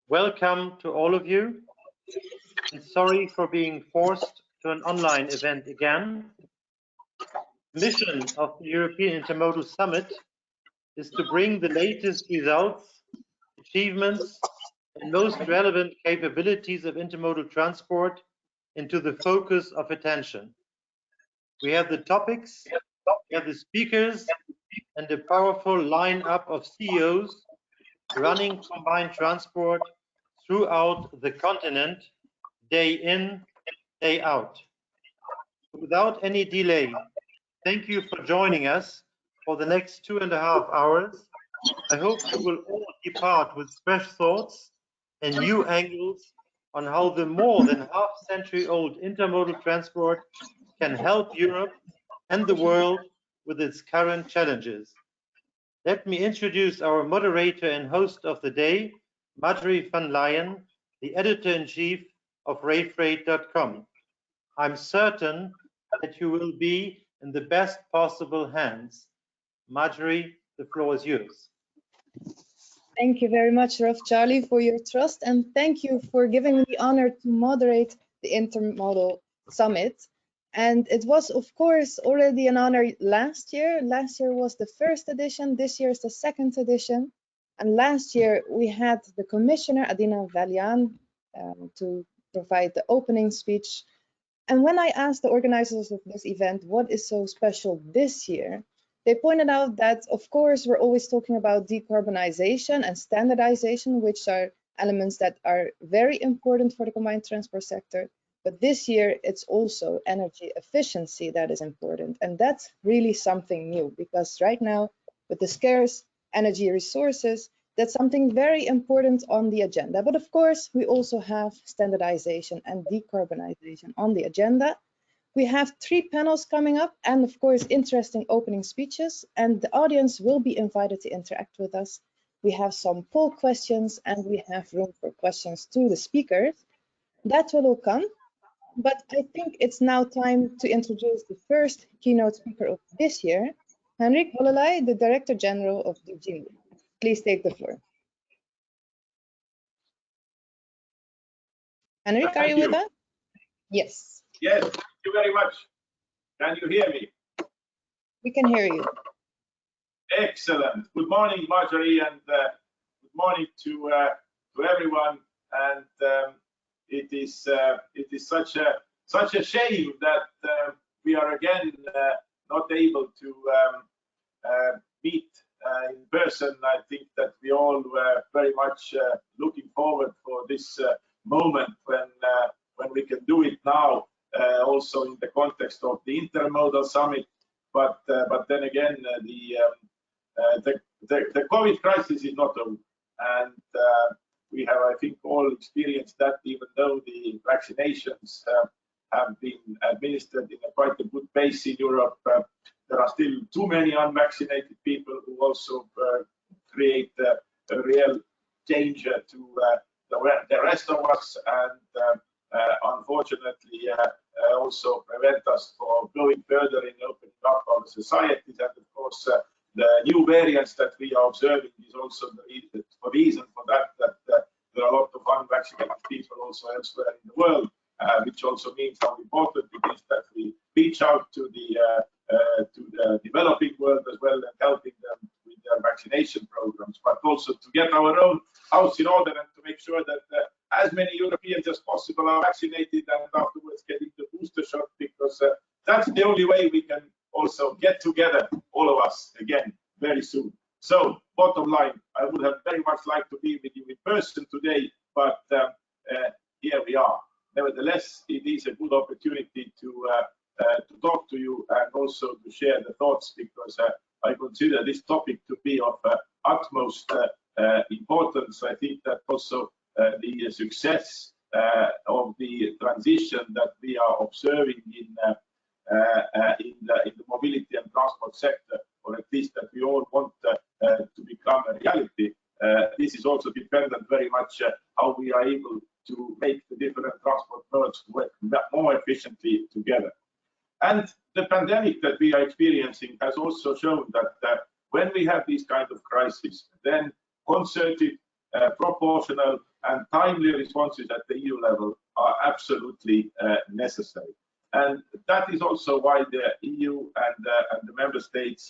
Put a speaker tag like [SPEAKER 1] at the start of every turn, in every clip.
[SPEAKER 1] Welcome to all of you, and sorry for being forced to an online event again. The mission of the European Intermodal Summit is to bring the latest results, achievements, and most relevant capabilities of intermodal transport into the focus of attention. We have the topics, we have the speakers, and a powerful lineup of CEOs running combined transport throughout the continent, day in, day out. Without any delay, thank you for joining us for the next 2.5 hours. I hope you will all depart with fresh thoughts and new angles on how the more than half-century-old intermodal transport can help Europe and the world with its current challenges. Let me introduce our moderator and host of the day, Marjorie van Leyen, the editor-in-chief of railfreight.com. I'm certain that you will be in the best possible hands. Marjorie, the floor is yours.
[SPEAKER 2] Thank you very much, Rolf Charlie, for your trust, and thank you for giving me the honor to moderate the Intermodal Summit. And it was, of course, already an honor last year. Last year was the first edition, this year is the second edition. And last year we had the Commissioner, Adina Vălean, to provide the opening speech. And when I asked the organizers of this event, what is so special this year? They pointed out that, of course, we're always talking about decarbonization and standardization, which are elements that are very important for the combined transport sector. But this year, it's also energy efficiency that is important. And that's really something new, because right now, with the scarce energy resources, that's something very important on the agenda. But of course, we also have standardization and decarbonization on the agenda. We have 3 panels coming up and, of course, interesting opening speeches, and the audience will be invited to interact with us. We have some poll questions and we have room for questions to the speakers. That will all come, but I think it's now time to introduce the first keynote speaker of this year, Henrik Hololei, the Director General of DG. Please take the floor. Henrik, are you with us? Yes.
[SPEAKER 3] Yes, thank you very much. Can you hear me?
[SPEAKER 2] We can hear you.
[SPEAKER 3] Excellent. Good morning, Marjorie, and good morning to everyone. And it is such a shame that we are again not able to meet in person. I think that we all were very much looking forward for this moment when we can do it now, also in the context of the Intermodal Summit. But then again, the COVID crisis is not over, and we have, I think, all experienced that. Even though the vaccinations have been administered in quite a good pace in Europe, there are still too many unvaccinated people who also create a real danger to the rest of us, and unfortunately also prevent us from going further in opening up our societies. And of course, the new variants that we are observing is also the reason for that there are a lot of unvaccinated people also elsewhere in the world, which also means how important it is that we reach out to the developing world as well, and helping them with their vaccination programs, but also to get our own house in order and to make sure that as many Europeans as possible are vaccinated and afterwards getting the booster shot, because that's the only way we can also get together, all of us, again, very soon. So, bottom line, I would have very much liked to be with you in person today, but here we are. Nevertheless, it is a good opportunity to talk to you and also to share the thoughts, because I consider this topic to be of utmost importance. I think that also the success of the transition that we are observing in the mobility and transport sector, or at least that we all want to become a reality, this is also dependent very much how we are able to make the different transport modes work more efficiently together. And the pandemic that we are experiencing has also shown that when we have these kind of crises, then concerted, proportional, and timely responses at the EU level are absolutely necessary. And that is also why the EU and the member states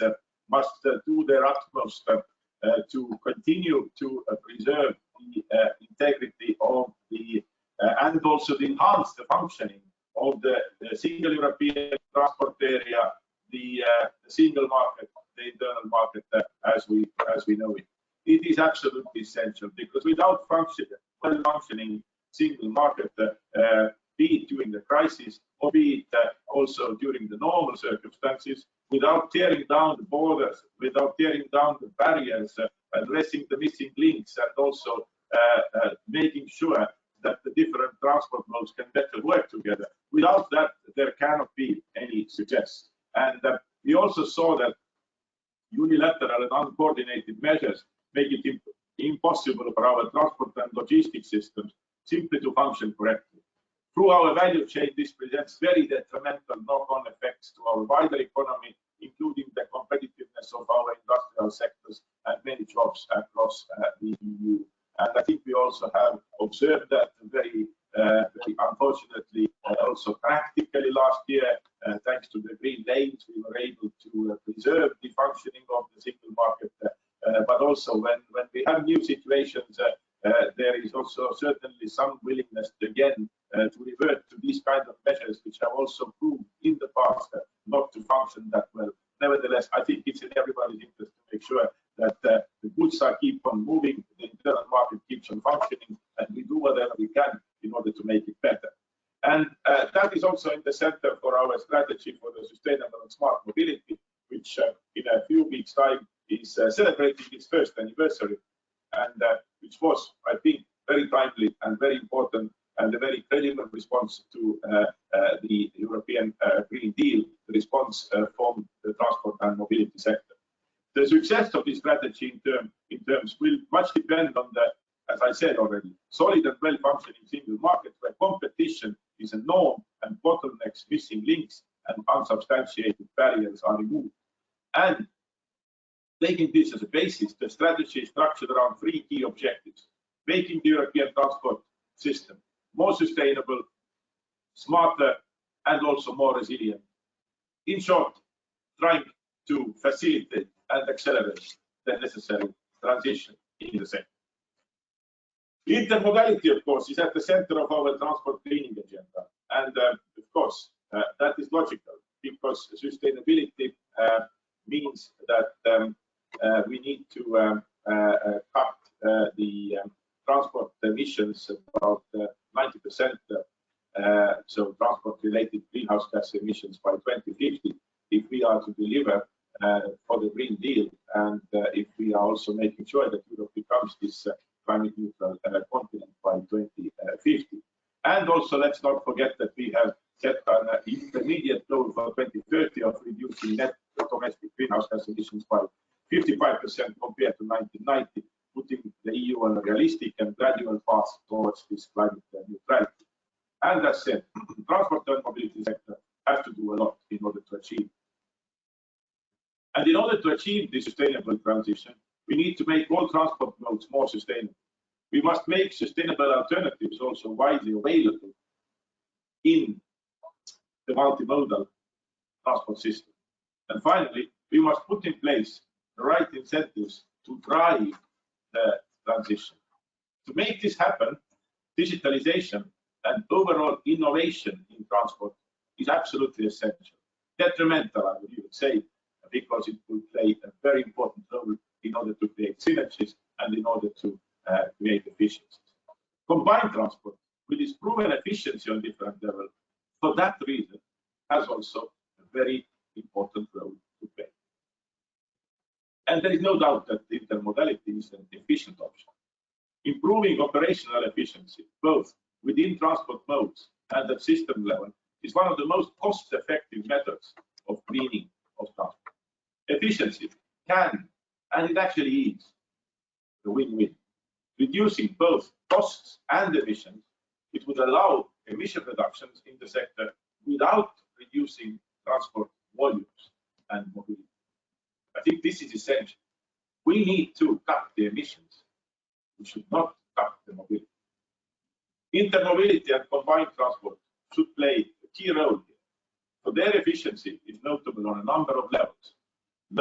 [SPEAKER 3] must do their utmost to continue to preserve the integrity of the and also to enhance the functioning of the single European transport area, the single market, the internal market as we know it. It is absolutely essential, because without well-functioning single market, be it during the crisis or be it also during the normal circumstances, without tearing down the borders, without tearing down the barriers, addressing the missing links, and also making sure that the different transport modes can better work together. Without that, there cannot be any success. And we also saw that unilateral and uncoordinated measures make it impossible for our transport and logistics systems simply to function correctly. Through our value chain, this presents very detrimental knock-on effects to our wider economy, including the competitiveness of our industrial sectors and many jobs across the EU. And I think we also have observed that very unfortunately, also practically last year, thanks to the green lanes, we were able to preserve the functioning of the single market. But also when we have new situations, there is also certainly some willingness again to revert to these kind of measures, which have also proved in the past not to function that well. Nevertheless, I think it's in everybody's interest to make sure that the goods keep on moving, the internal market keeps on functioning, and we do whatever we can in order to make it better. And that is also in the center for our strategy for the sustainable and smart mobility, which in a few weeks' time is celebrating its first anniversary, and which was, I think, very timely and very important, and a very credible response to the European Green Deal, the response from the transport and mobility sector. The success of this strategy in terms will much depend on the, as I said already, solid and well-functioning single market where competition is a norm and bottlenecks, missing links, and unsubstantiated barriers are removed. And taking this as a basis, the strategy is structured around three key objectives: making the European transport system more sustainable, smarter, and also more resilient. In short, trying to facilitate and accelerate the necessary transition in the sector. Intermodality, of course, is at the center of our transport greening agenda. And of course, that is logical, because sustainability means that we need to cut the transport emissions about 90%, so transport-related greenhouse gas emissions by 2050, if we are to deliver for the Green Deal, and if we are also making sure that Europe becomes this climate neutral continent by 2050. And also, let's not forget that we have set an intermediate goal for 2030 of reducing net domestic greenhouse gas emissions by 55% compared to 1990, putting the EU on a realistic and gradual path towards this climate neutrality. And as said, the transport and mobility sector has to do a lot in order to achieve. And in order to achieve this sustainable transition, we need to make all transport modes more sustainable. We must make sustainable alternatives also widely available in the multimodal transport system. And finally, we must put in place the right incentives to drive the transition. To make this happen, digitalization and overall innovation in transport is absolutely essential. Detrimental, I would even say, because it will play a very important role in order to create synergies and in order to create efficiencies. Combined transport, with its proven efficiency on different levels, for that reason, has also a very important role to play. And there is no doubt that intermodality is an efficient option. Improving operational efficiency, both within transport modes and at system level, is one of the most cost-effective methods of greening of transport. Efficiency can, and it actually is, the win-win. Reducing both costs and emissions, it would allow emission reductions in the sector without reducing transport volumes and mobility. I think this is essential. We need to cut the emissions. We should not cut the mobility. Intermobility and combined transport should play a key role here. For their efficiency is notable on a number of levels: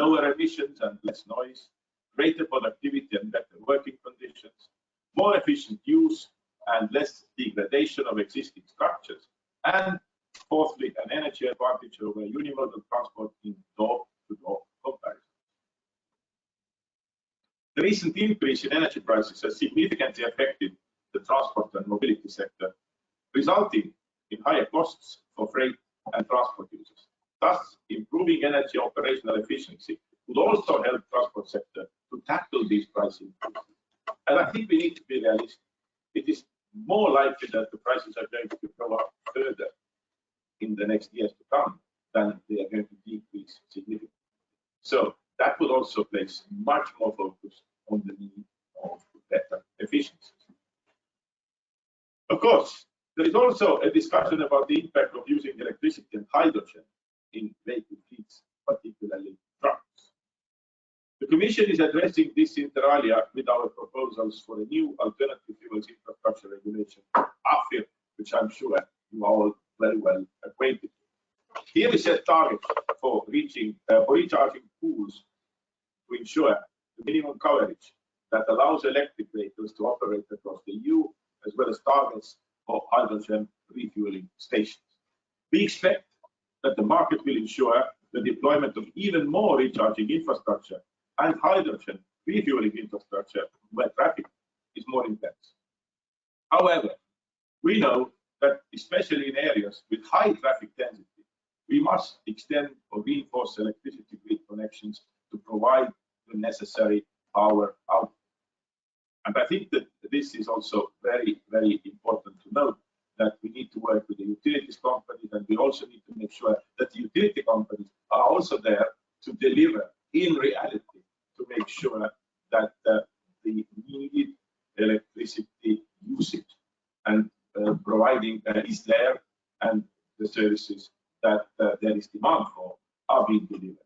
[SPEAKER 3] lower emissions and less noise, greater productivity and better working conditions, more efficient use and less degradation of existing structures, and fourthly, an energy advantage over unimodal transport in door-to-door comparison. The recent increase in energy prices has significantly affected the transport and mobility sector, resulting in higher costs for freight and transport users. Thus, improving energy operational efficiency would also help transport sector to tackle these price increases. And I think we need to be realistic. It is more likely that the prices are going to go up further in the next years to come than they are going to decrease significantly. So that would also place much more focus on the need of better efficiency. Of course, there is also a discussion about the impact of using electricity and hydrogen in vehicle fleets, particularly trucks. The Commission is addressing this inter alia with our proposals for a new alternative fuels infrastructure regulation, AFIR, which I'm sure you are all very well acquainted with. Here we set targets for recharging pools to ensure the minimum coverage that allows electric vehicles to operate across the EU, as well as targets for hydrogen refueling stations. We expect that the market will ensure the deployment of even more recharging infrastructure and hydrogen refueling infrastructure where traffic is more intense. However, we know that especially in areas with high traffic density, we must extend or reinforce electricity grid connections to provide the necessary power output. And I think that this is also very, very important to note, that we need to work with the utilities companies, and we also need to make sure that the utility companies are also there to deliver in reality, to make sure that the needed electricity usage and providing is there, and the services that there is demand for are being delivered.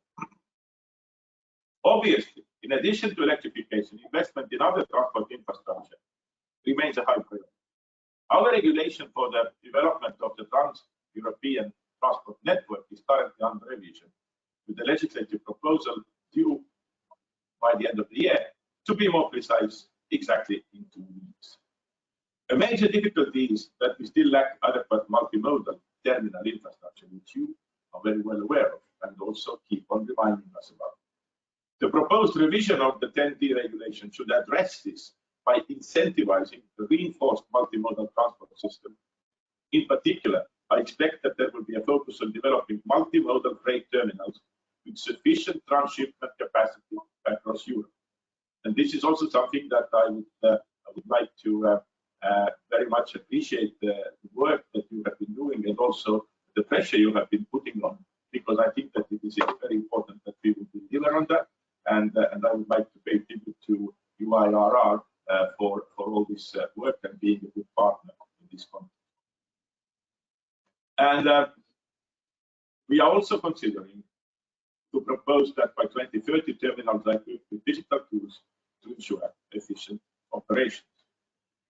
[SPEAKER 3] Obviously, in addition to electrification, investment in other transport infrastructure remains a high priority. Our regulation for the development of the Trans-European Transport Network is currently under revision, with the legislative proposal due by the end of the year. To be more precise, exactly in 2 weeks. A major difficulty is that we still lack adequate multimodal terminal infrastructure, which you are very well aware of and also keep on reminding us about. The proposed revision of the TEN-T regulation should address this by incentivizing the reinforced multimodal transport system. In particular, I expect that there will be a focus on developing multimodal freight terminals with sufficient transshipment capacity across Europe. And this is also something that I would like to very much appreciate the work that you have been doing, and also the pressure you have been putting on, because I think that it is very important that we will deliver on that. And I would like to pay tribute to UIRR for all this work and being a good partner in this context. And we are also considering to propose that by 2030, terminals are equipped with digital tools to ensure efficient operations.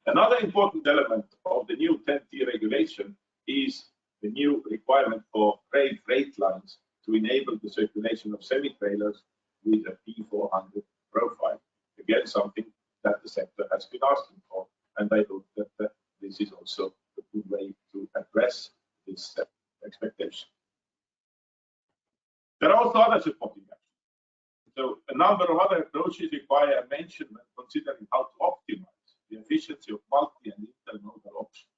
[SPEAKER 3] Another important element of the new TEN-T regulation is the new requirement for freight lines to enable the circulation of semi-trailers with a P400 profile. Again, something that the sector has been asking for, and I hope that this is also a good way to address this expectation. There are also other supporting actions. So a number of other approaches require a mention when considering how to optimize the efficiency of multi and intermodal options.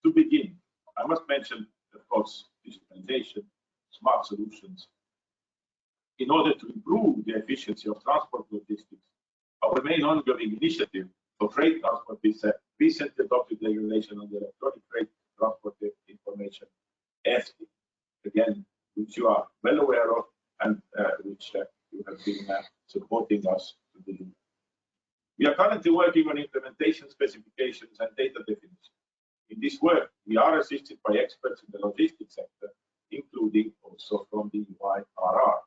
[SPEAKER 3] To begin, I must mention, of course, digitalization, smart solutions. In order to improve the efficiency of transport logistics, our main ongoing initiative for freight transport is a recently adopted regulation on the electronic freight transport information, EFTI, again, which you are well aware of, and which you have been supporting us to deliver. We are currently working on implementation specifications and data definition. In this work, we are assisted by experts in the logistics sector, including also from the UIRR,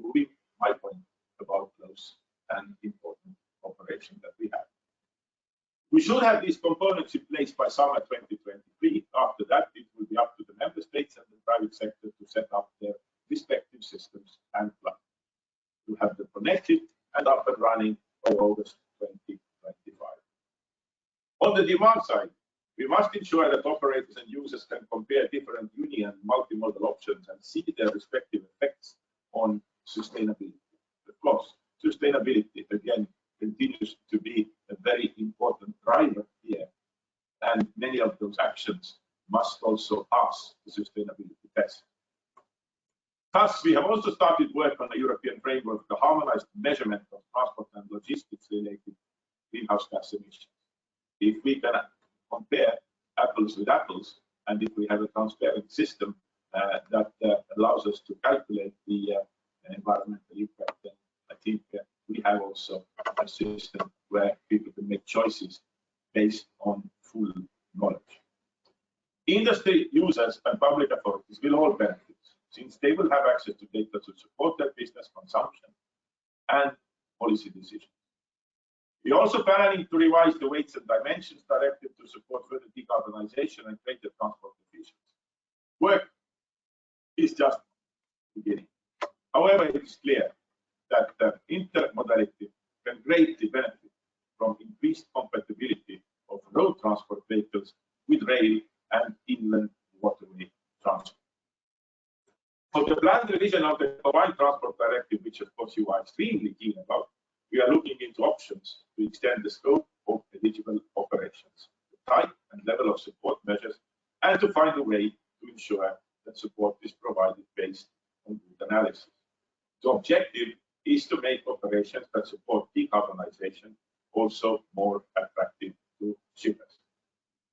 [SPEAKER 3] proving my point about close and important cooperation that we have. We should have these components in place by summer 2023. After that, it will be up to the member states and the private sector to set up their respective systems and plan to have them connected and up and running by August 2025. On the demand side, we must ensure that operators and users can compare different union and multimodal options and see their respective effects on sustainability. Of course, sustainability, again, continues to be a very important driver here, and many of those actions must also pass the sustainability test. Thus, we have also started work on a European framework to harmonize the measurement of transport and logistics related greenhouse gas emissions. If we can compare apples with apples, and if we have a transparent system that allows us to calculate the environmental impact, then I think we have also a system where people can make choices based on full knowledge. Industry users and public authorities will all benefit, since they will have access to data to support their business consumption and policy decisions. We are also planning to revise the weights and dimensions directive to support further decarbonization and greater transport efficiency. Work is just beginning. However, it is clear that intermodality can greatly benefit from increased compatibility of road transport vehicles with rail and inland waterway transport. For the planned revision of the Combined Transport Directive, which of course you are extremely keen about, we are looking into options to extend the scope of eligible operations, the type and level of support measures, and to find a way to ensure that support is provided based on good analysis. The objective is to make operations that support decarbonization also more attractive to shippers.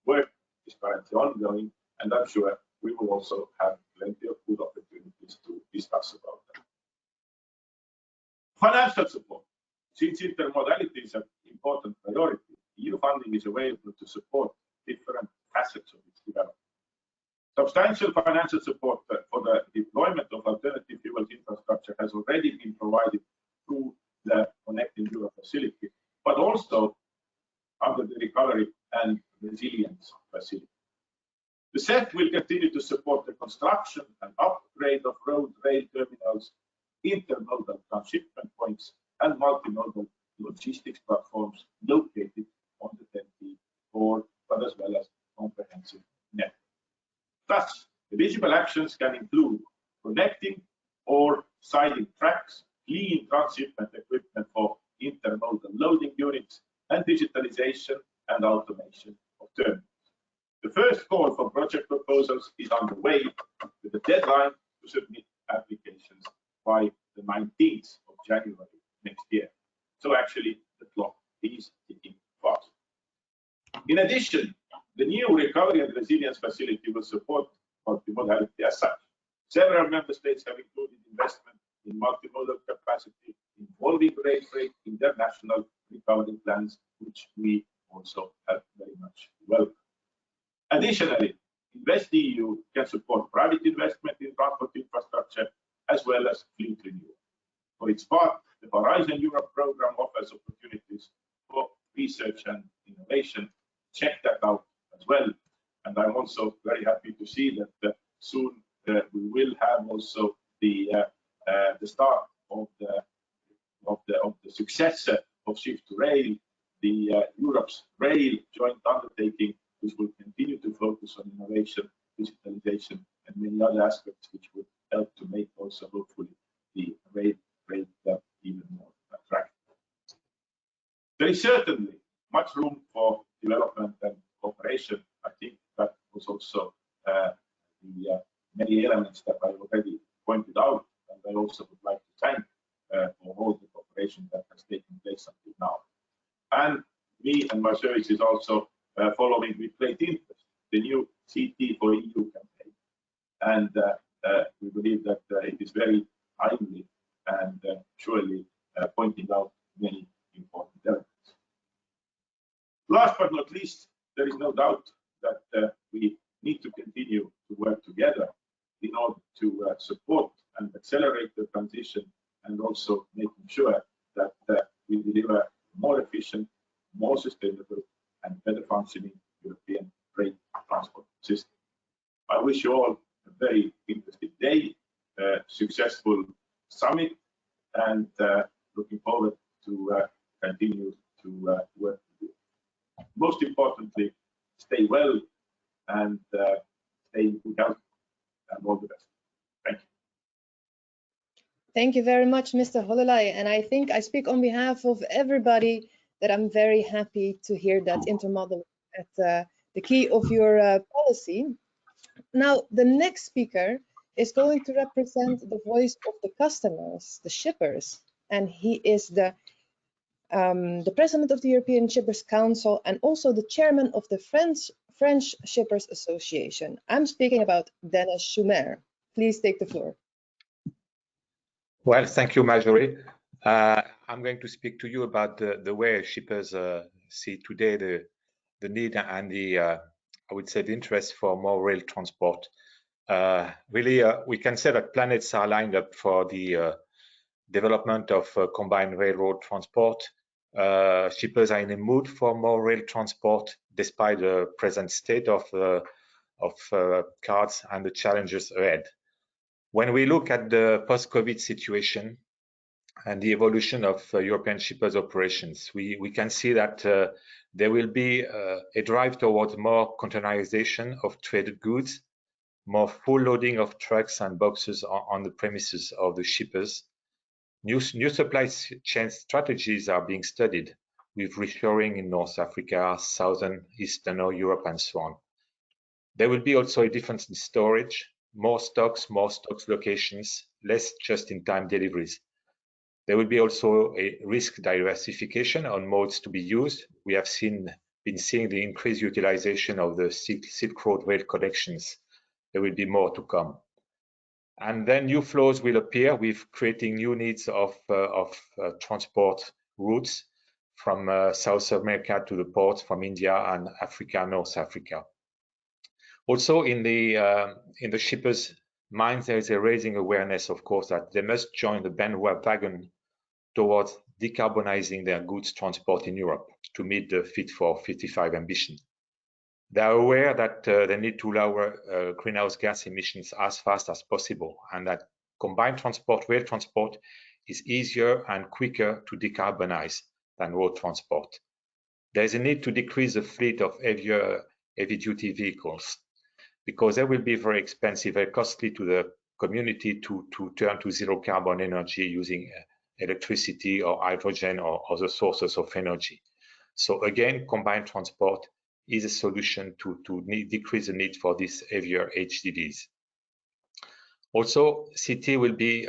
[SPEAKER 3] Work is currently ongoing, and I'm sure we will also have plenty of good opportunities to discuss about that. Financial support. Since intermodality is an important priority, EU funding is available to support different facets of its development. Substantial financial support for the deployment of alternative fuels infrastructure has already been provided through the Connecting Europe facility, but also under the Recovery and Resilience facility. The CEF will continue to support the construction and upgrade of road, rail terminals, intermodal transshipment points, and multimodal logistics platforms located on the TEN-T core, but as well as comprehensive network. Thus, eligible actions can include connecting or siding tracks, clean transshipment equipment for intermodal loading units, and digitalization and automation of terminals. The first call for project proposals is underway, with a deadline to submit applications by the 19th of January next year. So actually, the clock is ticking fast. In addition, the new Recovery and Resilience facility will support multimodality as such. Several member states have included investment in multimodal capacity involving rail freight in their national recovery plans, which we also have very much welcome. Additionally, InvestEU can support private investment in transport infrastructure as well as fleet renewal. For its part, the Horizon Europe program offers opportunities for research and innovation. Check that out as well. And I'm also very happy to see that soon we will have also the start of the successor of Shift to Rail, the Europe's Rail joint undertaking, which will continue to focus on innovation, digitalization, and many other aspects which would help to make also hopefully the rail even more attractive. There is certainly much room for development and cooperation. I think that was also the many elements that I already pointed out, and I also would like to thank for all the cooperation that has taken place until now. And me and my services also following with great interest the new CT for EU campaign, and we believe that it is very timely and surely pointing out many important elements. Last but not least, there is no doubt that we need to continue to work together in order to support and accelerate the transition, and also making sure that we deliver more efficient, more sustainable, and better functioning European freight transport system. I wish you all a very interesting day, successful summit, and looking forward to continue to work with you. Most importantly, stay well and stay in good health, and all the best. Thank you.
[SPEAKER 2] Thank you very much, Mr. Hololei. And I think I speak on behalf of everybody that I'm very happy to hear that intermodal at the key of your policy. Now, the next speaker is going to represent the voice of the customers, the shippers, and he is the president of the European Shippers Council and also the chairman of the French Shippers Association. I'm speaking about Dennis Schumer. Please take the floor.
[SPEAKER 4] Well, thank you, Marjorie. I'm going to speak to you about the way shippers see today the need and the, I would say, the interest for more rail transport. Really, we can say that planets are lined up for the development of combined railroad transport. Shippers are in a mood for more rail transport, despite the present state of cards and the challenges ahead. When we look at the post-COVID situation and the evolution of European shippers' operations, we can see that there will be a drive towards more containerization of traded goods, more full loading of trucks and boxes on the premises of the shippers. New supply chain strategies are being studied, with reshoring in North Africa, Southern, Eastern Europe, and so on. There will be also a difference in storage, more stocks locations, less just-in-time deliveries. There will be also a risk diversification on modes to be used. We have been seeing the increased utilization of the Silk Road rail connections. There will be more to come. And then new flows will appear with creating new needs of transport routes from South America to the ports, from India and Africa, North Africa. Also, in the shippers' minds, there is a raising awareness, of course, that they must join the bandwagon towards decarbonizing their goods transport in Europe to meet the Fit for 55 ambition. They are aware that they need to lower greenhouse gas emissions as fast as possible, and that combined transport, rail transport, is easier and quicker to decarbonize than road transport. There is a need to decrease the fleet of heavy-duty vehicles, because they will be very expensive, very costly to the community to turn to zero carbon energy using electricity or hydrogen or other sources of energy. So again, combined transport is a solution to decrease the need for these heavier HDVs. Also, CT will be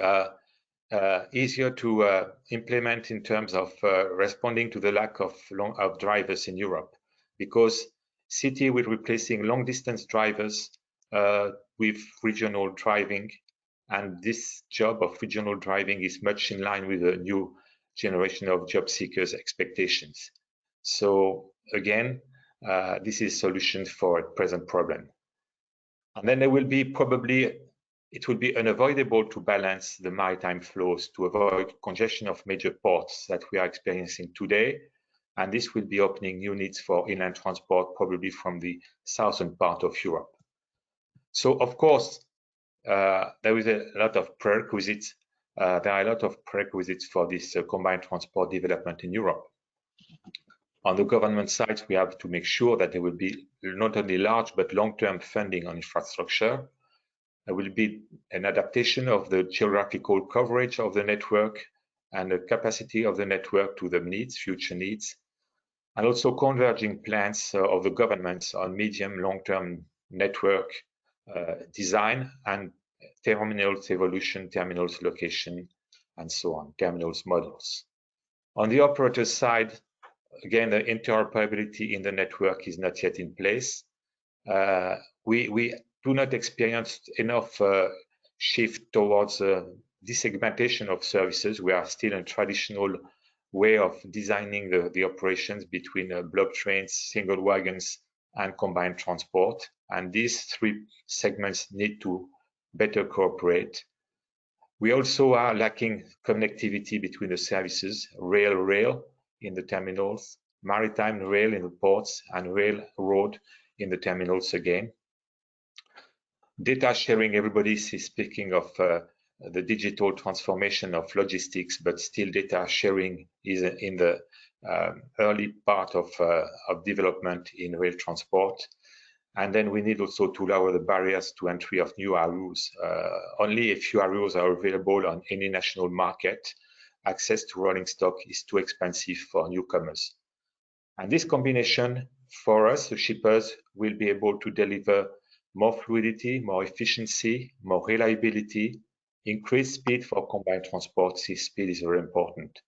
[SPEAKER 4] easier to implement in terms of responding to the lack of drivers in Europe, because CT will replacing long-distance drivers with regional driving, and this job of regional driving is much in line with the new generation of job seekers' expectations. So again, this is a solution for a present problem. And then there will be it will be unavoidable to balance the maritime flows to avoid congestion of major ports that we are experiencing today. And this will be opening new needs for inland transport, probably from the southern part of Europe. So, of course, there is a lot of prerequisites. There are a lot of prerequisites for this combined transport development in Europe. On the government side, we have to make sure that there will be not only large but long-term funding on infrastructure. There will be an adaptation of the geographical coverage of the network and the capacity of the network to the needs, future needs, and also converging plans of the governments on medium, long-term network design and terminals evolution, terminals location, and so on, terminals models. On the operator side, again, the interoperability in the network is not yet in place. We do not experience enough shift towards desegmentation of services. We are still in a traditional way of designing the operations between block trains, single wagons, and combined transport. And these three segments need to better cooperate. We also are lacking connectivity between the services, rail in the terminals, maritime rail in the ports and railroad in the terminals again. Data sharing, everybody is speaking of the digital transformation of logistics, but still data sharing is in the early part of development in rail transport. And then we need also to lower the barriers to entry of new routes. Only a few routes are available on any national market. Access to rolling stock is too expensive for newcomers. And this combination for us, the shippers, will be able to deliver more fluidity, more efficiency, more reliability, increased speed for combined transport. This speed is very important.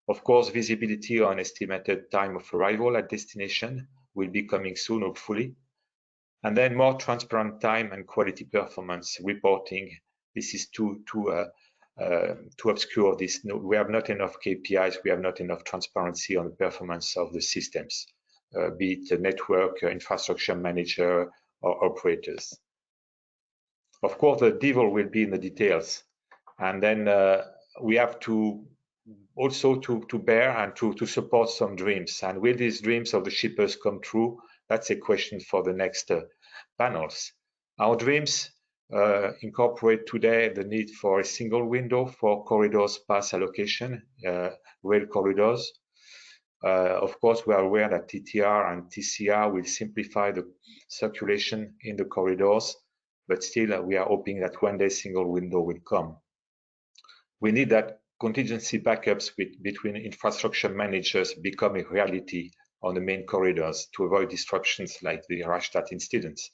[SPEAKER 4] Of course, visibility on estimated time of arrival at destination will be coming soon, hopefully. And then more transparent time and quality performance reporting. This is too obscure. We have not enough KPIs. We have not enough transparency on the performance of the systems, be it the network, infrastructure manager, or operators. Of course, the devil will be in the details. And then we have to also to bear and to support some dreams. And will these dreams of the shippers come true? That's a question for the next panels. Our dreams incorporate today the need for a single window for corridors pass allocation, rail corridors. Of course, we are aware that TTR and TCR will simplify the circulation in the corridors, but still we are hoping that one day single window will come. We need that contingency backups between infrastructure managers become a reality on the main corridors to avoid disruptions like the Rastatt incidents.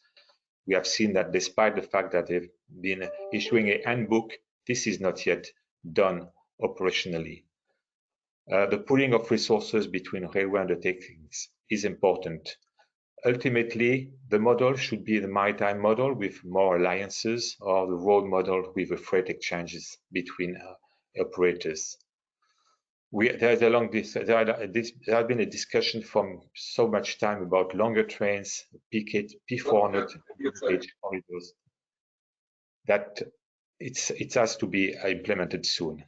[SPEAKER 4] We have seen that despite the fact that they've been issuing a handbook, this is not yet done operationally. The pooling of resources between railway undertakings is important. Ultimately, the model should be the maritime model with more alliances, or the road model with the freight exchanges between operators. There has been a discussion from so much time about longer trains, P400 corridors, that it has to be implemented soon.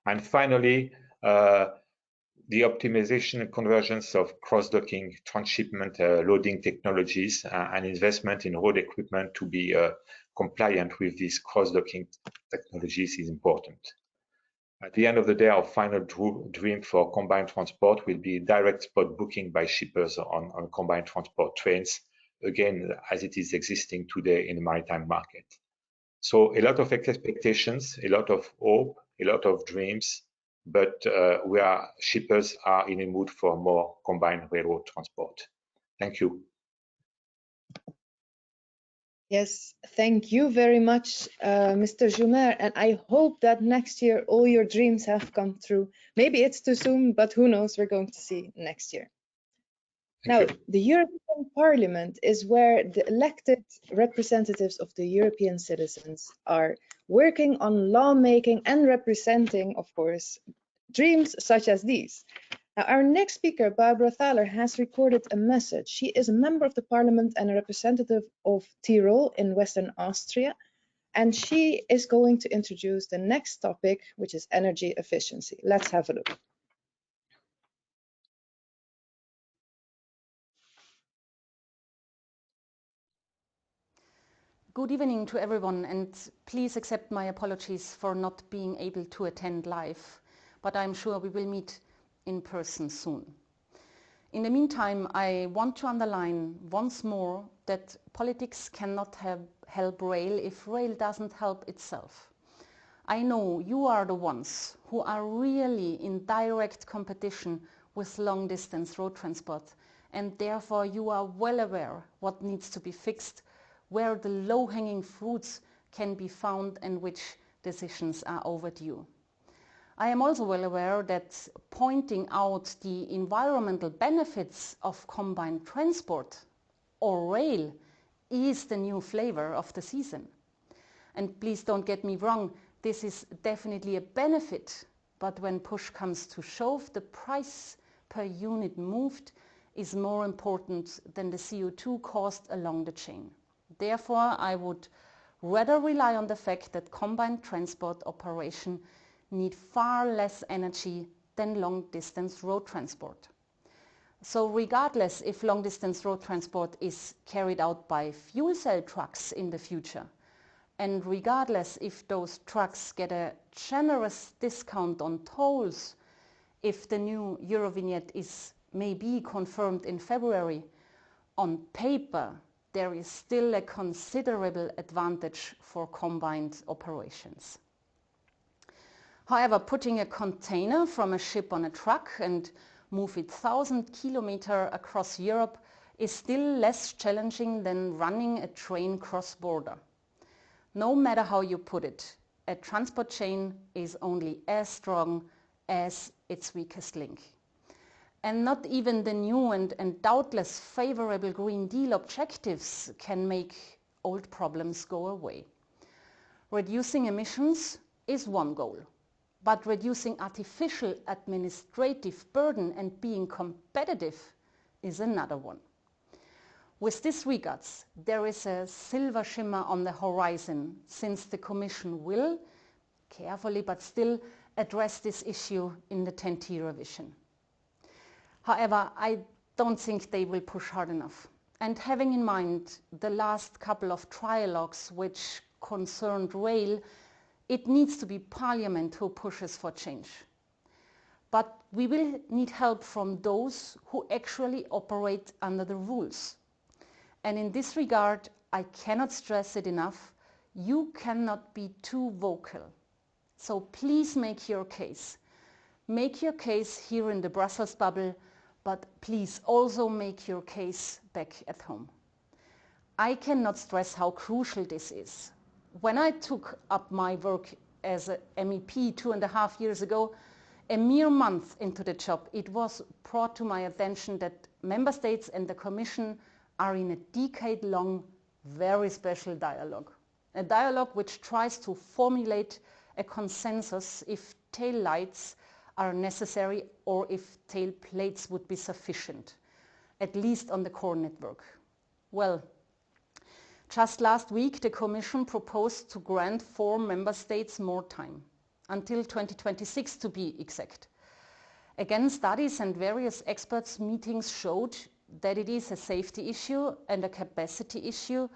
[SPEAKER 4] And finally, the optimization and convergence of cross-docking, transshipment, loading technologies, and investment in road equipment to be compliant with these cross-docking technologies is important. At the end of the day, our final dream for combined transport will be direct spot booking by shippers on combined transport trains, again, as it is existing today in the maritime market. So a lot of expectations, a lot of hope, a lot of dreams, but shippers are in a mood for more combined railroad transport. Thank you.
[SPEAKER 2] Yes, thank you very much, Mr. Jumer, and I hope that next year all your dreams have come true. Maybe it's too soon, but who knows, we're going to see next year. Now, the European Parliament is where the elected representatives of the European citizens are working on lawmaking and representing, of course, dreams such as these. Now, our next speaker, Barbara Thaler, has recorded a message. She is a member of the parliament and a representative of Tyrol in Western Austria, and she is going to introduce the next topic, which is energy efficiency. Let's have a look.
[SPEAKER 5] Good evening to everyone, and please accept my apologies for not being able to attend live, but I'm sure we will meet in person soon. In the meantime, I want to underline once more that politics cannot help rail if rail doesn't help itself. I know you are the ones who are really in direct competition with long-distance road transport, and therefore you are well aware what needs to be fixed, where the low-hanging fruits can be found and which decisions are overdue. I am also well aware that pointing out the environmental benefits of combined transport or rail is the new flavor of the season. And please don't get me wrong, this is definitely a benefit, but when push comes to shove, the price per unit moved is more important than the CO2 cost along the chain. Therefore, I would rather rely on the fact that combined transport operation need far less energy than long-distance road transport. So regardless if long-distance road transport is carried out by fuel cell trucks in the future, and regardless if those trucks get a generous discount on tolls, if the new Eurovignette is maybe confirmed in February, on paper there is still a considerable advantage for combined operations. However, putting a container from a ship on a truck and move it 1,000 kilometers across Europe is still less challenging than running a train cross-border. No matter how you put it, a transport chain is only as strong as its weakest link. And not even the new and doubtless favorable Green Deal objectives can make old problems go away. Reducing emissions is one goal, but reducing artificial administrative burden and being competitive is another one. With this regards, there is a silver shimmer on the horizon, since the Commission will, carefully but still, address this issue in the TEN-T revision. However, I don't think they will push hard enough. And having in mind the last couple of trialogues which concerned rail, it needs to be Parliament who pushes for change. But we will need help from those who actually operate under the rules. And in this regard, I cannot stress it enough, you cannot be too vocal. So please make your case. Make your case here in the Brussels bubble, but please also make your case back at home. I cannot stress how crucial this is. When I took up my work as an MEP 2.5 years ago, a mere month into the job, it was brought to my attention that Member States and the Commission are in a decade-long, very special dialogue. A dialogue which tries to formulate a consensus if tail lights are necessary or if tail plates would be sufficient, at least on the core network. Well, just last week the Commission proposed to grant 4 Member States more time, until 2026 to be exact. Again, studies and various experts' meetings showed that it is a safety issue and a capacity issue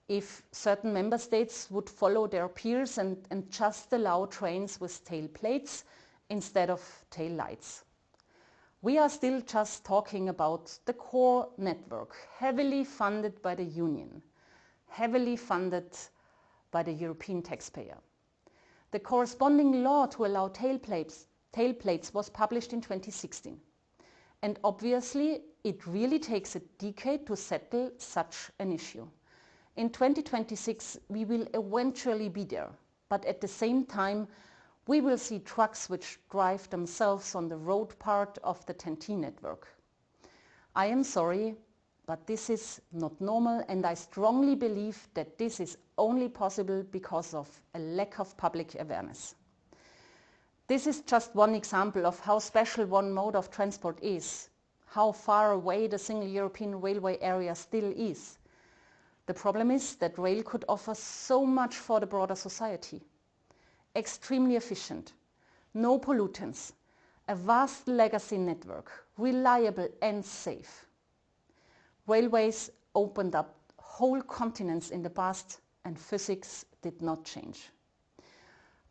[SPEAKER 5] if certain Member States would follow their peers and just allow trains with tail plates instead of tail lights. We are still just talking about the core network, heavily funded by the Union, heavily funded by the European taxpayer. The corresponding law to allow tail plates was published in 2016. And obviously, it really takes a decade to settle such an issue. In 2026, we will eventually be there, but at the same time, we will see trucks which drive themselves on the road part of the TEN-T network. I am sorry, but this is not normal, and I strongly believe that this is only possible because of a lack of public awareness. This is just one example of how special one mode of transport is, how far away the single European railway area still is. The problem is that rail could offer so much for the broader society. Extremely efficient, no pollutants, a vast legacy network, reliable and safe. Railways opened up whole continents in the past, and physics did not change.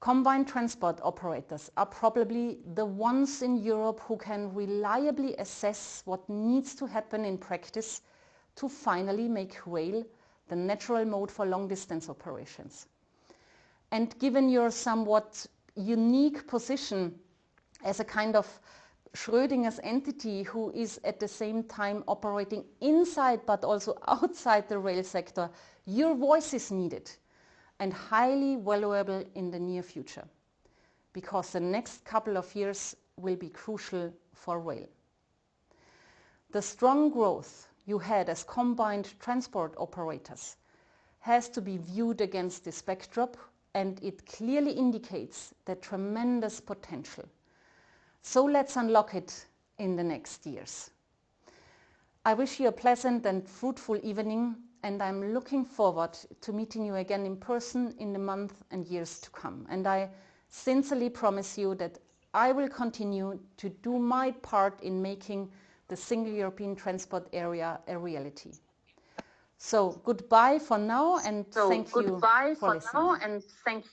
[SPEAKER 5] Combined transport operators are probably the ones in Europe who can reliably assess what needs to happen in practice to finally make rail the natural mode for long-distance operations. And given your somewhat unique position as a kind of Schrödinger's entity who is at the same time operating inside but also outside the rail sector, your voice is needed and highly valuable in the near future, because the next couple of years will be crucial for rail. The strong growth you had as combined transport operators has to be viewed against this backdrop, and it clearly indicates the tremendous potential. So let's unlock it in the next years. I wish you a pleasant and fruitful evening, and I'm looking forward to meeting you again in person in the months and years to come. And I sincerely promise you that I will continue to do my part in making the single European transport area a reality. So goodbye for now, and thank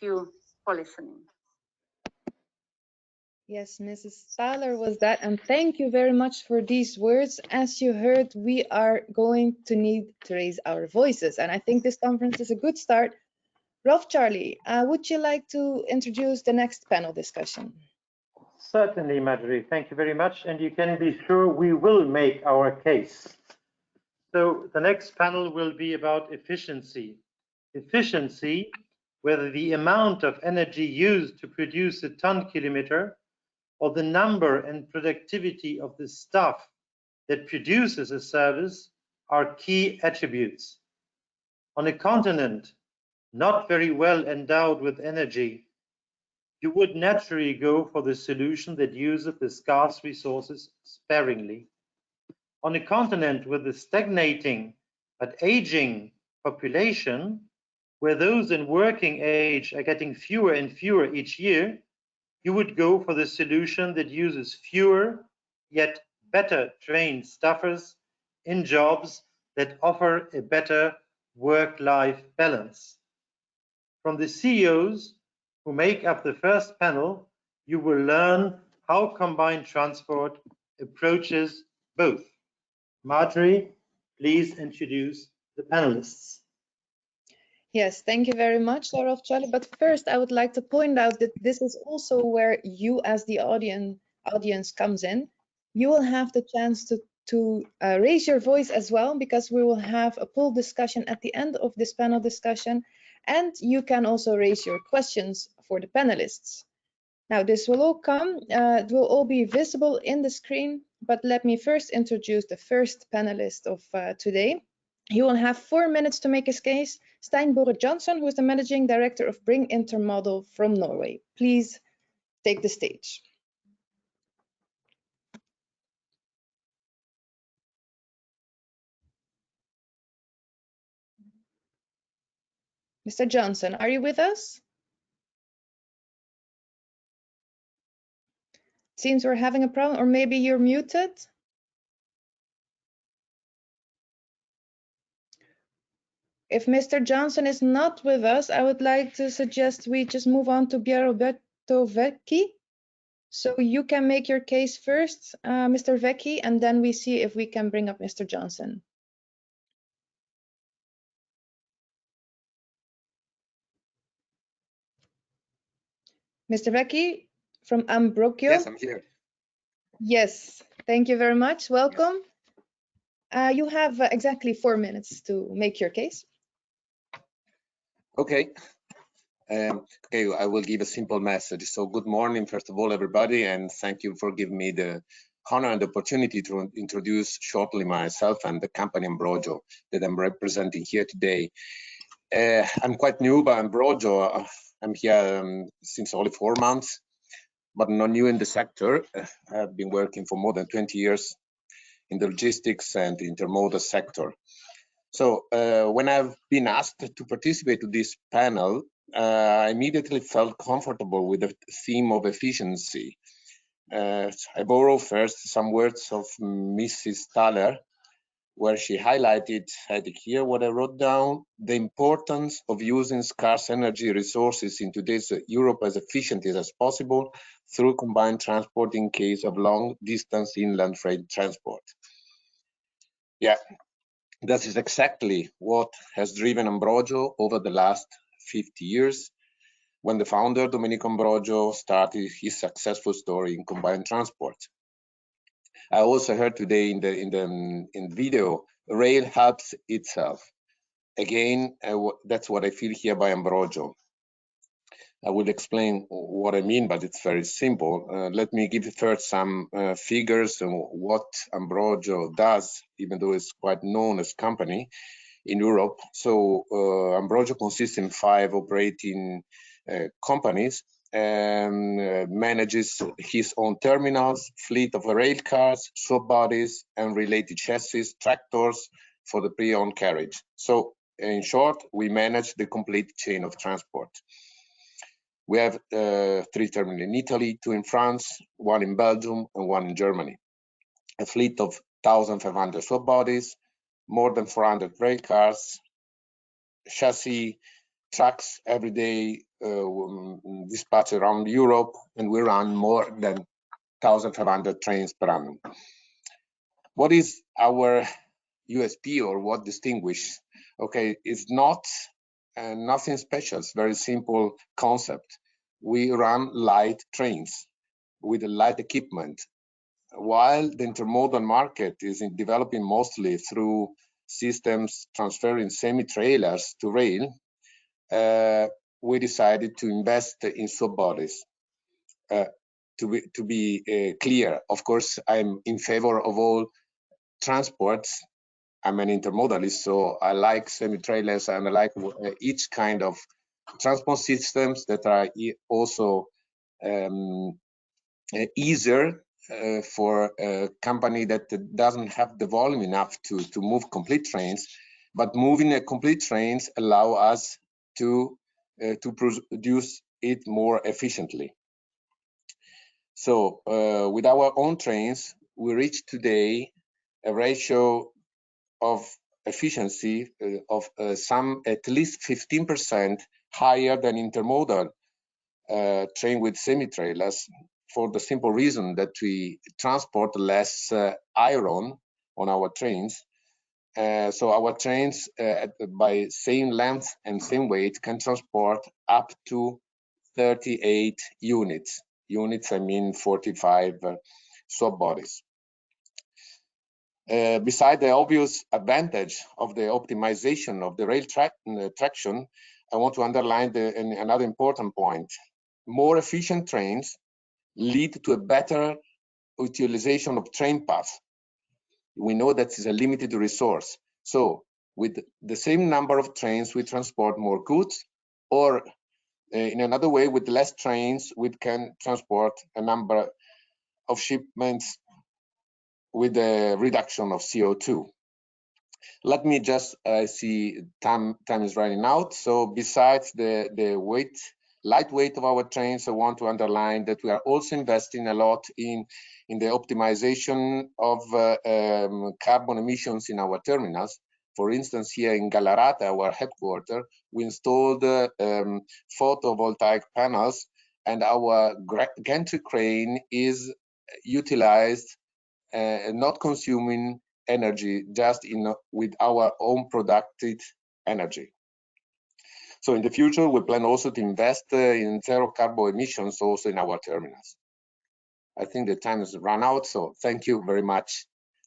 [SPEAKER 5] you for listening.
[SPEAKER 2] Yes, Mrs. Thaler was that, and thank you very much for these words. As you heard, we are going to need to raise our voices, and I think this conference is a good start. Rolf Charlie, would you like to introduce the next panel discussion?
[SPEAKER 1] Certainly, Marjorie. Thank you very much, and you can be sure we will make our case. So the next panel will be about efficiency. Efficiency, whether the amount of energy used to produce a ton-kilometer or the number and productivity of the staff that produces a service, are key attributes. On a continent not very well endowed with energy, you would naturally go for the solution that uses the scarce resources sparingly. On a continent with a stagnating but aging population, where those in working age are getting fewer and fewer each year, you would go for the solution that uses fewer yet better trained staffers in jobs that offer a better work-life balance. From the CEOs who make up the first panel, you will learn how combined transport approaches both. Marjorie, please introduce the panelists.
[SPEAKER 2] Yes, thank you very much, Rolf Charlie. But first, I would like to point out that this is also where you, as the audience comes in. You will have the chance to raise your voice as well, because we will have a poll discussion at the end of this panel discussion, and you can also raise your questions for the panelists. Now, this will all come, it will all be visible in the screen, but let me first introduce the first panelist of today. He will have 4 minutes to make his case. Stein Borre Johnson, who is the Managing Director of Bring Intermodal from Norway. Please take the stage. Mr. Johnson, are you with us? Seems we're having a problem, or maybe you're muted. If Mr. Johnson is not with us, I would like to suggest we just move on to Roberto Vecchi. So you can make your case first, Mr. Vecchi, and then we see if we can bring up Mr. Johnson. Mr. Vecchi from Ambrogio.
[SPEAKER 6] Yes, I'm here.
[SPEAKER 2] Yes, thank you very much. Welcome. You have exactly 4 minutes to make your case.
[SPEAKER 6] Okay. Okay, I will give a simple message. So good morning, first of all, everybody, and thank you for giving me the honor and the opportunity to introduce shortly myself and the company Ambrogio that I'm representing here today. I'm quite new by Ambrogio. I'm here since only 4 months, but not new in the sector. I've been working for more than 20 years in the logistics and intermodal sector. So when I've been asked to participate to this panel, I immediately felt comfortable with the theme of efficiency. I borrow first some words of Mrs. Thaler, where she highlighted, I think here what I wrote down, the importance of using scarce energy resources in today's Europe as efficiently as possible through combined transport in case of long distance inland freight transport. Yeah. That is exactly what has driven Ambrogio over the last 50 years, when the founder, Domenico Ambrogio, started his successful story in combined transport. I also heard today in the video, rail helps itself. Again, that's what I feel here by Ambrogio. I will explain what I mean, but it's very simple. Let me give first some figures on what Ambrogio does, even though it's quite known as company in Europe. So Ambrogio consists in 5 operating companies and manages his own terminals, fleet of rail cars, swap bodies, and related chassis, tractors for the pre-owned carriage. So in short, we manage the complete chain of transport. We have 3 terminals in Italy, 2 in France, 1 in Belgium, and 1 in Germany. A fleet of 1,500 swap bodies, more than 400 rail cars, chassis, trucks every day dispatched around Europe, and we run more than 1,500 trains per annum. What is our USP, or what distinguishes? Okay, it's not nothing special. It's very simple concept. We run light trains with light equipment, while the intermodal market is developing mostly through systems transferring semi-trailers to rail. We decided to invest in swap bodies. To be clear, of course, I'm in favor of all transports. I'm an intermodalist, so I like semi-trailers and I like each kind of transport systems that are also easier for a company that doesn't have the volume enough to move complete trains, but moving a complete trains allow us to produce it more efficiently. So with our own trains, we reach today a ratio of efficiency of some at least 15% higher than intermodal train with semi-trailers, for the simple reason that we transport less iron on our trains. So our trains by same length and same weight can transport up to 38 units. Units, I mean 45 swap bodies. Beside the obvious advantage of the optimization of the rail traction, I want to underline another important point. More efficient trains lead to a better utilization of train paths. We know that is a limited resource. So with the same number of trains, we transport more goods, or in another way, with less trains, we can transport a number of shipments with a reduction of CO2. Let me just see time is running out. So besides the lightweight of our trains, I want to underline that we are also investing a lot in the optimization of carbon emissions in our terminals. For instance, here in Gallarate, our headquarters, we installed photovoltaic panels, and our gantry crane is utilized not consuming energy, just with our own productive energy. So in the future, we plan also to invest in zero carbon emissions also in our terminals. I think the time has run out, so thank you very much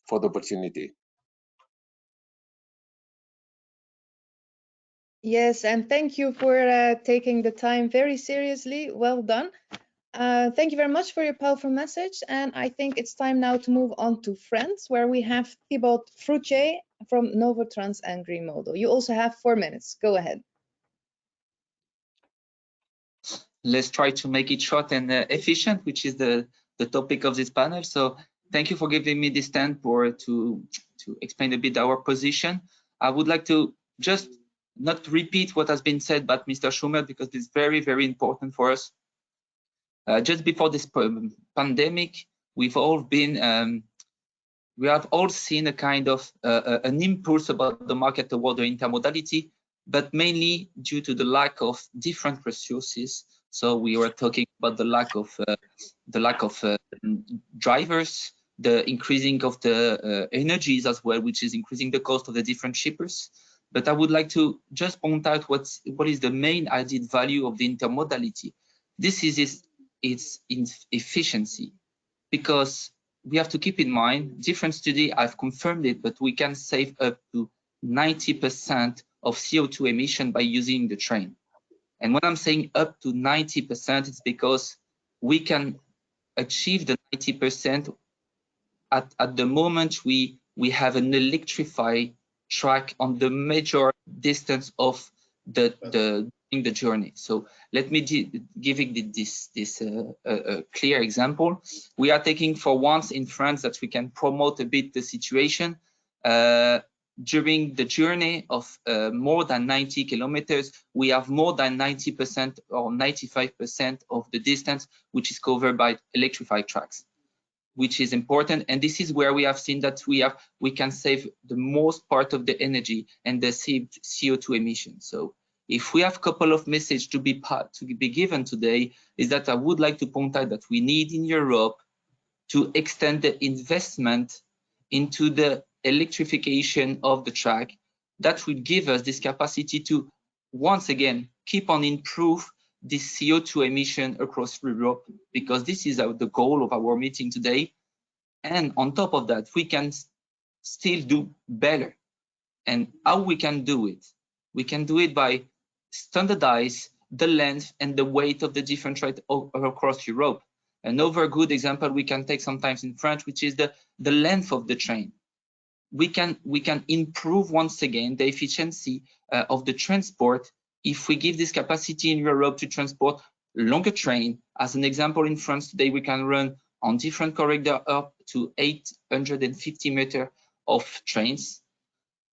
[SPEAKER 6] for the opportunity.
[SPEAKER 2] Yes, and thank you for taking the time very seriously. Well done. Thank you very much for your powerful message. And I think it's time now to move on to France, where we have Thibaut Frutier from Novotrans and Green Modal. You also have 4 minutes. Go ahead.
[SPEAKER 7] Let's try to make it short and efficient, which is the topic of this panel. So thank you for giving me this stand for to explain a bit our position. I would like to just not repeat what has been said by Mr. Schumer, because it's very, very important for us. Just before this pandemic, we've all been, we have all seen a kind of an impulse about the market toward the intermodality, but mainly due to the lack of different resources. So we were talking about the lack of drivers, the increasing of the energies as well, which is increasing the cost of the different shippers. But I would like to just point out what is the main added value of the intermodality. This is its efficiency, because we have to keep in mind, different studies have confirmed it, but we can save up to 90% of CO2 emission by using the train. And when I'm saying up to 90%, it's because we can achieve the 90% at the moment we have an electrified track on the major distance of the journey. So let me give it this clear example. We are taking for once in France that we can promote a bit the situation. During the journey of more than 90 kilometers, we have more than 90% or 95% of the distance which is covered by electrified tracks. which is important. And this is where we have seen that we can save the most part of the energy and the CO2 emissions. So if we have a couple of messages to be given today, is that I would like to point out that we need in Europe to extend the investment into the electrification of the track. That would give us this capacity to once again keep on improve the CO2 emission across Europe, because this is the goal of our meeting today. And on top of that, we can still do better. And how we can do it? We can do it by standardize the length and the weight of the different trains across Europe. Another good example we can take sometimes in French, which is the length of the train. We can improve once again the efficiency of the transport if we give this capacity in Europe to transport longer train. As an example, in France today, we can run on different corridors up to 850 meters of trains,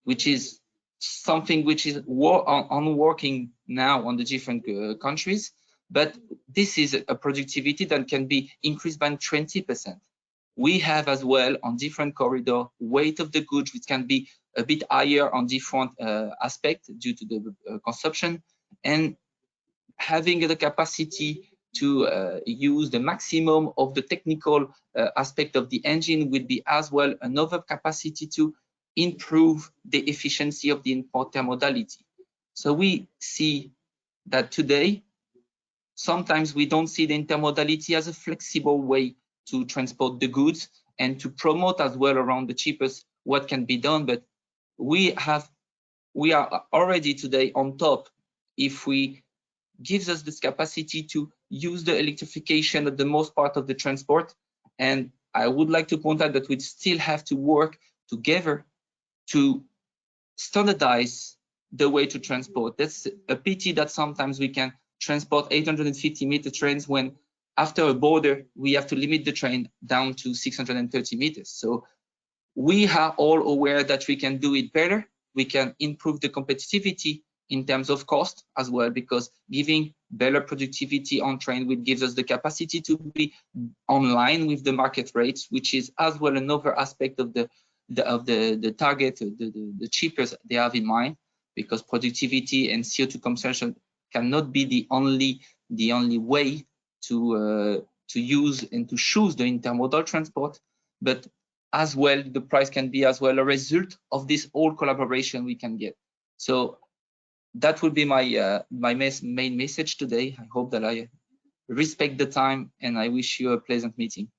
[SPEAKER 7] which is something which is working now on the different countries. But this is a productivity that can be increased by 20%. We have as well on different corridor weight of the goods, which can be a bit higher on different aspects due to the consumption, and having the capacity to use the maximum of the technical aspect of the engine will be as well another capacity to improve the efficiency of the intermodality. So we see that today, sometimes we don't see the intermodality as a flexible way to transport the goods and to promote as well around the cheapest what can be done. But we are already today on top if we gives us this capacity to use the electrification of the most part of the transport. And I would like to point out that we still have to work together to standardize the way to transport. That's a pity that sometimes we can transport 850-meter trains when after a border, we have to limit the train down to 630 meters. So we are all aware that we can do it better. We can improve the competitivity in terms of cost as well, because giving better productivity on train will give us the capacity to be online with the market rates, which is as well another aspect of the target, the cheapest they have in mind, because productivity and CO2 consumption cannot be the only way to use and to choose the intermodal transport, but as well the price can be as well a result of this whole collaboration we can get. So that would be my main message today. I hope that I respect the time, and I wish you a pleasant meeting.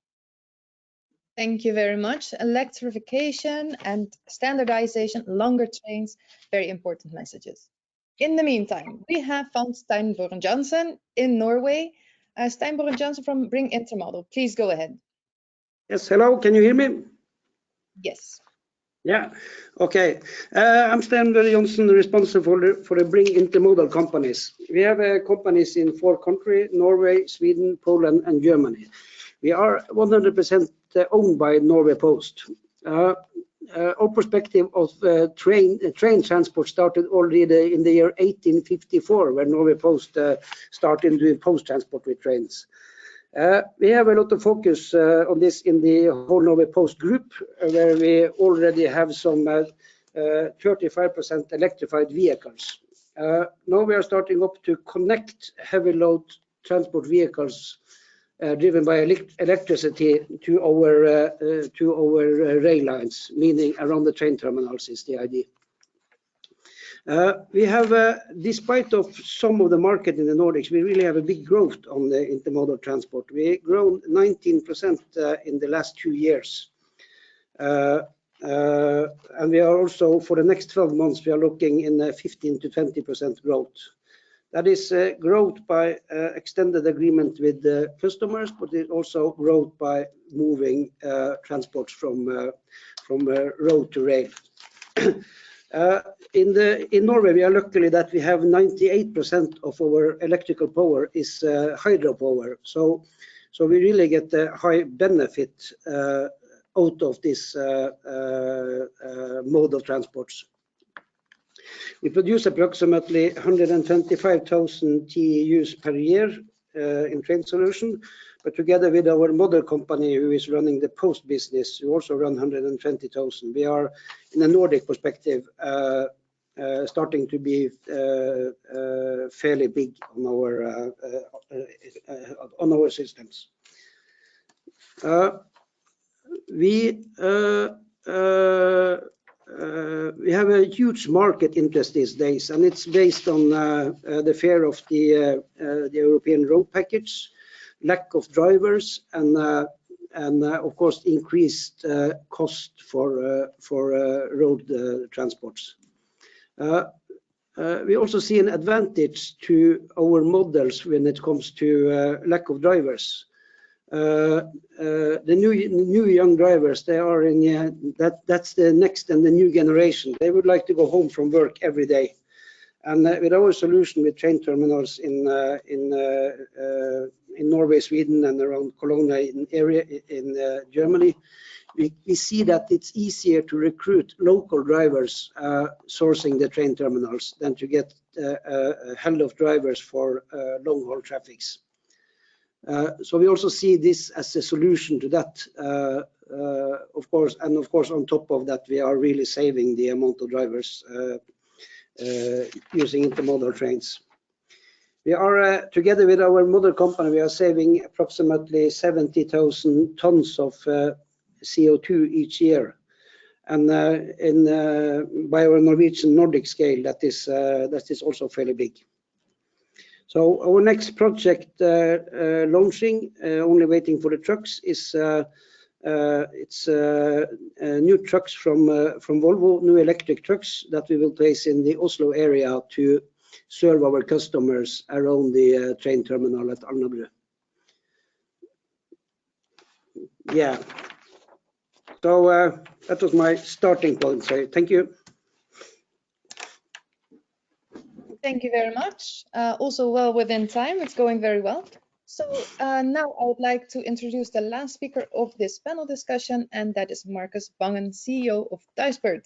[SPEAKER 2] Thank you very much. Electrification and standardization, longer trains, very important messages. In the meantime, we have Van Steinborn Johnson in Norway. Steinborn Johnson from Bring Intermodal. Please go ahead.
[SPEAKER 8] Yes, hello, can you hear me?
[SPEAKER 2] Yes.
[SPEAKER 8] Yeah, okay. I'm Steinborn Johnson, responsible for the Bring Intermodal companies. We have companies in 4 countries, Norway, Sweden, Poland, and Germany. We are 100% owned by Norway Post. Our perspective of train transport started already in the year 1854, when Norway Post started doing post transport with trains. We have a lot of focus on this in the whole Norway Post group, where we already have some 35% electrified vehicles. Now we are starting up to connect heavy load transport vehicles driven by electricity to our rail lines, meaning around the train terminals is the idea. We have, despite of some of the market in the Nordics, we really have a big growth on the intermodal transport. We've grown 19% in the last 2 years. And we are also, for the next 12 months, we are looking in 15 to 20% growth. That is growth by extended agreement with the customers, but it also growth by moving transports from road to rail. In Norway, we are lucky that we have 98% of our electrical power is hydropower. So we really get a high benefit out of this mode of transports. We produce approximately 125,000 TEUs per year in train solution, But together with our mother company, who is running the post business, we also run 120,000. We are, in a Nordic perspective, starting to be fairly big on our systems. We have a huge market interest these days, and it's based on the fear of the European road package, lack of drivers, and of course increased cost for road transports. We also see an advantage to our models when it comes to lack of drivers. The new young drivers, they are in that's the next and the new generation. They would like to go home from work every day, and with our solution with train terminals in Norway, Sweden, and around Cologne area in Germany, we see that it's easier to recruit local drivers sourcing the train terminals than to get a hell of drivers for long haul traffics. So we also see this as a solution to that, of course, and of course on top of that we are really saving the amount of drivers using intermodal trains. We are together with our mother company, we are saving approximately 70,000 tons of CO2 each year, and by our Norwegian Nordic scale, that is also fairly big. So our next project launching, only waiting for the trucks, is it's new trucks from Volvo, new electric trucks that we will place in the Oslo area to serve our customers around the train terminal at Alnabru. Yeah. So that was my starting point. So thank you.
[SPEAKER 2] Thank you very much. Also well within time. It's going very well. So now I would like to introduce the last speaker of this panel discussion, and that is Marcus Bangen, CEO of Duisburg.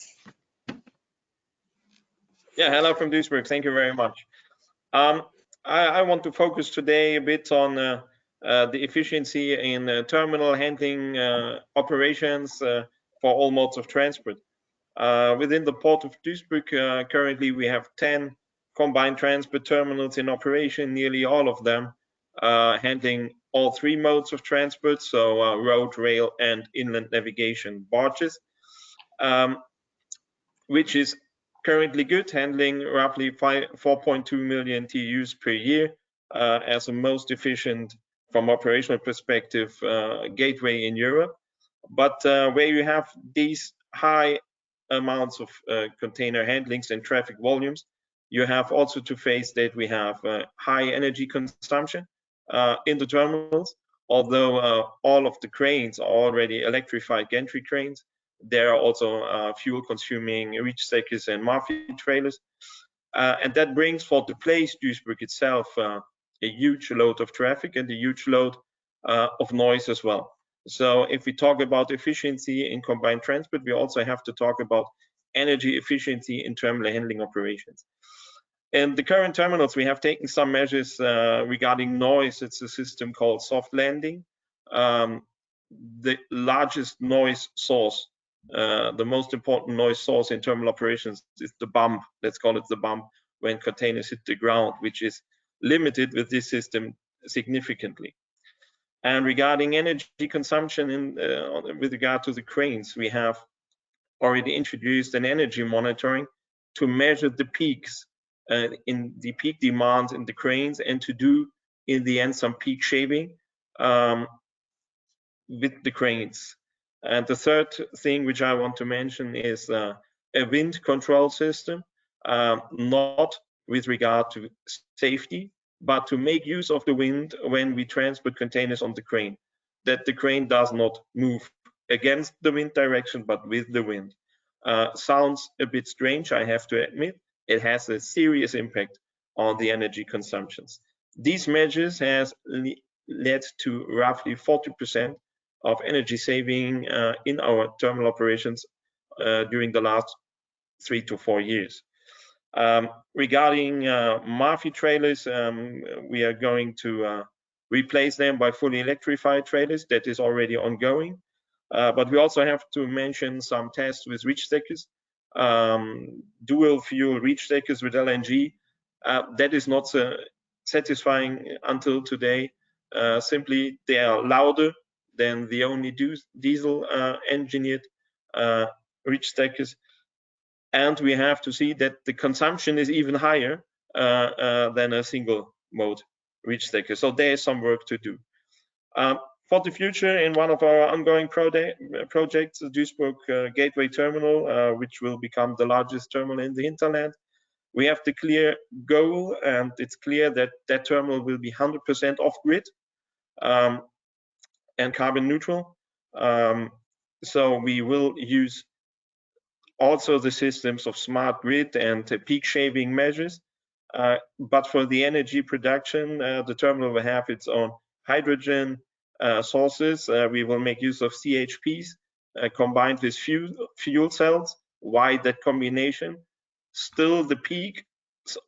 [SPEAKER 9] Yeah, hello from Duisburg. Thank you very much. I want to focus today a bit on the efficiency in terminal handling operations for all modes of transport. Within the port of Duisburg, currently we have 10 combined transport terminals in operation, nearly all of them handling all three modes of transport, so road, rail, and inland navigation barges, which is currently good, handling roughly 4.2 million TEUs per year as the most efficient from operational perspective gateway in Europe. But where you have these high amounts of container handlings and traffic volumes, you have also to face that we have high energy consumption in the terminals. Although all of the cranes are already electrified gantry cranes, there are also fuel-consuming reach stackers and Murphy trailers, and that brings for the place Duisburg itself a huge load of traffic and a huge load of noise as well. So if we talk about efficiency in combined transport, we also have to talk about energy efficiency in terminal handling operations. In the current terminals, we have taken some measures regarding noise. It's a system called soft landing. The largest noise source, the most important noise source in terminal operations is the bump. Let's call it the bump when containers hit the ground, which is limited with this system significantly. And regarding energy consumption with regard to the cranes, we have already introduced an energy monitoring to measure the peaks in the peak demand in the cranes, and to do in the end some peak shaving with the cranes. And the third thing which I want to mention is a wind control system, not with regard to safety, but to make use of the wind when we transport containers on the crane, that the crane does not move against the wind direction, but with the wind. Sounds a bit strange, I have to admit. It has a serious impact on the energy consumptions. These measures has led to roughly 40% of energy saving in our terminal operations during the last 3 to 4 years. Regarding Murphy trailers, we are going to replace them by fully electrified trailers. That is already ongoing. But we also have to mention some tests with reach stackers, dual fuel reach stackers with LNG. That is not satisfying until today. Simply, they are louder than the only diesel engineered reach stackers. And we have to see that the consumption is even higher than a single mode reach stacker. So there is some work to do. For the future, in one of our ongoing projects, the Duisburg Gateway Terminal, which will become the largest terminal in the hinterland, we have the clear goal, and it's clear that that terminal will be 100% off-grid and carbon neutral. So we will use also the systems of smart grid and peak shaving measures. But for the energy production, the terminal will have its own hydrogen sources. We will make use of CHPs combined with fuel cells. Why that combination? Still, the peaks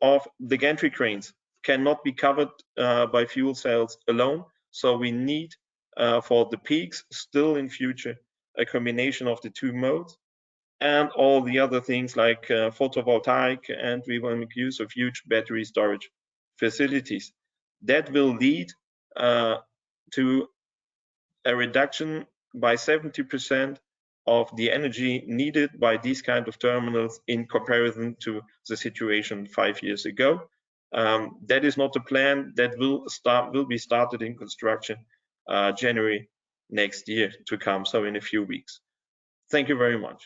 [SPEAKER 9] of the gantry cranes cannot be covered by fuel cells alone. So we need for the peaks still in future a combination of the two modes and all the other things like photovoltaic, and we will make use of huge battery storage facilities. That will lead to a reduction by 70% of the energy needed by these kind of terminals in comparison to the situation 5 years ago. That is not a plan that will be started in construction January next year to come, so in a few weeks. Thank you very much.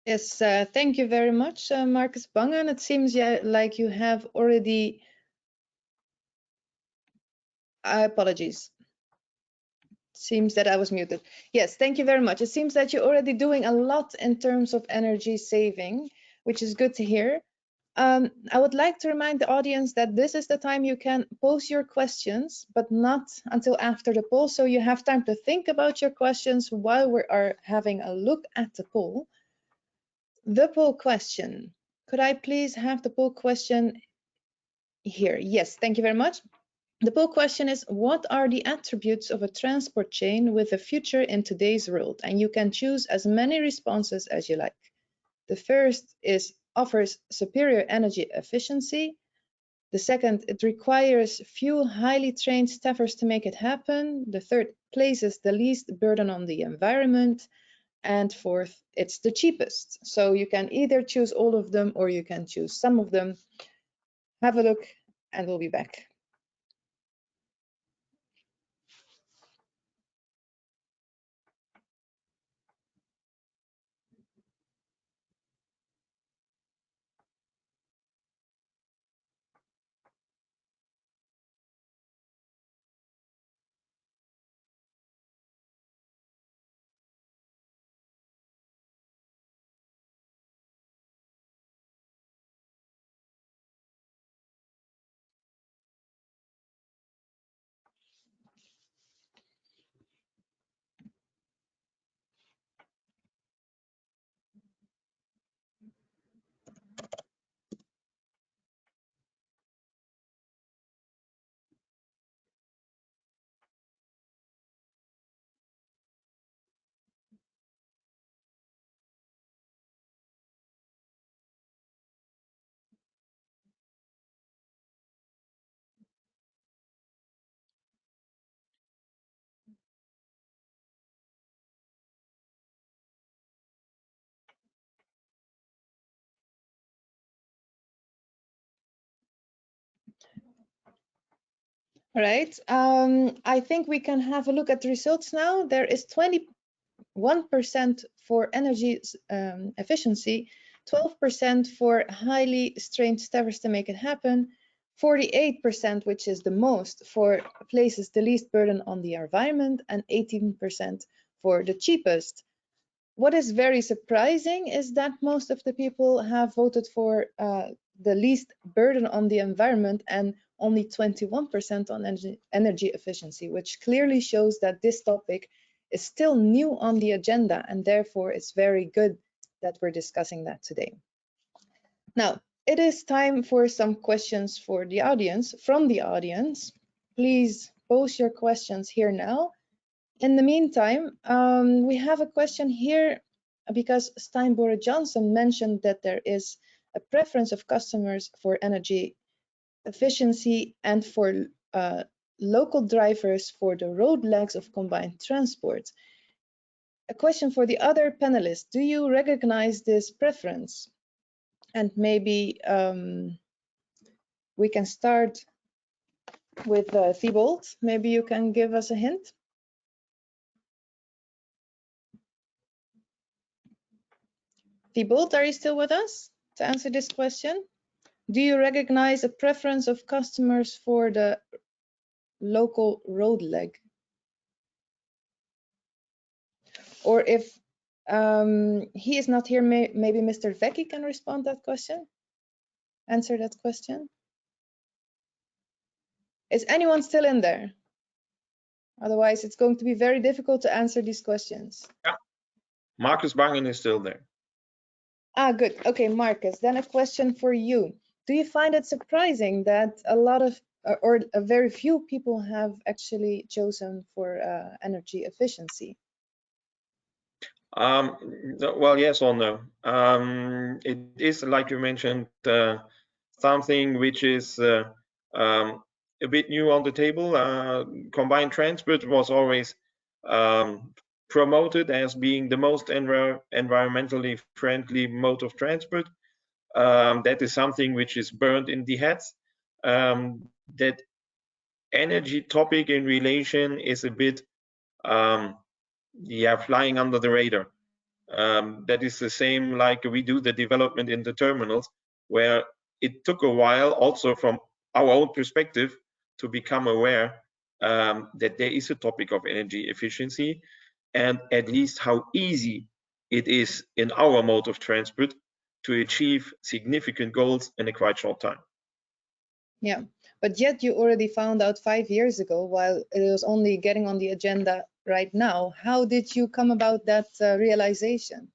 [SPEAKER 2] Yes, thank you very much, Marcus Bangen. It seems like you have already... apologies. Seems that I was muted. Yes, thank you very much. It seems that you're already doing a lot in terms of energy saving, which is good to hear. I would like to remind the audience that this is the time you can pose your questions, but not until after the poll. So you have time to think about your questions while we are having a look at the poll. The poll question. Could I please have the poll question here? Yes, thank you very much. The poll question is, what are the attributes of a transport chain with a future in today's world? And you can choose as many responses as you like. The first is offers superior energy efficiency. The second, it requires few highly trained staffers to make it happen. The third, places the least burden on the environment. And fourth, it's the cheapest. So you can either choose all of them or you can choose some of them. Have a look and we'll be back. All right, I think we can have a look at the results now. There is 21% for energy efficiency, 12% for highly trained staffers to make it happen, 48%, which is the most, for places the least burden on the environment, and 18% for the cheapest. What is very surprising is that most of the people have voted for the least burden on the environment and only 21% on energy efficiency, which clearly shows that this topic is still new on the agenda, and therefore it's very good that we're discussing that today. Now, it is time for some questions for the audience, from the audience. Please post your questions here now. In the meantime, we have a question here because Steinborough Johnson mentioned that there is a preference of customers for energy efficiency and for local drivers for the road legs of combined transport. A question for the other panelists. Do you recognize this preference? And maybe we can start with Thibault. Maybe you can give us a hint. Thibault, are you still with us to answer this question? Do you recognize a preference of customers for the local road leg? Or if he is not here, maybe Mr. Vecchi can respond that question, answer that question. Is anyone still in there? Otherwise, it's going to be very difficult to answer these questions.
[SPEAKER 9] Yeah, Marcus Bangen is still there.
[SPEAKER 2] Ah, good. Okay, Marcus, then a question for you. Do you find it surprising that a lot of, or a very few people have actually chosen for energy efficiency?
[SPEAKER 9] Well, yes or no. It is, like you mentioned, something which is a bit new on the table. Combined transport was always promoted as being the most environmentally friendly mode of transport. That is something which is burned in the heads. That energy topic in relation is a bit flying under the radar. That is the same like we do the development in the terminals, where it took a while also from our own perspective to become aware that there is a topic of energy efficiency, and at least how easy it is in our mode of transport to achieve significant goals in a quite short time.
[SPEAKER 2] Yeah, but yet you already found out 5 years ago, while it was only getting on the agenda right now. How did you come about that realization?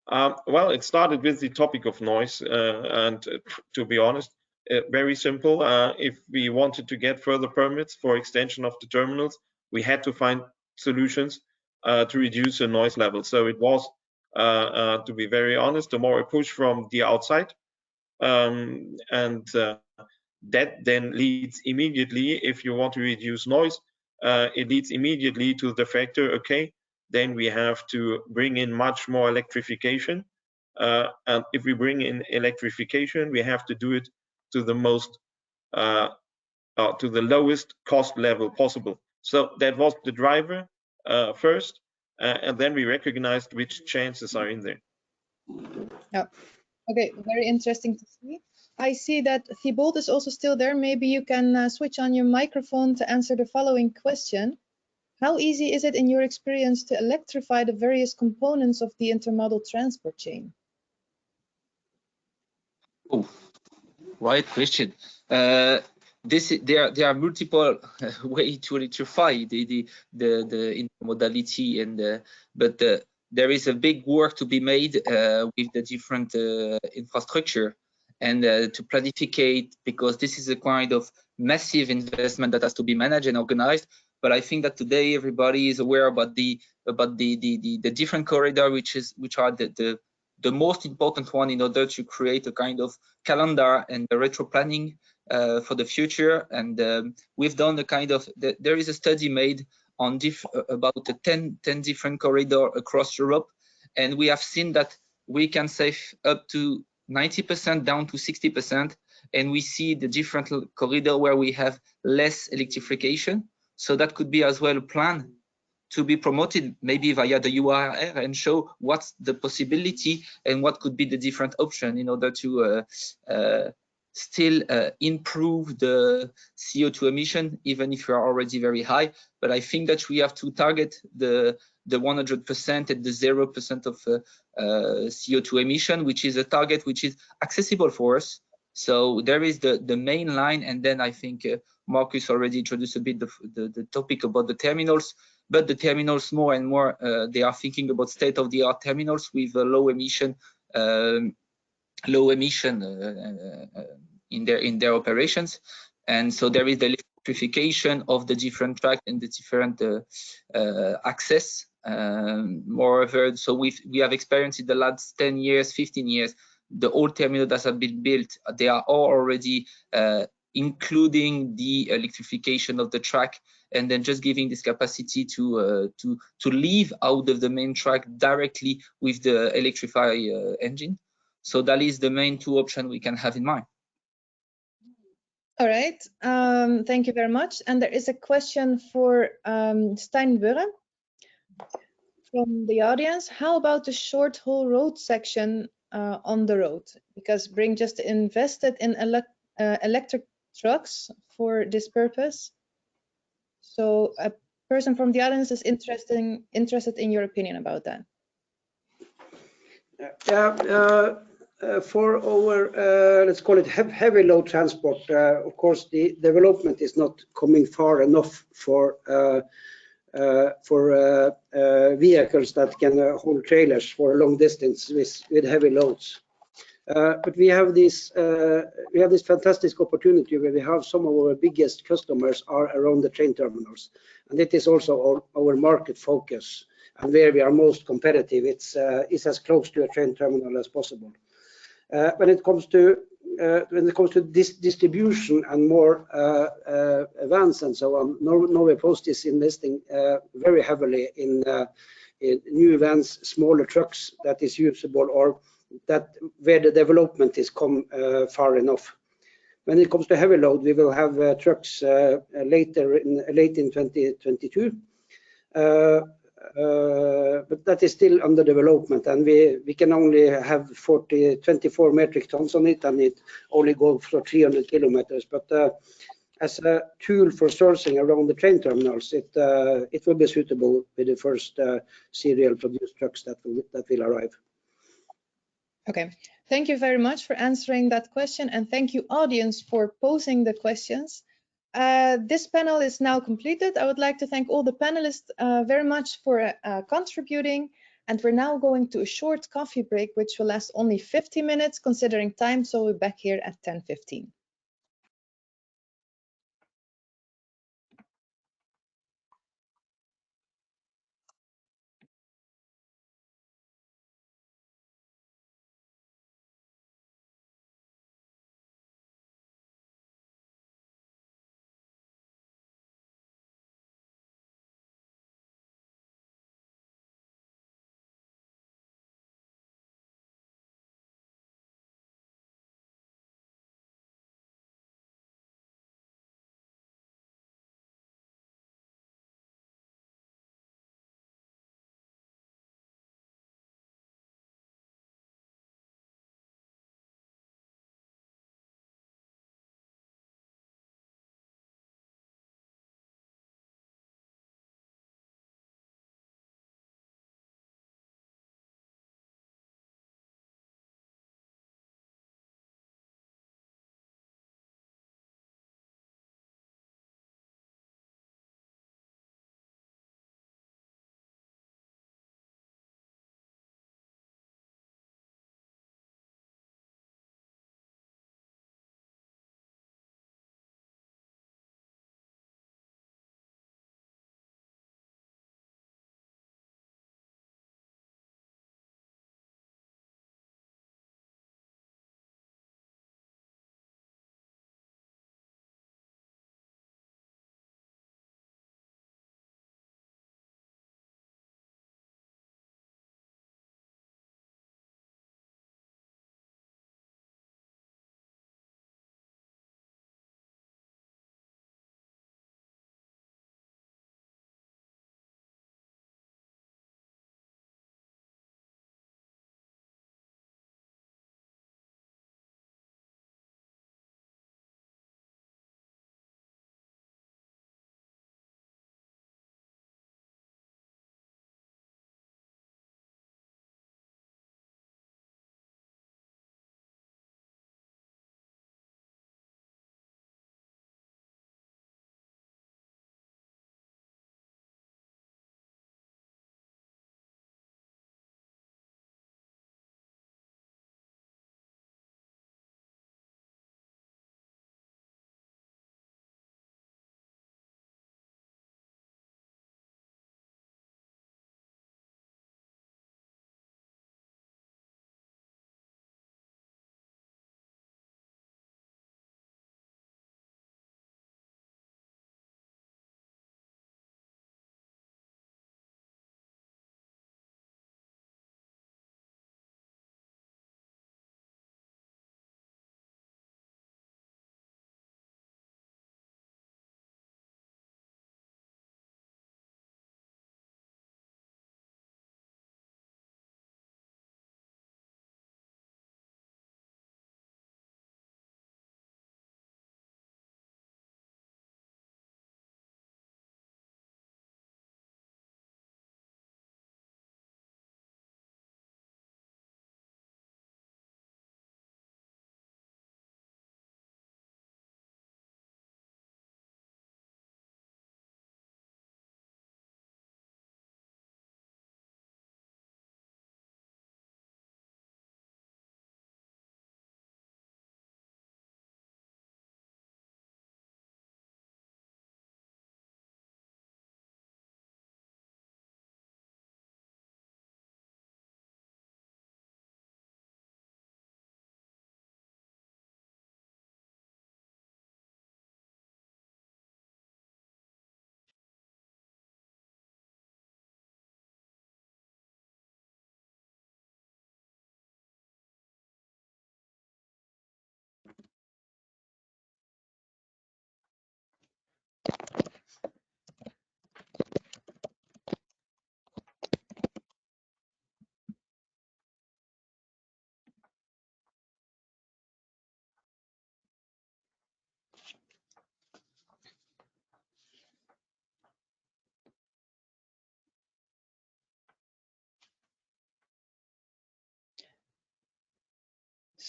[SPEAKER 9] Well, it started with the topic of noise, and to be honest, very simple. If we wanted to get further permits for extension of the terminals, we had to find solutions to reduce the noise level. So it was, to be very honest, a more a push from the outside, and that then leads immediately, if you want to reduce noise, it leads immediately to the factor, okay, then we have to bring in much more electrification. And if we bring in electrification, we have to do it to the most, to the lowest cost level possible. So that was the driver first, and then we recognized which chances are in there.
[SPEAKER 2] Yeah. Okay, very interesting to see. I see that Thibault is also still there. Maybe you can switch on your microphone to answer the following question. How easy is it in your experience to electrify the various components of the intermodal transport chain?
[SPEAKER 7] Oh, right question. There are multiple ways to electrify the intermodality, and but there is a big work to be made with the different infrastructure and to planificate, because this is a kind of massive investment that has to be managed and organized. But I think that today everybody is aware about the different corridor, which are the most important one in order to create a kind of calendar and the retro planning for the future. And we've done a kind of, there is a study made on about the 10 different corridors across Europe, and we have seen that we can save up to 90% down to 60%, and we see the different corridor where we have less electrification. So that could be as well a plan to be promoted, maybe via the UIRR, and show what's the possibility and what could be the different option in order to still improve the CO2 emission, even if you are already very high. But I think that we have to target the 100% and the 0% of CO2 emission, which is a target which is accessible for us. So there is the main line, and then I think Marcus already introduced a bit the topic about the terminals. But the terminals more and more, they are thinking about state-of-the-art terminals with low emission low emission in their operations. And so there is the electrification of the different tracks and the different access. Moreover, so we have experienced in the last 10 years, 15 years, the old terminals that have been built, they are all already including the electrification of the track, and then just giving this capacity to leave out of the main track directly with the electrified engine. So that is the main two options we can have in mind.
[SPEAKER 2] All right, thank you very much. And there is a question for Stijn Burre from the audience. How about the short haul road section on the road? Because Bring just invested in electric trucks for this purpose. So a person from the audience is interested in your opinion about that.
[SPEAKER 8] For our, let's call it heavy load transport, of course, the development is not coming far enough for vehicles that can hold trailers for a long distance with heavy loads. But we have this fantastic opportunity where we have some of our biggest customers are around the train terminals, and it is also our market focus and where we are most competitive. It's as close to a train terminal as possible. When it comes to distribution and more vans and so on, Norway Post is investing very heavily in new vans, smaller trucks that is usable, or that where the development is come far enough. When it comes to heavy load, we will have trucks late in 2022. But that is still under development, and we can only have 24 metric tons on it, and it only goes for 300 kilometers. But as a tool for sourcing around the train terminals, it will be suitable with the first serial produced trucks that will arrive.
[SPEAKER 2] Okay, thank you very much for answering that question, and thank you, audience, for posing the questions. This panel is now completed. I would like to thank all the panelists very much for contributing, and we're now going to a short coffee break, which will last only 50 minutes considering time, so we're back here at 10:15.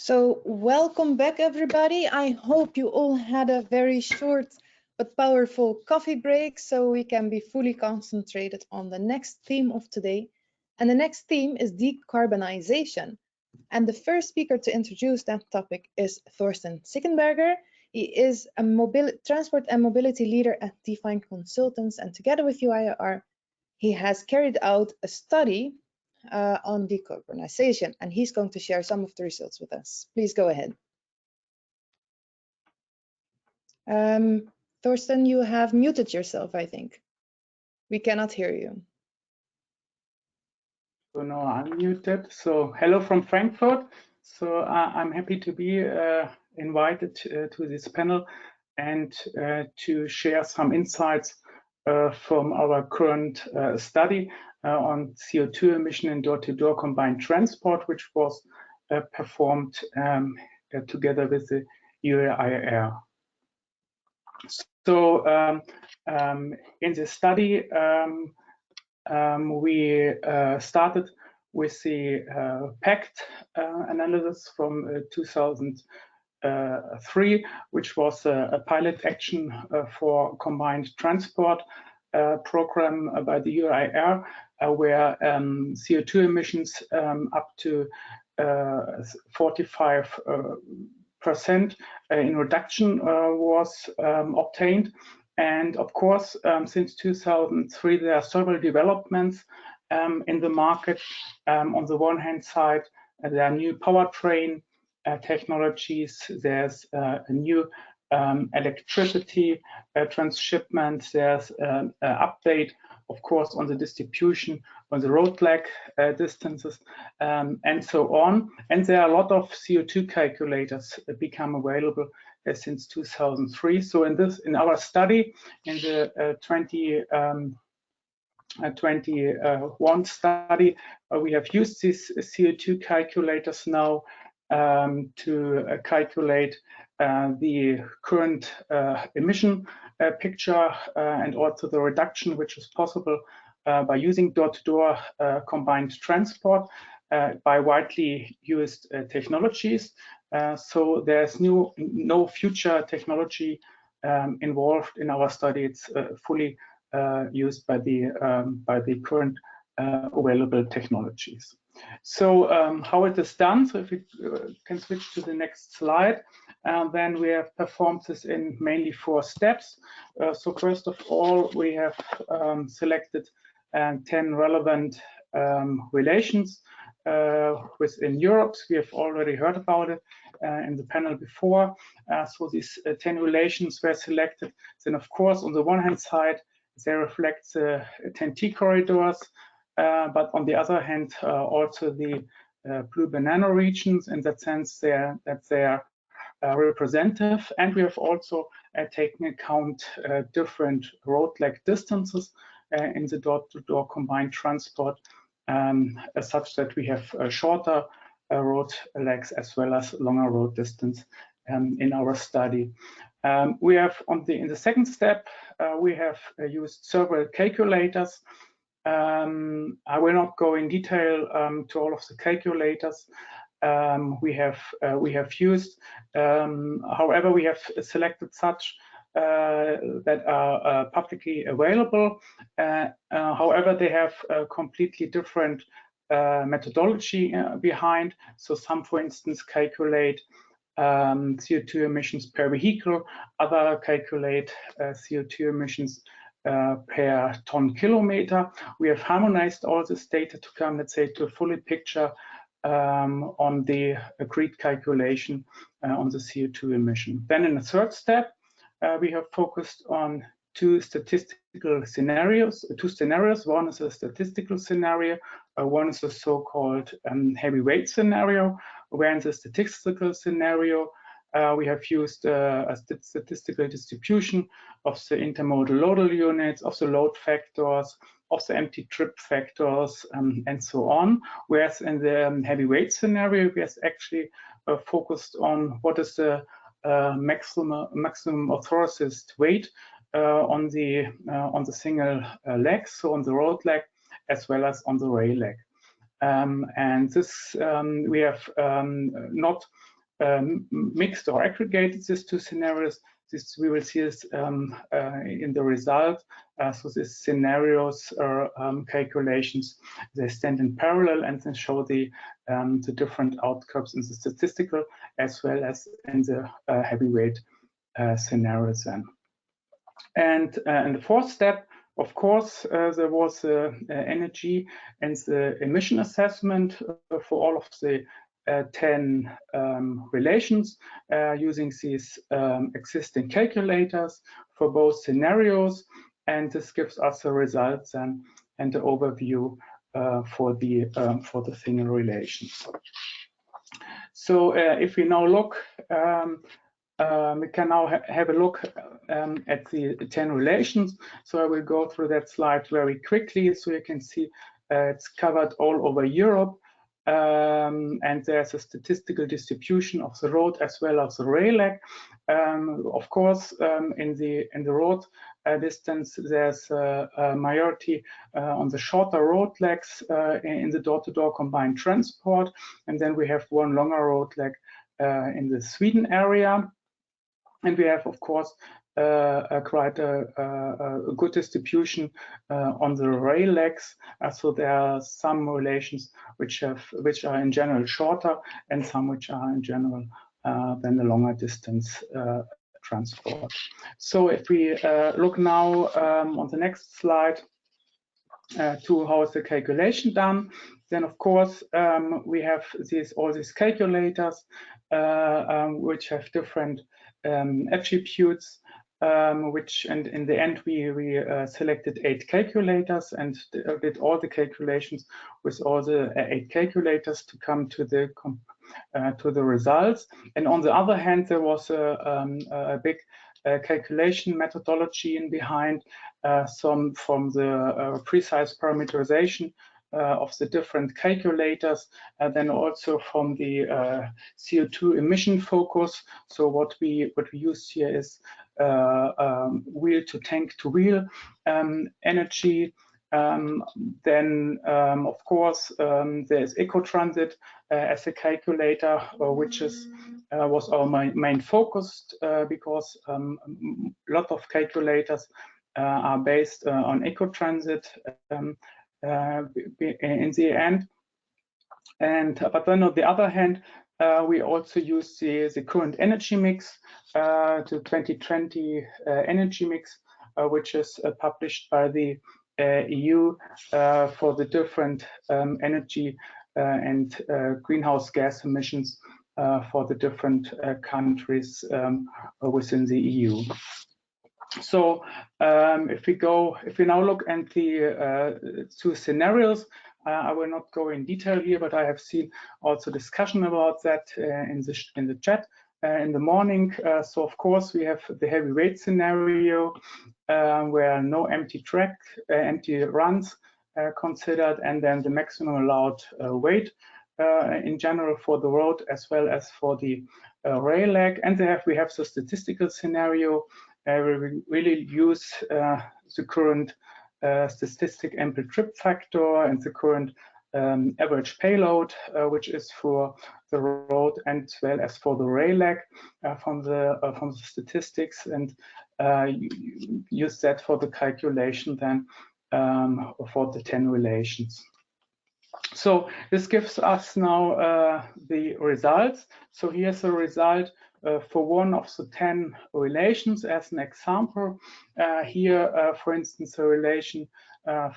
[SPEAKER 2] So welcome back, everybody. I hope you all had a very short but powerful coffee break so we can be fully concentrated on the next theme of today. And the next theme is decarbonization. And the first speaker to introduce that topic is Thorsten Sickenberger. He is a transport and mobility leader at Define Consultants, and together with UIRR, he has carried out a study on decarbonization, and he's going to share some of the results with us. Please go ahead. Thorsten, you have muted yourself, I think. We cannot hear you.
[SPEAKER 10] So now I'm muted. So hello from Frankfurt. So I'm happy to be invited to this panel and to share some insights from our current study on CO2 emission in door-to-door combined transport, which was performed together with the UIRR. So in this study, we started with the PACT analysis from 2003, which was a pilot action for combined transport program by the UIRR, where CO2 emissions up to 45% in reduction was obtained. And of course, since 2003, there are several developments in the market. On the one hand side, there are new powertrain technologies. There's a new electricity transshipment. There's an update, of course, on the distribution, on the road lag distances, and so on. And there are a lot of CO2 calculators become available since 2003. So in our study, in the 2021 study, we have used these CO2 calculators now to calculate the current emission picture and also the reduction which is possible by using door-to-door combined transport by widely used technologies. So there's no future technology involved in our study. It's fully used by the current available technologies. So how it is done, so if we can switch to the next slide, then we have performed this in mainly 4 steps. So first of all, we have selected 10 relevant relations within Europe. We have already heard about it in the panel before. So these 10 relations were selected. Then of course, on the one hand side, they reflect the 10T corridors, but on the other hand, also the blue banana regions. In that sense, they are representative. And we have also taken account different road lag distances in the door-to-door combined transport, such that we have shorter road lags as well as longer road distance in our study. We have in the second step, we have used several calculators. I will not go in detail to all of the calculators we have used. However, we have selected such that are publicly available. However, they have a completely different methodology behind. So some, for instance, calculate CO2 emissions per vehicle. Other calculate CO2 emissions per ton kilometer. We have harmonized all this data to come, let's say, to a fully picture on the agreed calculation on the CO2 emission. Then in the third step, we have focused on two scenarios. One is a statistical scenario, one is a so-called heavyweight scenario, where in the statistical scenario, we have used a statistical distribution of the intermodal loadal units, of the load factors, of the empty trip factors, and so on. Whereas in the heavyweight scenario, we have actually focused on what is the maximum authorized weight on the single leg, so on the road leg as well as on the rail leg. And this we have not mixed or aggregated these two scenarios. This we will see this in the result. So these scenarios or calculations, they stand in parallel and then show the different outcomes in the statistical as well as in the heavyweight scenarios. Then, and in the fourth step, of course, there was energy and the emission assessment for all of the 10 relations using these existing calculators for both scenarios, and this gives us the results and the overview for the single relations. So if we now look, we can now have a look at the 10 relations. So I will go through that slide very quickly so you can see it's covered all over Europe. And there's a statistical distribution of the road as well as the rail leg. Of course, in the road distance, there's a majority on the shorter road legs in the door-to-door combined transport, and then we have one longer road leg in the Sweden area, and we have, of course, quite a good distribution on the rail legs. So there are some relations which are in general shorter, and some which are in general than the longer distance transport. So if we look now on the next slide to how is the calculation done, then of course we have all these calculators which have different attributes, and in the end we selected 8 calculators and did all the calculations with all the 8 calculators to come to the results. And on the other hand, there was a big calculation methodology in behind, some from the precise parameterization of the different calculators, then also from the CO2 emission focus. So what we use here is wheel to tank to wheel energy. Then of course there's eco-transit as a calculator, which was our main focus, because a lot of calculators are based on eco-transit in the end. But then on the other hand, we also use the current energy mix, the 2020 energy mix, which is published by the EU for the different energy and greenhouse gas emissions for the different countries within the EU. So if we now look at the 2 scenarios, I will not go in detail here, but I have seen also discussion about that in the chat in the morning. So of course we have the heavyweight scenario where no empty runs considered, and then the maximum allowed weight in general for the road as well as for the rail leg. And we have the statistical scenario where we really use the current statistic ample trip factor and the current average payload, which is for the road and as well as for the rail leg from the statistics, and use that for the calculation then for the 10 relations. So this gives us now the results. So here's the result for one of the 10 relations as an example. Here, for instance, a relation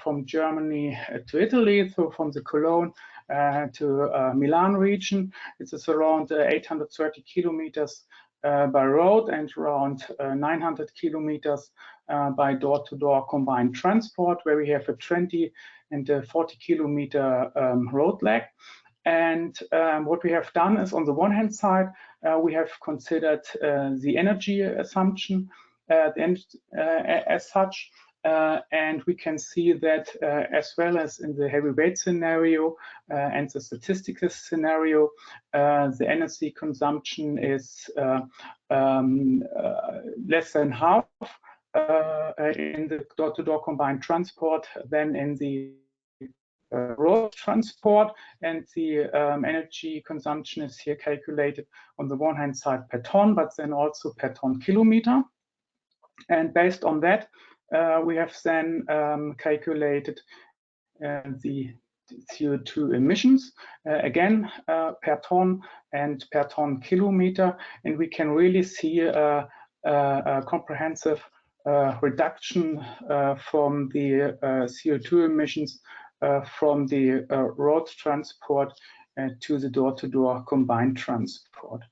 [SPEAKER 10] from Germany to Italy, so from the Cologne to Milan region. It is around 830 kilometers by road and around 900 kilometers by door-to-door combined transport, where we have a 20 and a 40 kilometer road leg. And what we have done is, on the one hand side, we have considered the energy assumption as such, and we can see that as well as in the heavyweight scenario and the statistical scenario, the energy consumption is less than half in the door-to-door combined transport than in the road transport, and the energy consumption is here calculated on the one hand side per ton, but then also per ton kilometer. And based on that, we have then calculated the CO2 emissions, again, per ton and per ton kilometer, and we can really see a comprehensive reduction from the CO2 emissions from the road transport to the door-to-door combined transport.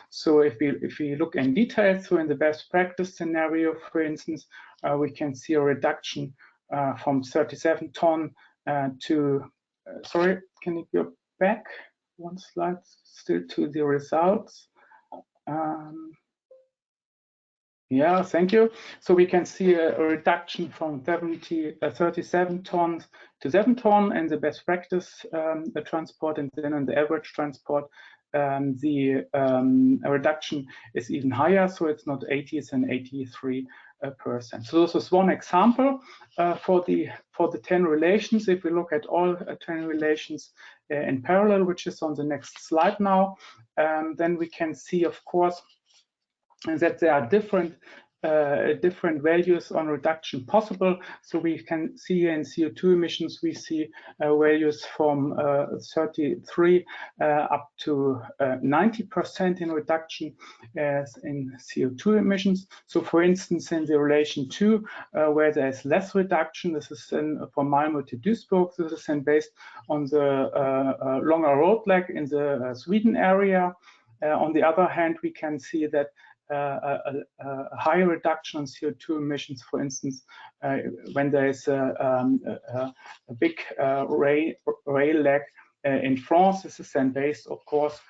[SPEAKER 10] So if we look in detail, so in the best practice scenario, for instance, we can see a reduction from 37 ton to, sorry, can you go back one slide still to the results? Yeah, thank you. So we can see a reduction from 37 tons to 7 tons in the best practice transport, and then in the average transport, the reduction is even higher. So it's not 80, it's an 83%. So this is one example for the 10 relations. If we look at all 10 relations in parallel, which is on the next slide now, then we can see, of course, that there are different values on reduction possible. So we can see in CO2 emissions, we see values from 33 up to 90% in reduction as in CO2 emissions. So for instance, in the relation 2, where there is less reduction, this is then from Malmö to Duisburg. This is then based on the longer road leg in the Sweden area. On the other hand, we can see that a higher reduction in CO2 emissions, for instance, when there is a big rail lag in France. This is then based, of course,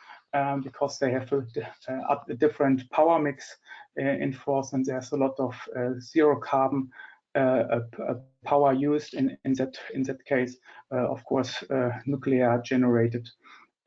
[SPEAKER 10] because they have a different power mix in France, and there's a lot of zero carbon power used in that case. Of course, nuclear generated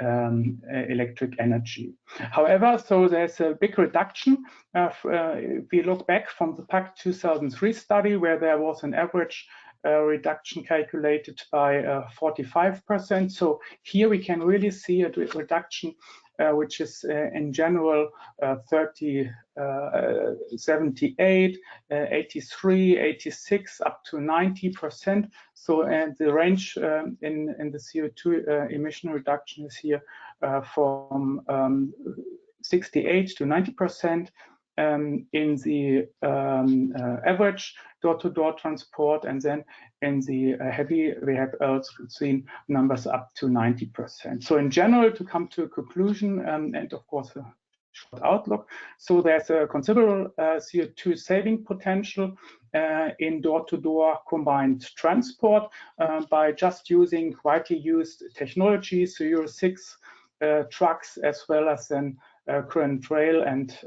[SPEAKER 10] electric energy. However, so there's a big reduction. If we look back from the PAC 2003 study, where there was an average reduction calculated by 45%. So here we can really see a reduction which is in general 30, 78, 83, 86, up to 90%. So the range in the CO2 emission reduction is here from 68 to 90%. In the average door-to-door transport, and then in the heavy, we have also seen numbers up to 90%. So in general, to come to a conclusion, and of course a short outlook, so there's a considerable CO2 saving potential in door-to-door combined transport by just using widely used technologies, so Euro 6 trucks, as well as then current rail and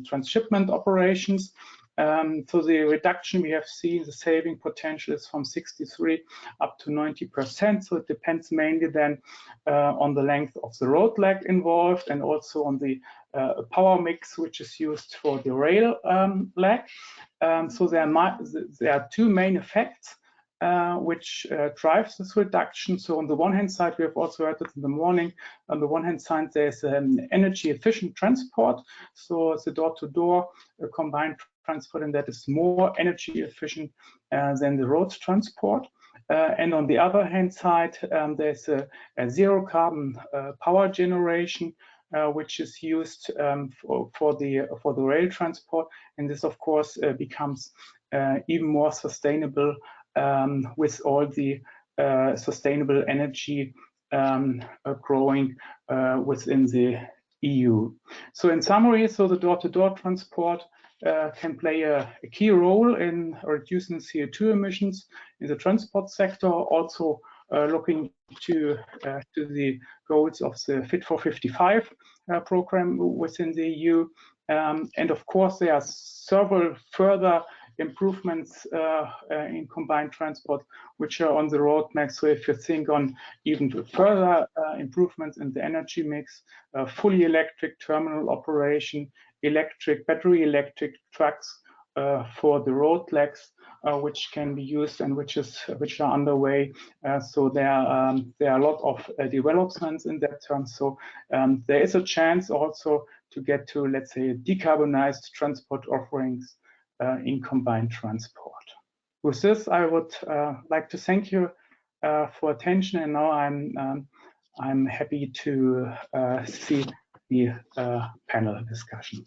[SPEAKER 10] transshipment operations. So the reduction we have seen, the saving potential is from 63 up to 90%. So it depends mainly then on the length of the road leg involved, and also on the power mix which is used for the rail leg. So there are two main effects which drives this reduction. So on the one hand side, we have also heard it in the morning, on the one hand side, there's an energy efficient transport. So it's a door-to-door combined transport, and that is more energy efficient than the road transport. And on the other hand side, there's a zero carbon power generation, which is used for the rail transport. And this, of course, becomes even more sustainable with all the sustainable energy growing within the EU. So in summary, so the door-to-door transport can play a key role in reducing CO2 emissions in the transport sector, also looking to the goals of the Fit for 55 program within the EU. And of course, there are several further improvements in combined transport which are on the roadmap. So if you think on even further improvements in the energy mix, fully electric terminal operation, battery electric trucks, for the road legs, which can be used and which are underway. So there are a lot of developments in that term. So there is a chance also to get to, let's say, decarbonized transport offerings in combined transport. With this, I would like to thank you for attention, and now I'm happy to see the panel discussion.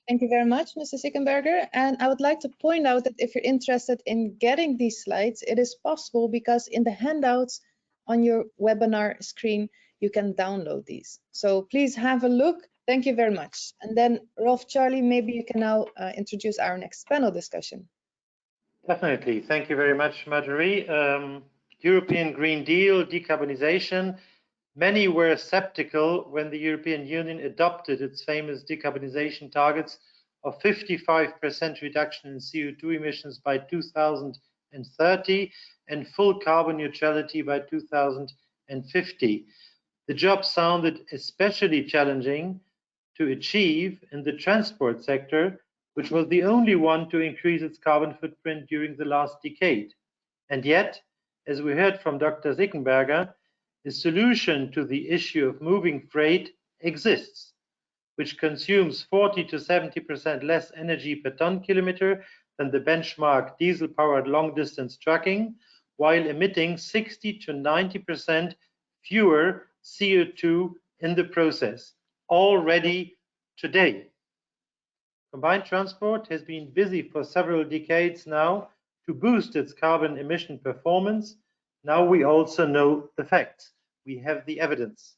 [SPEAKER 2] Thank you very much, Mr. Sickenberger. And I would like to point out that if you're interested in getting these slides, it is possible because in the handouts on your webinar screen, you can download these. So please have a look. Thank you very much. And then Rolf, Charlie, maybe you can now introduce our next panel discussion.
[SPEAKER 1] Definitely. Thank you very much, Marjorie. European Green Deal, decarbonization. Many were skeptical when the European Union adopted its famous decarbonization targets of 55% reduction in CO2 emissions by 2030 and full carbon neutrality by 2050. The job sounded especially challenging to achieve in the transport sector, which was the only one to increase its carbon footprint during the last decade. And yet, as we heard from Dr. Sickenberger, the solution to the issue of moving freight exists, which consumes 40 to 70% less energy per ton kilometer than the benchmark diesel-powered long-distance trucking, while emitting 60 to 90% fewer CO2 in the process, already today. Combined transport has been busy for several decades now to boost its carbon emission performance. Now we also know the facts. We have the evidence.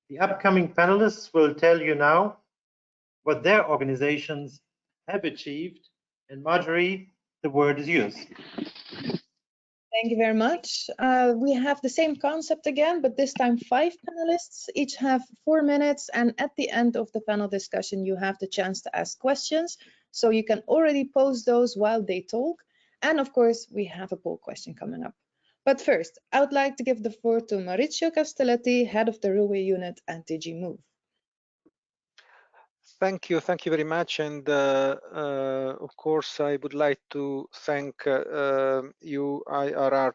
[SPEAKER 1] The upcoming panelists will tell you now what their organizations have achieved. And Marjorie, the word is yours.
[SPEAKER 2] Thank you very much. We have the same concept again, but this time 5 panelists. Each have 4 minutes, and at the end of the panel discussion, you have the chance to ask questions. So you can already post those while they talk. And of course, we have a poll question coming up. But first, I would like to give the floor to Maurizio Castelletti, head of the Railway Unit at DG Move.
[SPEAKER 11] Thank you very much. And of course, I would like to thank UIRR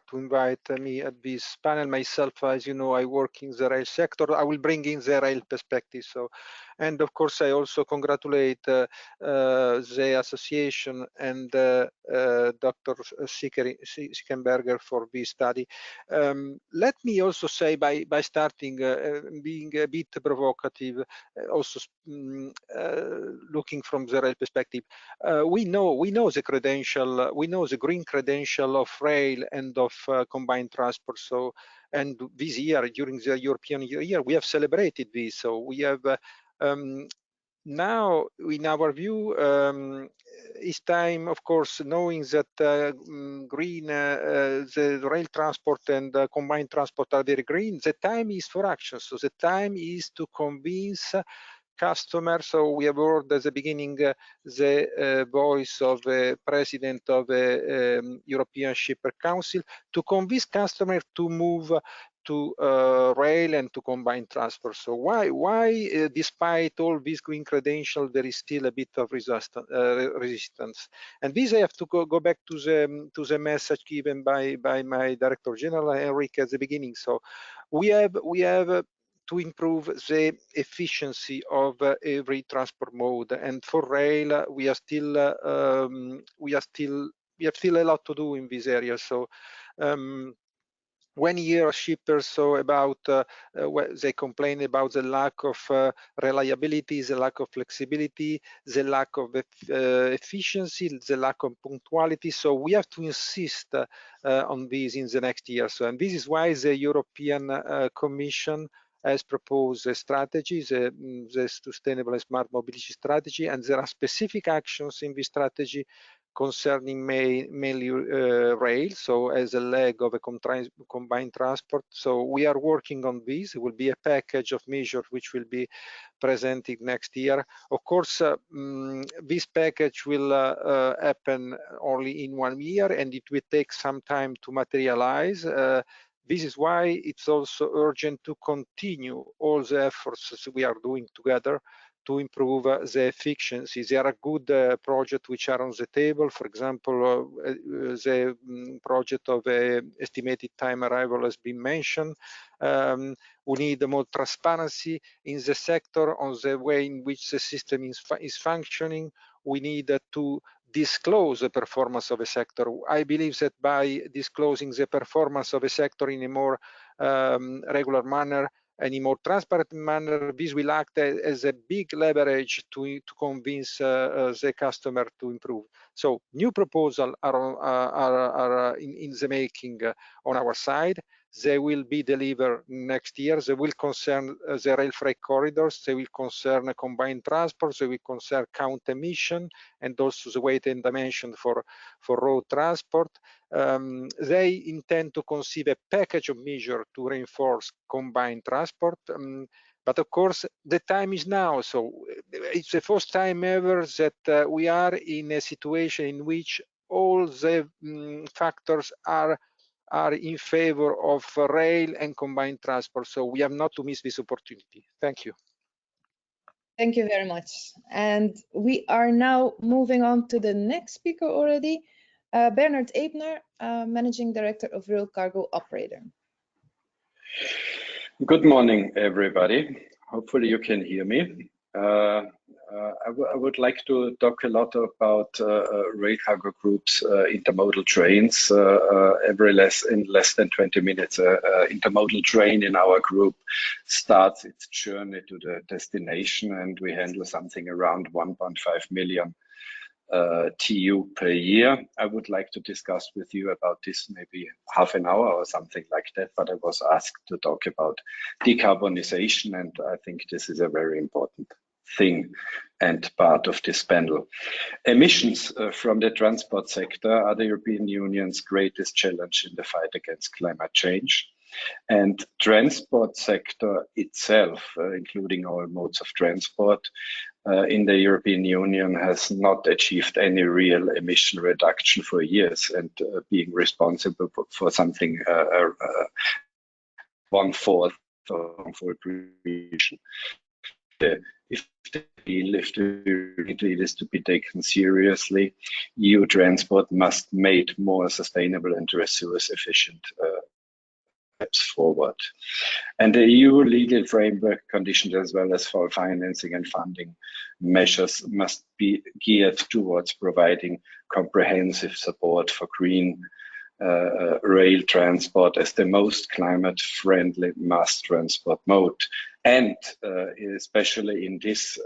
[SPEAKER 11] to invite me at this panel. Myself, as you know, I work in the rail sector. I will bring in the rail perspective. So, and of course, I also congratulate the association and Dr. Sickenberger for this study. Let me also say by starting, being a bit provocative, also looking from the rail perspective, we know the credential, we know the green credential of rail and of combined transport. So, and this year, during the European year, we have celebrated this. So we have now, in our view, it's time, of course, knowing that green, the rail transport and combined transport are very green. The time is for action. So the time is to convince customers. So we have heard at the beginning the voice of the president of the European Shipper Council to convince customers to move to rail and to combined transport. So why despite all these green credentials, there is still a bit of resistance? And this I have to go back to the message given by my Director General Henrik at the beginning. So we have to improve the efficiency of every transport mode, and for rail we have still a lot to do in this area. So when you hear shippers so about they complain about the lack of reliability, the lack of flexibility, the lack of efficiency, the lack of punctuality. So we have to insist on this in the next year. So, and this is why the European Commission has proposed a strategy, the Sustainable and Smart Mobility Strategy, and there are specific actions in this strategy concerning mainly rail, so as a leg of a combined transport. So we are working on this. It will be a package of measures which will be presented next year. Of course, this package will happen only in 1 year, and it will take some time to materialize. This is why it's also urgent to continue all the efforts we are doing together to improve the efficiency. There are good projects which are on the table. For example, the project of estimated time arrival has been mentioned. We need more transparency in the sector on the way in which the system is functioning. We need to disclose the performance of a sector. I believe that by disclosing the performance of a sector in a more regular manner and in a more transparent manner, this will act as a big leverage to convince the customer to improve. So new proposals are in the making on our side. They will be delivered next year. They will concern the rail freight corridors. They will concern combined transport. They will concern count emission and also the weight and dimension for road transport. They intend to conceive a package of measures to reinforce combined transport. But of course, the time is now. So it's the first time ever that we are in a situation in which all the factors are in favor of rail and combined transport. So we have not to miss this opportunity. Thank you.
[SPEAKER 2] Thank you very much. And we are now moving on to the next speaker already, Bernard Ebner, Managing Director of Rail Cargo Operator.
[SPEAKER 12] Good morning, everybody. Hopefully you can hear me. I would like to talk a lot about Rail Cargo Group's intermodal trains. In less than 20 minutes, intermodal train in our group starts its journey to the destination, and we handle something around 1.5 million TU per year. I would like to discuss with you about this maybe half an hour or something like that, but I was asked to talk about decarbonization, and I think this is a very important thing and part of this panel. Emissions from the transport sector are the European Union's greatest challenge in the fight against climate change. And transport sector itself, including all modes of transport in the European Union, has not achieved any real emission reduction for years, and being responsible for something 1/4 of pollution. If the deal is to be taken seriously, EU transport must make more sustainable and resource efficient steps forward. And the EU legal framework conditions, as well as for financing and funding measures, must be geared towards providing comprehensive support for green rail transport as the most climate-friendly mass transport mode. And especially in this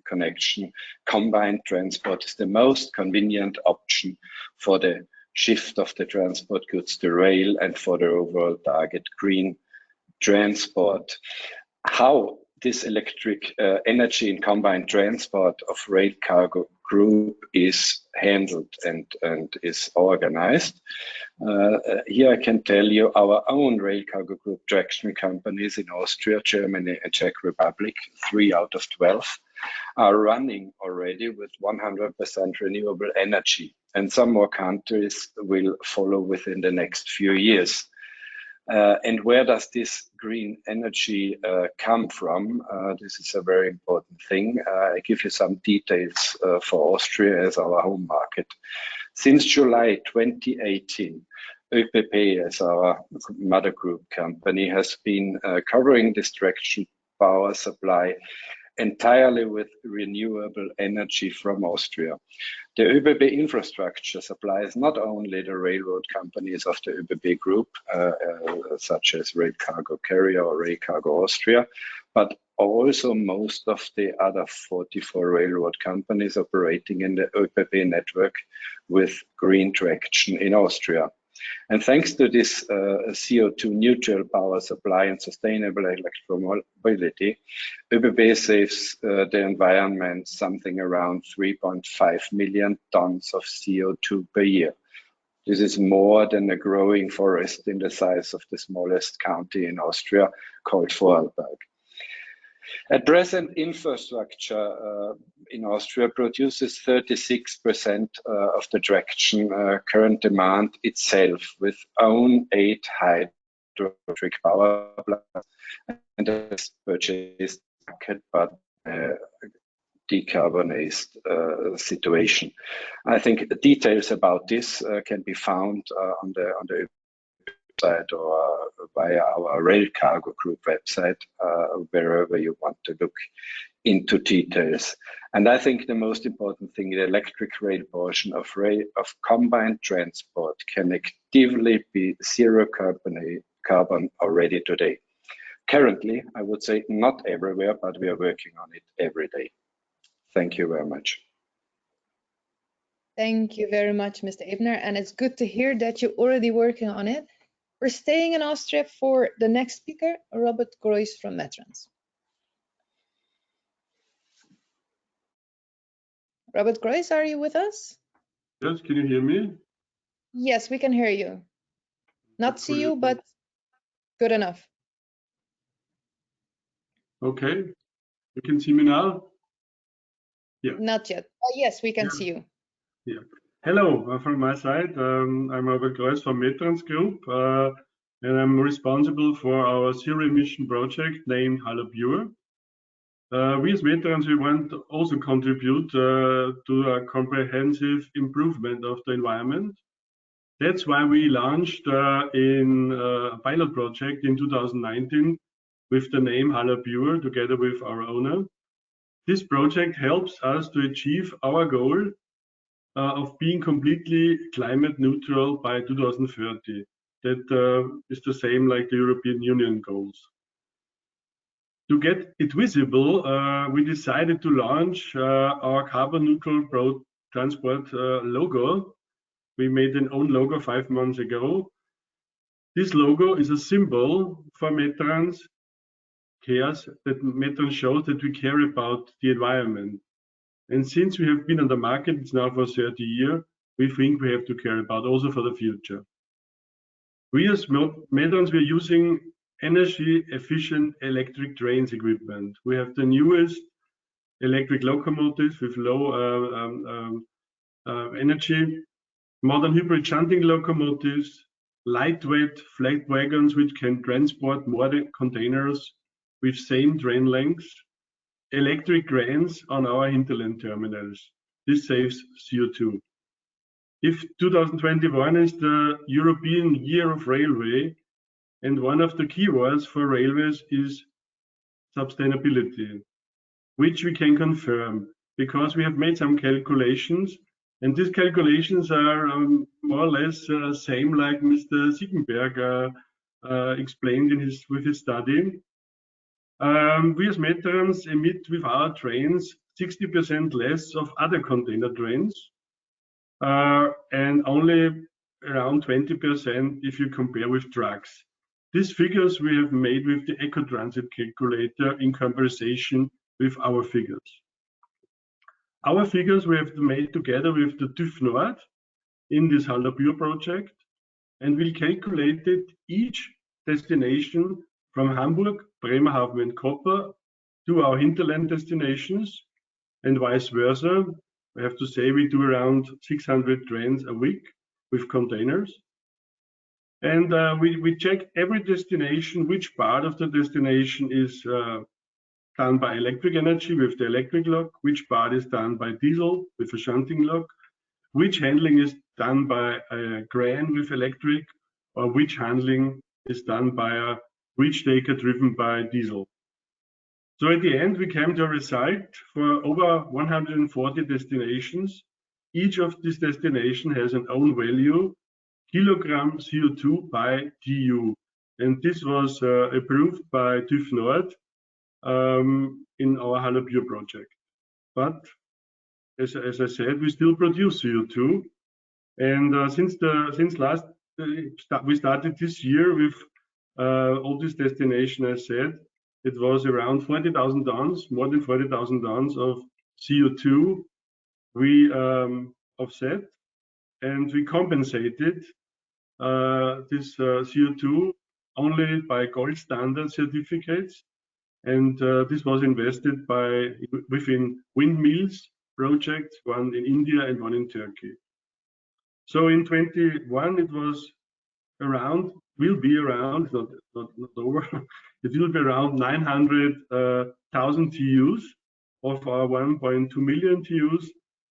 [SPEAKER 12] connection, combined transport is the most convenient option for the shift of the transport goods to rail and for the overall target green transport. How this electric energy in combined transport of Rail Cargo Group is handled and is organized. Here I can tell you our own Rail Cargo Group traction companies in Austria, Germany and Czech Republic, 3 out of 12, are running already with 100% renewable energy, and some more countries will follow within the next few years. And where does this green energy come from? This is a very important thing. I give you some details for Austria as our home market. Since July 2018, ÖPP, as our mother group company, has been covering this traction power supply entirely with renewable energy from Austria. The ÖBB infrastructure supplies not only the railroad companies of the ÖBB group, such as Rail Cargo Carrier or Rail Cargo Austria, but also most of the other 44 railroad companies operating in the ÖBB network with green traction in Austria. And thanks to this CO2 neutral power supply and sustainable electromobility, ÖBB saves the environment something around 3.5 million tons of CO2 per year. This is more than a growing forest in the size of the smallest county in Austria, called Vorarlberg. At present, infrastructure in Austria produces 36% of the traction current demand itself, with own 8 hydroelectric power plants and a purchased market, but decarbonized situation. I think details about this can be found on the website or via our Rail Cargo Group website, wherever you want to look into details. And I think the most important thing, the electric rail portion of combined transport can actively be zero carbon already today. Currently, I would say not everywhere, but we are working on it every day. Thank you very much.
[SPEAKER 2] Thank you very much, Mr. Ebner, and it's good to hear that you're already working on it. We're staying in Austria for the next speaker, Robert Groys from Metrans. Robert Groys, are you with us?
[SPEAKER 13] Yes, can you hear me?
[SPEAKER 2] Yes, we can hear you. Not see you, but good enough.
[SPEAKER 13] Okay, you can see me now? Yeah.
[SPEAKER 2] Not yet. Yes, we can see you.
[SPEAKER 13] Yeah. Hello, from my side. I'm Robert Groys from Metrans Group, and I'm responsible for our zero emission project named Halle Pure. We as Metrans, we want to also contribute to a comprehensive improvement of the environment. That's why we launched in a pilot project in 2019 with the name Halle Pure together with our owner. This project helps us to achieve our goal of being completely climate neutral by 2030. That is the same like the European Union goals. To get it visible, we decided to launch our carbon neutral road transport logo. We made an own logo 5 months ago. This logo is a symbol for Metrans cares, that Metrans shows that we care about the environment. And since we have been on the market, it's now for 30 years, we think we have to care about also for the future. We as Metrans, we're using energy efficient electric trains equipment. We have the newest electric locomotives with low energy, modern hybrid shunting locomotives, lightweight flat wagons which can transport more containers with same train length, electric cranes on our hinterland terminals. This saves CO2. If 2021 is the European Year of Railway, and one of the keywords for railways is sustainability, which we can confirm because we have made some calculations, and these calculations are more or less same like Mr. Siegenberg explained with his study. We as Metrans emit with our trains 60% less of other container trains, and only around 20% if you compare with trucks. These figures we have made with the Eco-Transit calculator in conversation with our figures. Our figures we have made together with the TÜV Nord in this Halle Pure project, and we calculated each destination from Hamburg, Bremerhaven and Koper to our hinterland destinations, and vice versa. I have to say we do around 600 trains a week with containers. And we check every destination, which part of the destination is done by electric energy with the electric lock, which part is done by diesel with a shunting lock, which handling is done by a crane with electric, or which handling is done by a reach taker driven by diesel. So at the end, we came to a result for over 140 destinations. Each of these destinations has an own value, kilogram CO2 by TU. And this was approved by TÜV Nord in our Halle Pure project. But as I said, we still produce CO2. And since we started this year with all these destinations, I said, it was around 40,000 tons, more than 40,000 tons of CO2 we offset, and we compensated this CO2 only by gold standard certificates. And this was invested within windmills projects, one in India and one in Turkey. So in 21, it was around, will be around, not over, it will be around 900,000 TEUs of our 1.2 million TEUs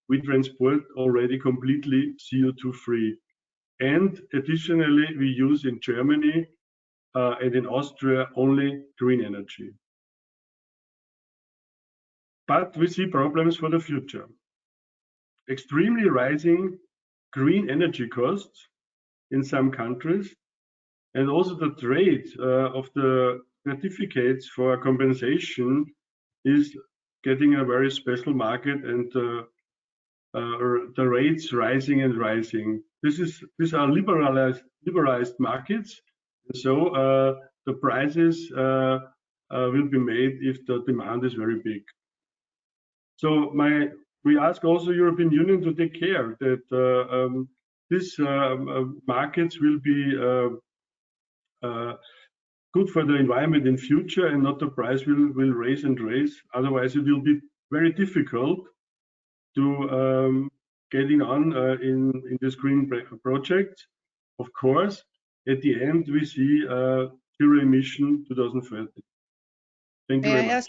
[SPEAKER 13] we transport already completely CO2 free. And additionally, we use in Germany and in Austria only green energy. But we see problems for the future. Extremely rising green energy costs in some countries, and also the trade of the certificates for compensation is getting a very special market, and the rates rising and rising. These are liberalized markets, and so the prices will be made if the demand is very big. So we ask also European Union to take care that these markets will be good for the environment in future, and not the price will raise and raise. Otherwise, it will be very difficult to getting on in this green project. Of course, at the end, we see zero emission 2030. Thank you very much.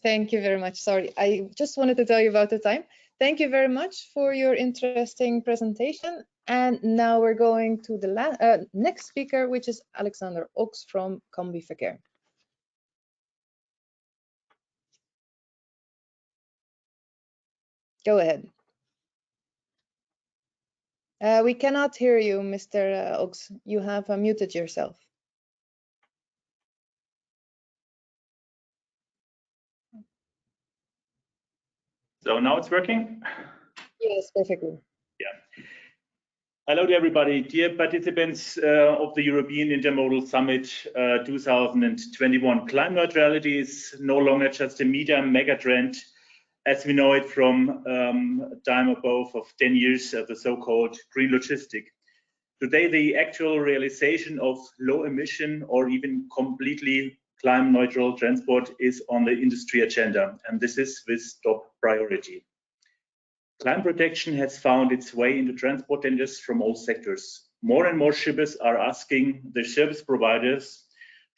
[SPEAKER 2] Thank you very much. Sorry, I just wanted to tell you about the time. Thank you very much for your interesting presentation. And now we're going to the next speaker, which is Alexander Ox from Combi Verkehr. Go ahead. We cannot hear you, Mr. Ox. You have muted yourself.
[SPEAKER 14] So now it's working?
[SPEAKER 2] Yes, perfectly.
[SPEAKER 14] Yeah. Hello to everybody, dear participants of the European Intermodal Summit 2021. Climate neutrality is no longer just a mega trend as we know it from a time above of 10 years of the so-called green logistic. Today, the actual realization of low emission or even completely climate neutral transport is on the industry agenda, and this is with top priority. Climate protection has found its way into transport tenders from all sectors. More and more shippers are asking the service providers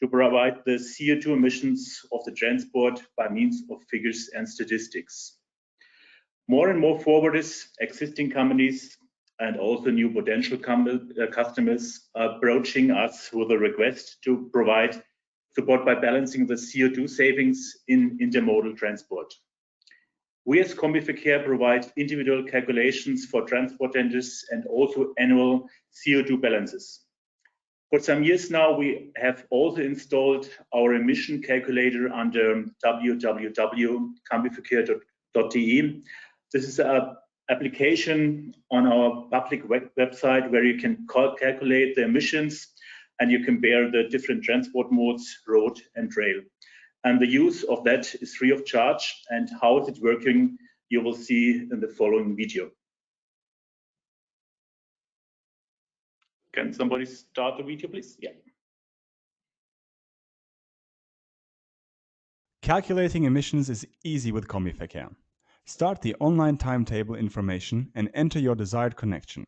[SPEAKER 14] to provide the CO2 emissions of the transport by means of figures and statistics. More and more forwarders, existing companies, and also new potential customers are approaching us with a request to provide support by balancing the CO2 savings in intermodal transport. We as Combi Verkehr provide individual calculations for transport tenders and also annual CO2 balances. For some years now, we have also installed our emission calculator under www.combiverkehr.de. This is an application on our public website where you can calculate the emissions and you compare the different transport modes, road and rail. And the use of that is free of charge. And how is it working, you will see in the following video. Can somebody start the video, please? Yeah.
[SPEAKER 15] Calculating emissions is easy with Combi Verkehr. Start the online timetable information and enter your desired connection.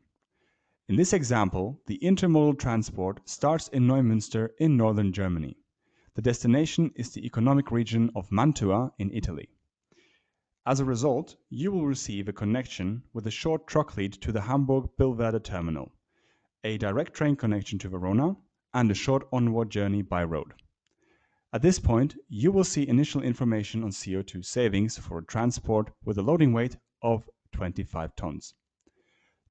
[SPEAKER 15] In this example, the intermodal transport starts in Neumünster in northern Germany. The destination is the economic region of Mantua in Italy. As a result, you will receive a connection with a short truck lead to the Hamburg-Billwerder terminal, a direct train connection to Verona, and a short onward journey by road. At this point, you will see initial information on CO2 savings for transport with a loading weight of 25 tons.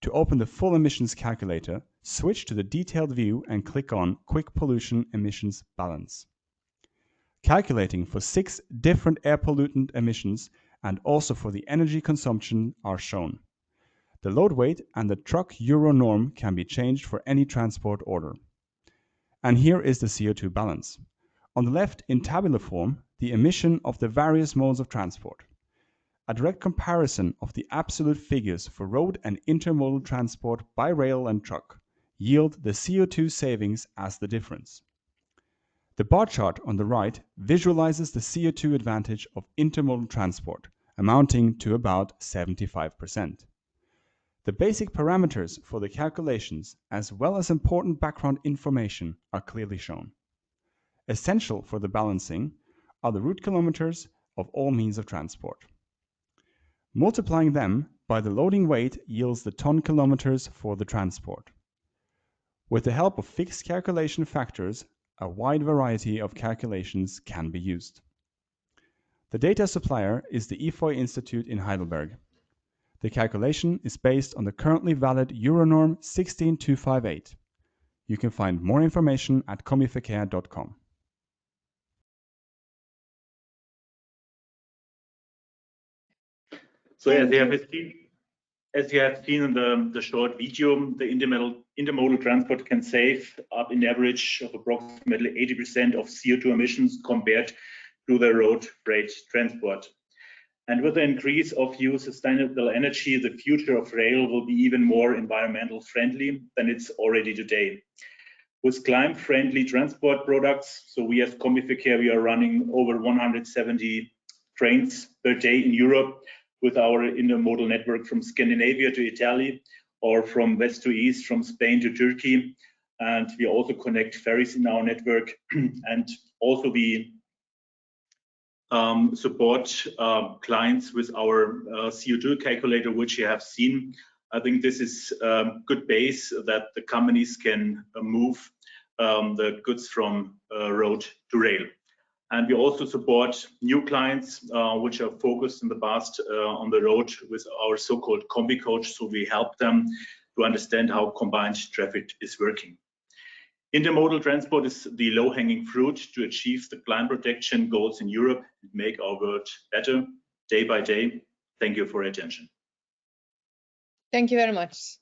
[SPEAKER 15] To open the full emissions calculator, switch to the detailed view and click on Quick Pollution Emissions Balance. Calculating for 6 different air pollutant emissions and also for the energy consumption are shown. The load weight and the truck Euro norm can be changed for any transport order. And here is the CO2 balance. On the left, in tabular form, the emission of the various modes of transport. A direct comparison of the absolute figures for road and intermodal transport by rail and truck yield the CO2 savings as the difference. The bar chart on the right visualizes the CO2 advantage of intermodal transport, amounting to about 75%. The basic parameters for the calculations, as well as important background information, are clearly shown. Essential for the balancing are the route kilometers of all means of transport. Multiplying them by the loading weight yields the ton kilometers for the transport. With the help of fixed calculation factors, a wide variety of calculations can be used. The data supplier is the IFOY Institute in Heidelberg. The calculation is based on the currently valid Euronorm 16258. You can find more information at commiverkehr.com.
[SPEAKER 14] So as you have seen in the short video, the intermodal transport can save up in average of approximately 80% of CO2 emissions compared to the road freight transport. And with the increase of use of sustainable energy, the future of rail will be even more environmental friendly than it's already today. With climate-friendly transport products, so we as Commiverkehr, we are running over 170 trains per day in Europe with our intermodal network from Scandinavia to Italy, or from west to east, from Spain to Turkey. And we also connect ferries in our network. And also we support clients with our CO2 calculator, which you have seen. I think this is a good base that the companies can move the goods from road to rail. And we also support new clients which are focused in the past on the road with our so-called Combi Coach. So we help them to understand how combined traffic is working. Intermodal transport is the low-hanging fruit to achieve the climate protection goals in Europe and make our world better day by day. Thank you for your attention.
[SPEAKER 2] Thank you very much.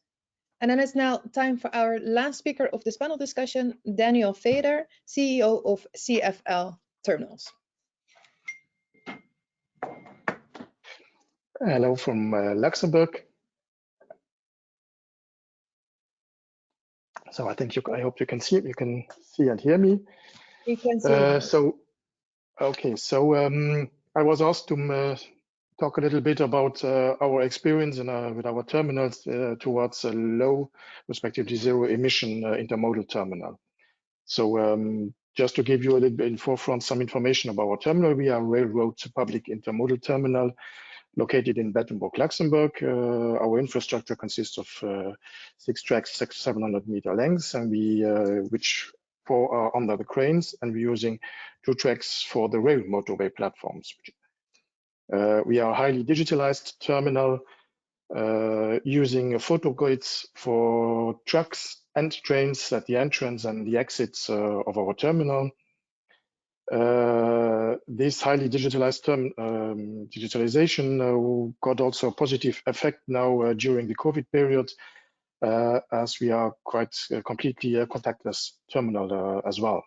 [SPEAKER 2] And then it's now time for our last speaker of this panel discussion, Daniel Feder, CEO of CFL Terminals.
[SPEAKER 16] Hello from Luxembourg. So I think I hope you can see and hear me.
[SPEAKER 2] You can see.
[SPEAKER 16] I was asked to talk a little bit about our experience with our terminals towards a low, respectively zero emission intermodal terminal. So just to give you a little bit in forefront some information about our terminal, we are a railroad public intermodal terminal located in Bettenburg, Luxembourg. Our infrastructure consists of 6 tracks, 700-meter lengths, and which 4 are under the cranes, and we're using 2 tracks for the rail motorway platforms. We are a highly digitalized terminal using photo grids for trucks and trains at the entrance and the exits of our terminal. This highly digitalized digitalization got also a positive effect now during the COVID period, as we are quite completely a contactless terminal as well.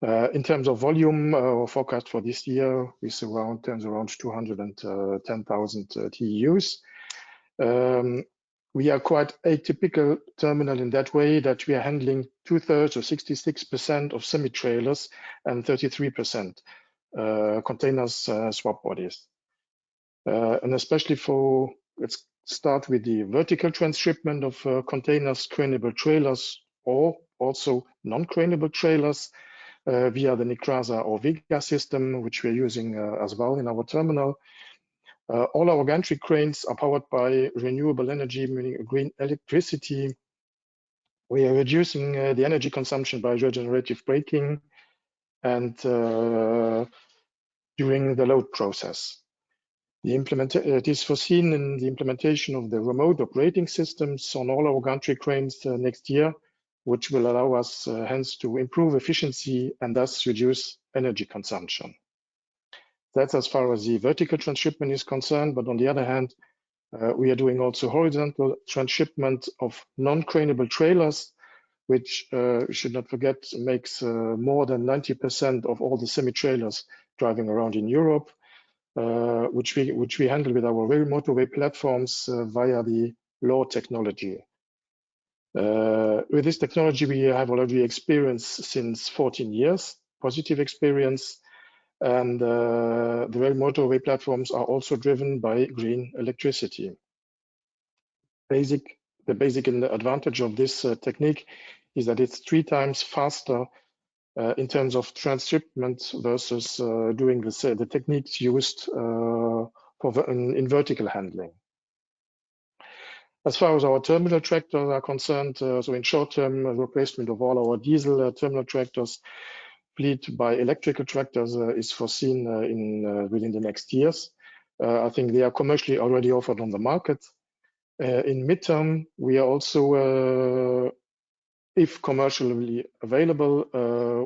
[SPEAKER 16] In terms of volume, our forecast for this year is around 210,000 TEUs. We are quite atypical terminal in that way that we are handling 2/3 or 66% of semi-trailers and 33% containers swap bodies. And especially let's start with the vertical transshipment of containers, craneable trailers, or also non-craneable trailers via the Nikrasa or Vega system, which we're using as well in our terminal. All our gantry cranes are powered by renewable energy, meaning green electricity. We are reducing the energy consumption by regenerative braking and during the load process. It is foreseen in the implementation of the remote operating systems on all our gantry cranes next year, which will allow us hence to improve efficiency and thus reduce energy consumption. That's as far as the vertical transshipment is concerned, but on the other hand, we are doing also horizontal transshipment of non-craneable trailers, which we should not forget makes more than 90% of all the semi-trailers driving around in Europe, which we handle with our rail motorway platforms via the LAW technology. With this technology, we have already experienced since 14 years, positive experience, and the rail motorway platforms are also driven by green electricity. The basic advantage of this technique is that it's 3 times faster in terms of transshipment versus doing the techniques used in vertical handling. As far as our terminal tractors are concerned, so in short-term replacement of all our diesel terminal tractors, fleet by electrical tractors is foreseen within the next years. I think they are commercially already offered on the market. In midterm, we are also, if commercially available,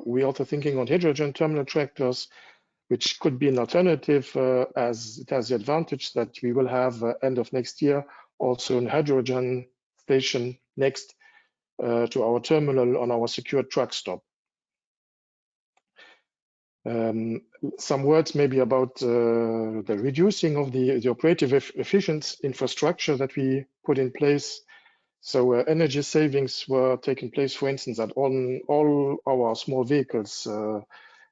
[SPEAKER 16] we are also thinking on hydrogen terminal tractors, which could be an alternative, as it has the advantage that we will have end of next year also a hydrogen station next to our terminal on our secured truck stop. Some words maybe about the reducing of the operative efficient infrastructure that we put in place. So energy savings were taking place, for instance, that all our small vehicles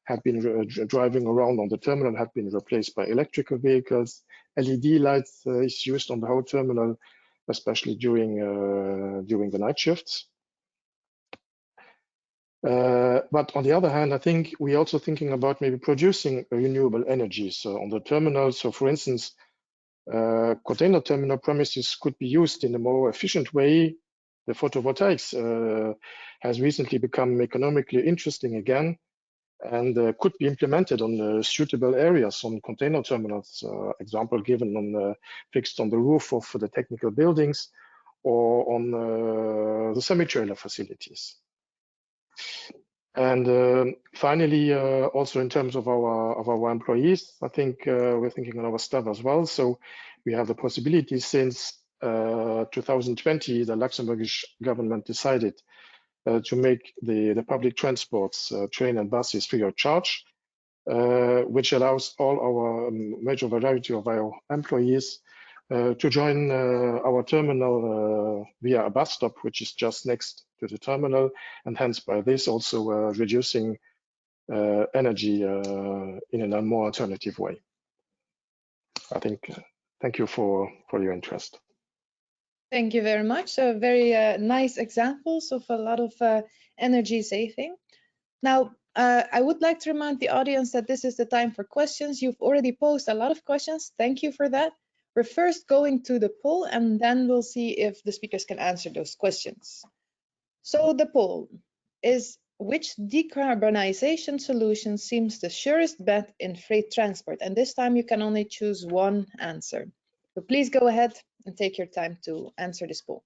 [SPEAKER 16] had been driving around on the terminal had been replaced by electrical vehicles. LED lights is used on the whole terminal, especially during the night shifts. But on the other hand, I think we're also thinking about maybe producing renewable energies on the terminal. So for instance, container terminal premises could be used in a more efficient way. The photovoltaics has recently become economically interesting again and could be implemented on suitable areas on container terminals. Example given on fixed on the roof of the technical buildings or on the semi-trailer facilities. And finally, also in terms of our employees, I think we're thinking on our staff as well. So we have the possibility since 2020, the Luxembourgish government decided to make the public transports, train and buses free of charge, which allows all our major variety of our employees to join our terminal via a bus stop, which is just next to the terminal, and hence by this also reducing energy in a more alternative way. I think, thank you for your interest.
[SPEAKER 2] Thank you very much. So very nice examples of a lot of energy saving. Now, I would like to remind the audience that this is the time for questions. You've already posed a lot of questions. Thank you for that. We're first going to the poll, and then we'll see if the speakers can answer those questions. So the poll is, which decarbonization solution seems the surest bet in freight transport? And this time you can only choose one answer. So please go ahead and take your time to answer this poll.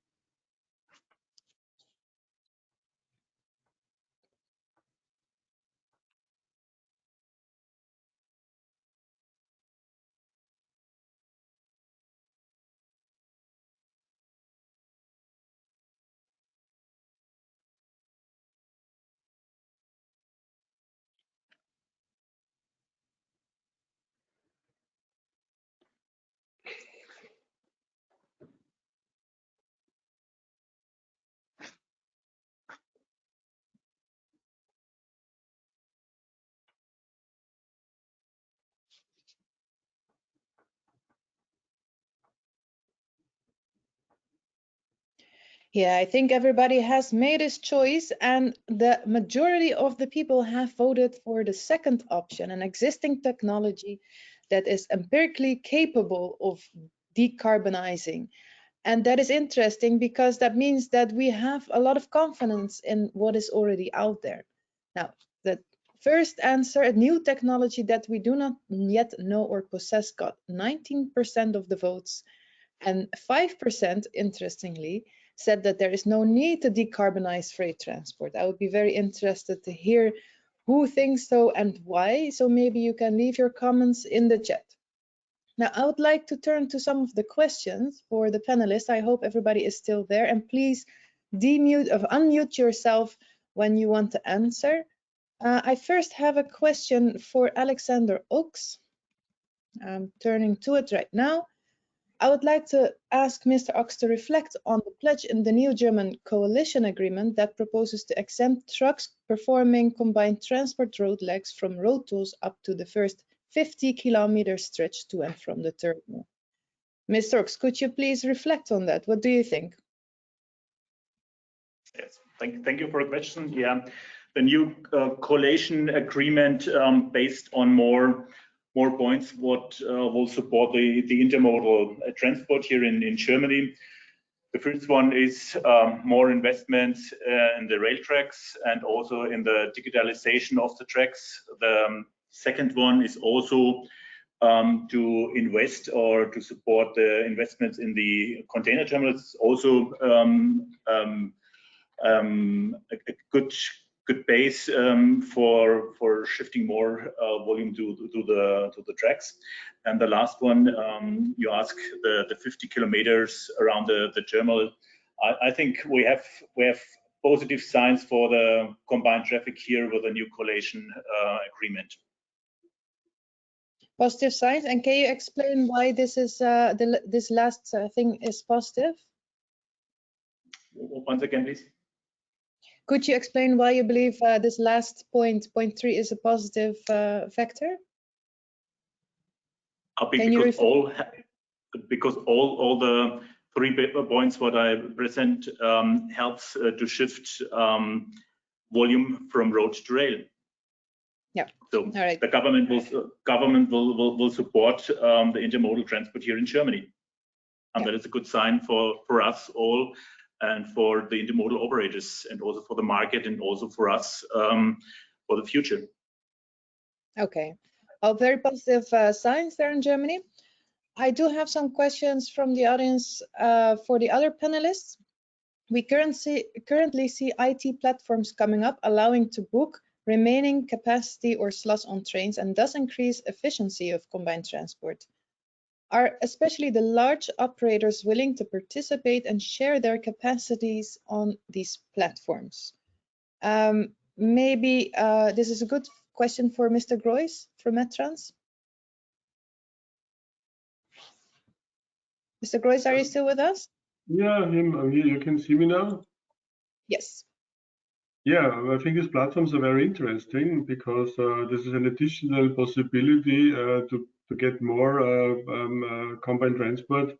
[SPEAKER 2] Yeah, I think everybody has made his choice, and the majority of the people have voted for the second option, an existing technology that is empirically capable of decarbonizing. And that is interesting because that means that we have a lot of confidence in what is already out there. Now, the first answer, a new technology that we do not yet know or possess, got 19% of the votes, and 5%, interestingly, said that there is no need to decarbonize freight transport. I would be very interested to hear who thinks so and why. So maybe you can leave your comments in the chat. Now, I would like to turn to some of the questions for the panelists. I hope everybody is still there, and please unmute yourself when you want to answer. I first have a question for Alexander Oaks. I'm turning to it right now. I would like to ask Mr. Ox to reflect on the pledge in the new German coalition agreement that proposes to exempt trucks performing combined transport road legs from road tolls up to the first 50-kilometer stretch to and from the terminal. Mr. Ox, could you please reflect on that? What do you think?
[SPEAKER 14] Yes, thank you for the question. Yeah, the new coalition agreement based on more points what will support the intermodal transport here in Germany. The first one is more investments in the rail tracks and also in the digitalization of the tracks. The second one is also to invest or to support the investments in the container terminals. Also a good base for shifting more volume to the tracks. And the last one, you ask the 50 kilometers around the terminal. I think we have positive signs for the combined traffic here with the new coalition agreement.
[SPEAKER 2] Positive signs, and can you explain why this is this last thing is positive?
[SPEAKER 14] Once again, please.
[SPEAKER 2] Could you explain why you believe this last point 3, is a positive factor?
[SPEAKER 14] Because all the 3 points what I present helps to shift volume from road to rail.
[SPEAKER 2] Yeah.
[SPEAKER 14] So
[SPEAKER 2] all right.
[SPEAKER 14] The government will support the intermodal transport here in Germany, and that is a good sign for us all and for the intermodal operators, and also for the market, and also for us for the future.
[SPEAKER 2] Okay, very positive signs there in Germany. I do have some questions from the audience for the other panelists. We currently see IT platforms coming up, allowing to book remaining capacity or slots on trains, and thus increase efficiency of combined transport. Are especially the large operators willing to participate and share their capacities on these platforms? Maybe this is a good question for Mr. Groys from Metrans. Mr. Groys, are you still with us?
[SPEAKER 13] Yeah, I'm here. You can see me now?
[SPEAKER 2] Yes.
[SPEAKER 13] Yeah, I think these platforms are very interesting because this is an additional possibility to get more combined transport,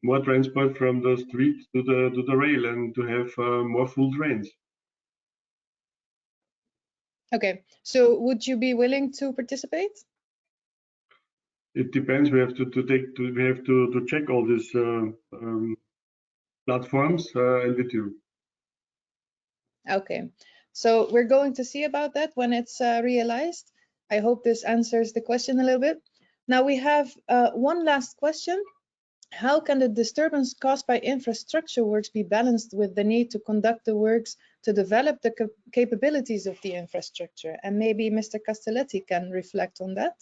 [SPEAKER 13] more transport from the street to the rail, and to have more full trains.
[SPEAKER 2] Okay, so would you be willing to participate?
[SPEAKER 13] It depends. We have to check all these platforms, and we do.
[SPEAKER 2] Okay, so we're going to see about that when it's realized. I hope this answers the question a little bit. Now we have one last question. How can the disturbance caused by infrastructure works be balanced with the need to conduct the works to develop the capabilities of the infrastructure? And maybe Mr. Castelletti can reflect on that.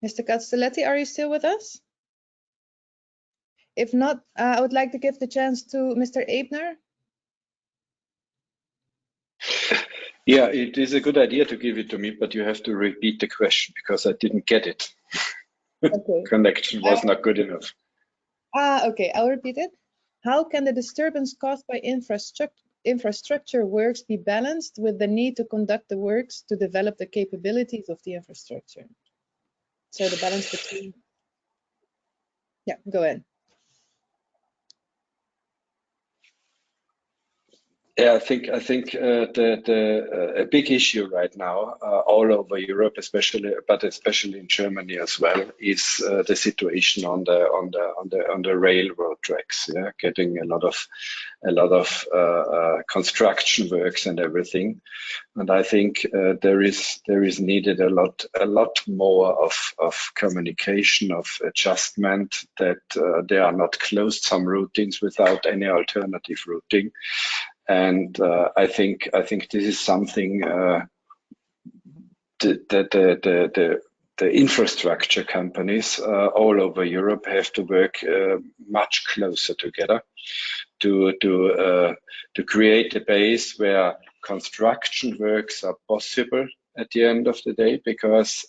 [SPEAKER 2] Mr. Castelletti, are you still with us? If not, I would like to give the chance to Mr. Ebner.
[SPEAKER 12] Yeah, it is a good idea to give it to me, but you have to repeat the question because I didn't get it. Okay. Connection was not good enough.
[SPEAKER 2] Okay, I'll repeat it. How can the disturbance caused by infrastructure works be balanced with the need to conduct the works to develop the capabilities of the infrastructure? So the balance between... Yeah, go ahead.
[SPEAKER 12] Yeah, I think a big issue right now all over Europe, especially in Germany as well, is the situation on the railroad tracks. Yeah, getting a lot of construction works and everything, and I think there is needed a lot more of communication, of adjustment, that they are not closed some routings without any alternative routing. And I think this is something the infrastructure companies all over Europe have to work much closer together to create a base where construction works are possible at the end of the day, because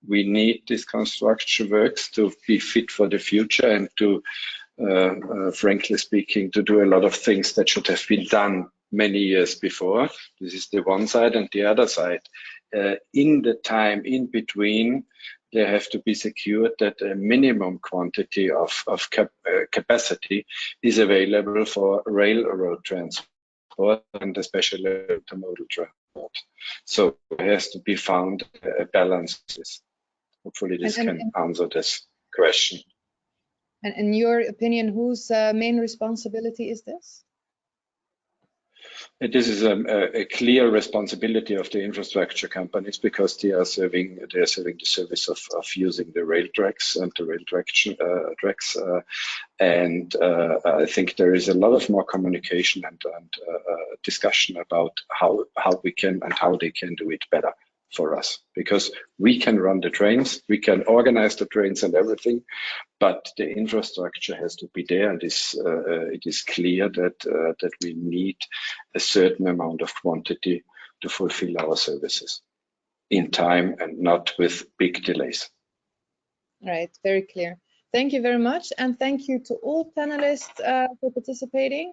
[SPEAKER 12] We need this construction works to be fit for the future and to, frankly speaking, to do a lot of things that should have been done many years before. This is the one side, and the other side. In the time in between, they have to be secured that a minimum quantity of capacity is available for railroad transport and especially intermodal transport. So there has to be found a balance. Hopefully this can answer this question.
[SPEAKER 2] And in your opinion, whose main responsibility is this?
[SPEAKER 12] This is a clear responsibility of the infrastructure companies, because they are serving the service of using the rail tracks and the rail tracks. I think there is a lot of more communication and discussion about how we can and how they can do it better for us, because we can run the trains, we can organize the trains and everything, but the infrastructure has to be there, and it is clear that we need a certain amount of quantity to fulfill our services in time and not with big delays.
[SPEAKER 2] Right, very clear. Thank you very much, and thank you to all panelists for participating,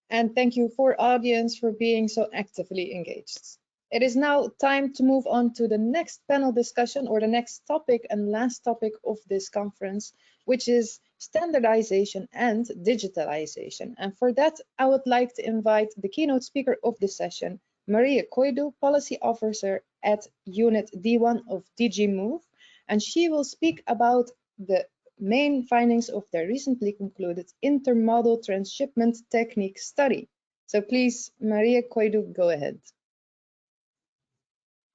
[SPEAKER 2] and thank you for audience for being so actively engaged. It is now time to move on to the next panel discussion, or the next topic and last topic of this conference, which is standardization and digitalization. And for that, I would like to invite the keynote speaker of this session, Maria Koidu, Policy Officer at Unit D1 of DG Move, and she will speak about the main findings of the recently concluded intermodal transshipment technique study. So please, Maria Koidu, go ahead.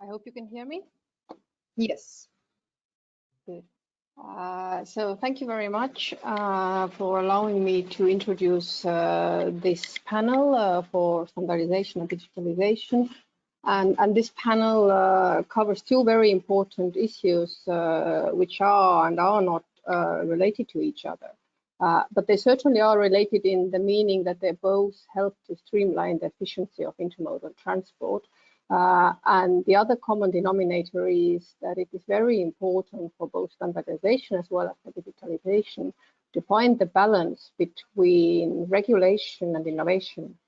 [SPEAKER 17] I hope you can hear me.
[SPEAKER 2] Yes.
[SPEAKER 17] Good. So thank you very much for allowing me to introduce this panel for standardization and digitalization. And this panel covers two very important issues which are and are not related to each other. But they certainly are related in the meaning that they both help to streamline the efficiency of intermodal transport. And the other common denominator is that it is very important for both standardization as well as for digitalization to find the balance between regulation and innovation,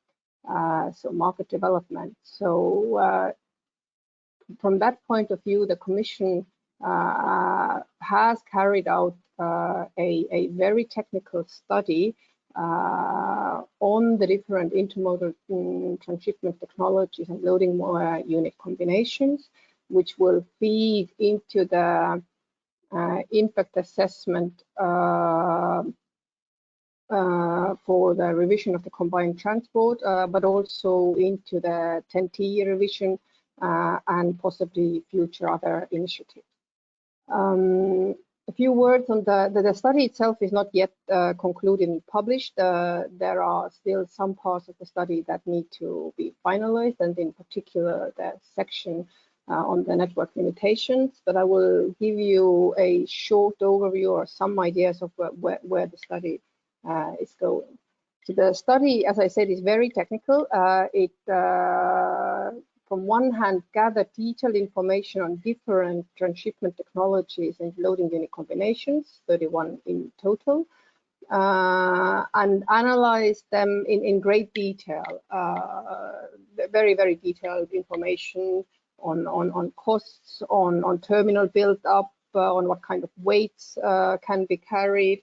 [SPEAKER 17] so market development. So from that point of view, the Commission has carried out a very technical study on the different intermodal transshipment technologies and loading unit combinations, which will feed into the impact assessment for the revision of the combined transport, but also into the 10T revision and possibly future other initiatives. A few words on the study itself is not yet concluded and published. There are still some parts of the study that need to be finalized, and in particular the section on the network limitations. But I will give you a short overview or some ideas of where the study is going. So the study, as I said, is very technical. It from one hand, gather detailed information on different transshipment technologies and loading unit combinations, 31 in total, and analyze them in great detail, very, very detailed information on costs, on terminal build-up, on what kind of weights can be carried,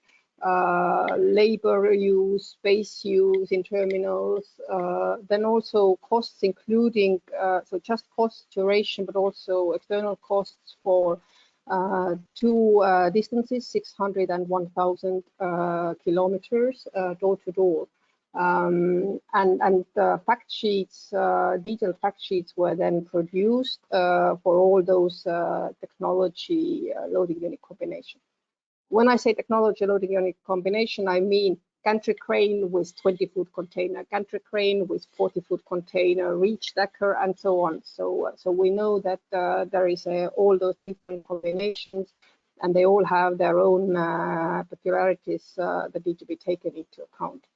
[SPEAKER 17] labor use, space use in terminals, then also costs including, so just cost duration, but also external costs for two distances, 600 and 1,000 kilometers door to door. And the fact sheets, detailed fact sheets were then produced for all those technology loading unit combinations. When I say technology loading unit combination, I mean gantry crane with 20-foot container, gantry crane with 40-foot container, reach decker, and so on. So we know that there is all those different combinations, and they all have their own peculiarities that need to be taken into account.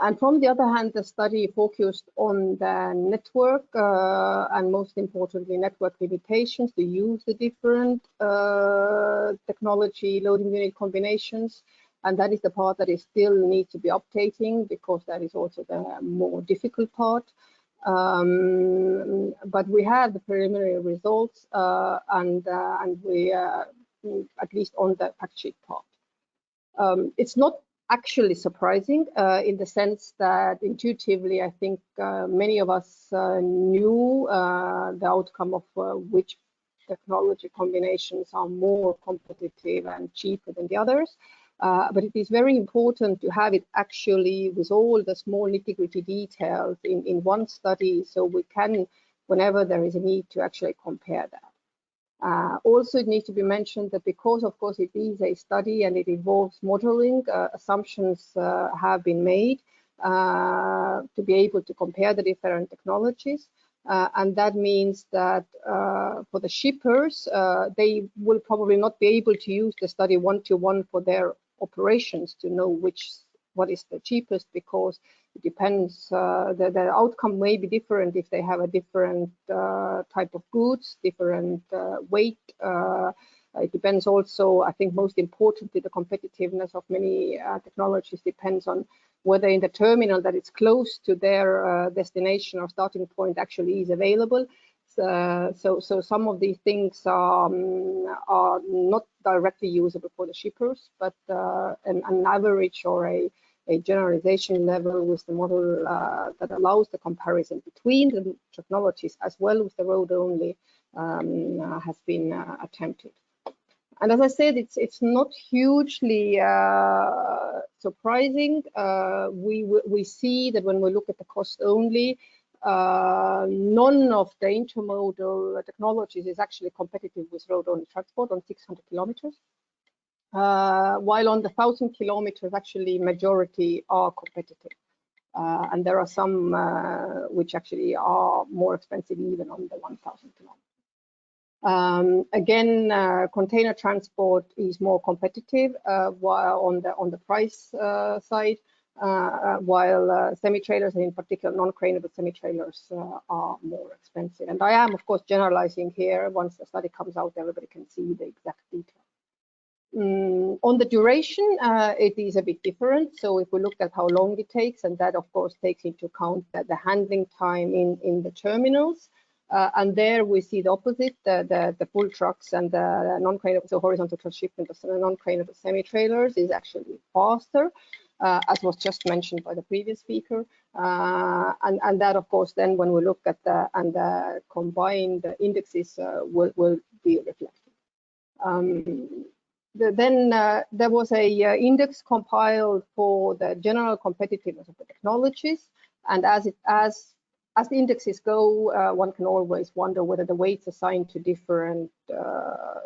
[SPEAKER 17] And from the other hand, the study focused on the network and most importantly, network limitations to use the different technology loading unit combinations. And that is the part that is still needs to be updating, because that is also the more difficult part. But we have the preliminary results and we, at least on the fact sheet part. It's not actually surprising in the sense that intuitively, I think many of us knew the outcome of which technology combinations are more competitive and cheaper than the others. But it is very important to have it actually with all the small nitty-gritty details in one study, so we can, whenever there is a need, to actually compare that. Also, it needs to be mentioned that because, of course, it is a study and it involves modeling, assumptions have been made to be able to compare the different technologies. And that means that for the shippers, they will probably not be able to use the study one-to-one for their operations to know what is the cheapest, because it depends, the outcome may be different if they have a different type of goods, different weight. It depends also, I think most importantly, the competitiveness of many technologies depends on whether in the terminal that it's close to their destination or starting point actually is available. So some of these things are not directly usable for the shippers, but an average or a generalization level with the model that allows the comparison between the technologies as well as the road only has been attempted. And as I said, it's not hugely surprising. We see that when we look at the cost only, none of the intermodal technologies is actually competitive with road-only transport on 600 kilometers. While on the 1,000 kilometers, actually majority are competitive. And there are some which actually are more expensive even on the 1,000 kilometers. Again, container transport is more competitive while on the price side, while semi-trailers, and in particular non-craneable semi-trailers, are more expensive. And I am, of course, generalizing here. Once the study comes out, everybody can see the exact detail. On the duration, it is a bit different. So if we look at how long it takes, and that, of course, takes into account the handling time in the terminals. And there we see the opposite, the full trucks and the non-craneable, so horizontal transshipment of non-craneable semi-trailers is actually faster. As was just mentioned by the previous speaker. And that, of course, then when we look at the combined indexes will be reflected. Then there was a index compiled for the general competitiveness of the technologies. And as the indexes go, one can always wonder whether the weights assigned to different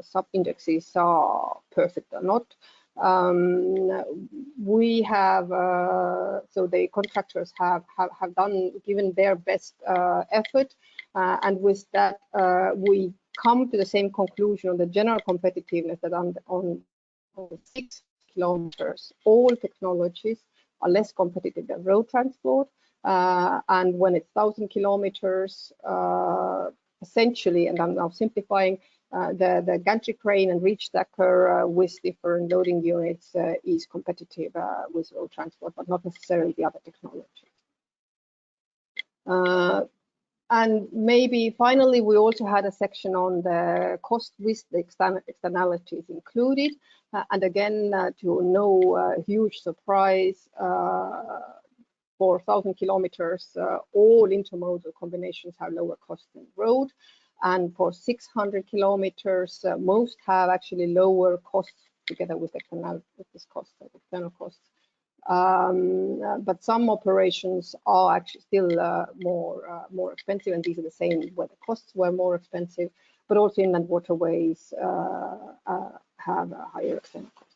[SPEAKER 17] sub-indexes are perfect or not. We have, so the contractors have given their best effort, and with that we come to the same conclusion on the general competitiveness that on 6 kilometers, all technologies are less competitive than road transport, and when it's 1,000 kilometers, essentially, and I'm now simplifying, the gantry crane and reach stacker with different loading units is competitive with road transport, but not necessarily the other technology. And maybe finally, we also had a section on the cost with the externalities included. And again, to no huge surprise, for 1,000 kilometers, all intermodal combinations have lower cost than road. And for 600 kilometers, most have actually lower costs together with external costs. But some operations are actually still more expensive, and these are the same where the costs were more expensive, but also inland waterways have higher external costs.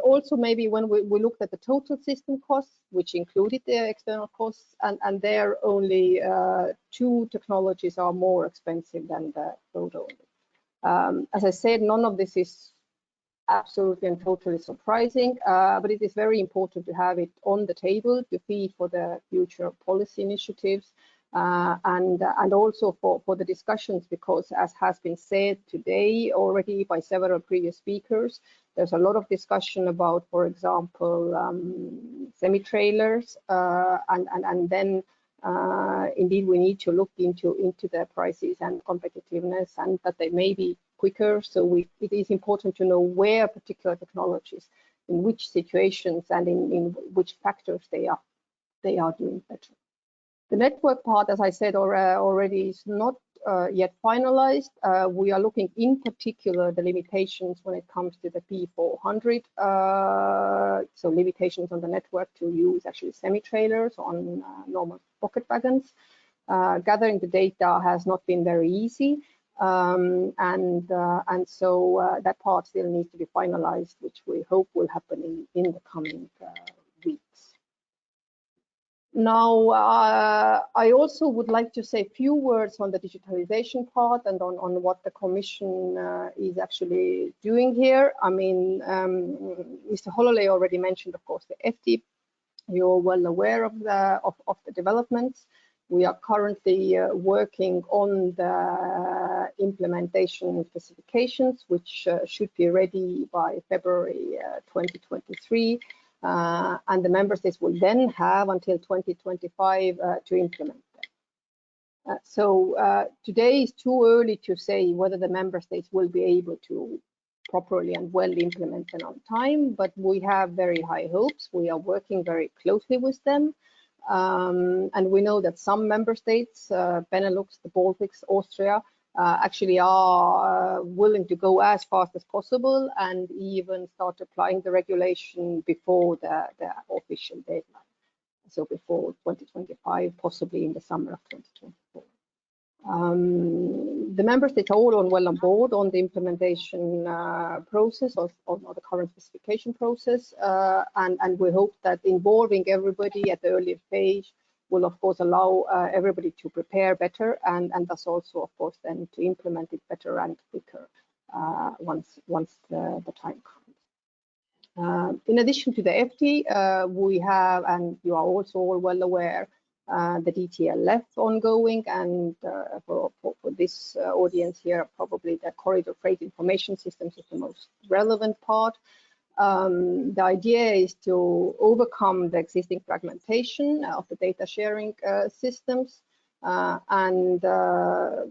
[SPEAKER 17] Also maybe when we looked at the total system costs, which included the external costs, and there only 2 technologies are more expensive than the road only. As I said, none of this is absolutely and totally surprising, but it is very important to have it on the table to feed for the future policy initiatives and also for the discussions, because as has been said today already by several previous speakers, there's a lot of discussion about, for example, semi-trailers, and then indeed we need to look into their prices and competitiveness, and that they may be quicker. So it is important to know where particular technologies, in which situations and in which factors they are doing better. The network part, as I said already, is not yet finalized. We are looking in particular the limitations when it comes to the P400, so limitations on the network to use actually semi-trailers on normal pocket wagons. Gathering the data has not been very easy, and so that part still needs to be finalized, which we hope will happen in the coming weeks. Now, I also would like to say a few words on the digitalization part and on what the Commission is actually doing here. I mean, Mr. Hololei already mentioned, of course, the FT. You're well aware of the developments. We are currently working on the implementation specifications, which should be ready by February 2023. And the member states will then have until 2025 to implement them. So today is too early to say whether the member states will be able to properly and well implement them on time, but we have very high hopes. We are working very closely with them. And we know that some member states, Benelux, the Baltics, Austria, actually are willing to go as fast as possible and even start applying the regulation before the official deadline. So before 2025, possibly in the summer of 2024. The member states are all well on board on the implementation process or the current specification process, and we hope that involving everybody at the earlier phase will of course allow everybody to prepare better and thus also of course then to implement it better and quicker once the time comes. In addition to the FT, we have, and you are also all well aware, the DTLF ongoing, and for this audience here, probably the corridor freight information systems is the most relevant part. The idea is to overcome the existing fragmentation of the data sharing systems, and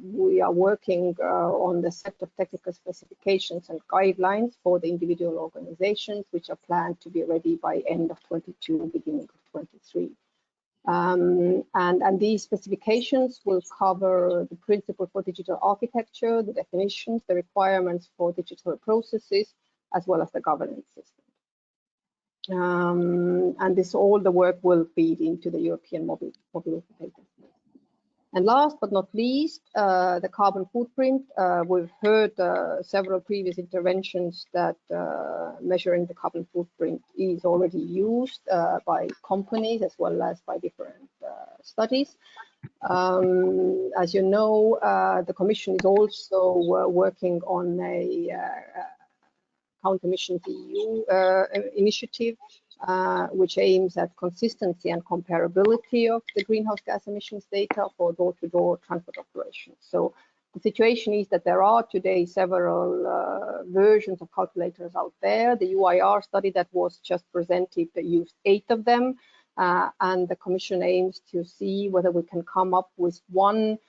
[SPEAKER 17] we are working on the set of technical specifications and guidelines for the individual organizations, which are planned to be ready by end of 22, beginning of 23. And these specifications will cover the principle for digital architecture, the definitions, the requirements for digital processes, as well as the governance system. And all the work will feed into the European mobility data. And last but not least, the carbon footprint. We've heard several previous interventions that measuring the carbon footprint is already used by companies as well as by different studies. As you know, the Commission is also working on a Counter Emissions EU initiative, which aims at consistency and comparability of the greenhouse gas emissions data for door-to-door transport operations. So the situation is that there are today several versions of calculators out there. The UIRR study that was just presented used 8 of them, and the Commission aims to see whether we can come up with one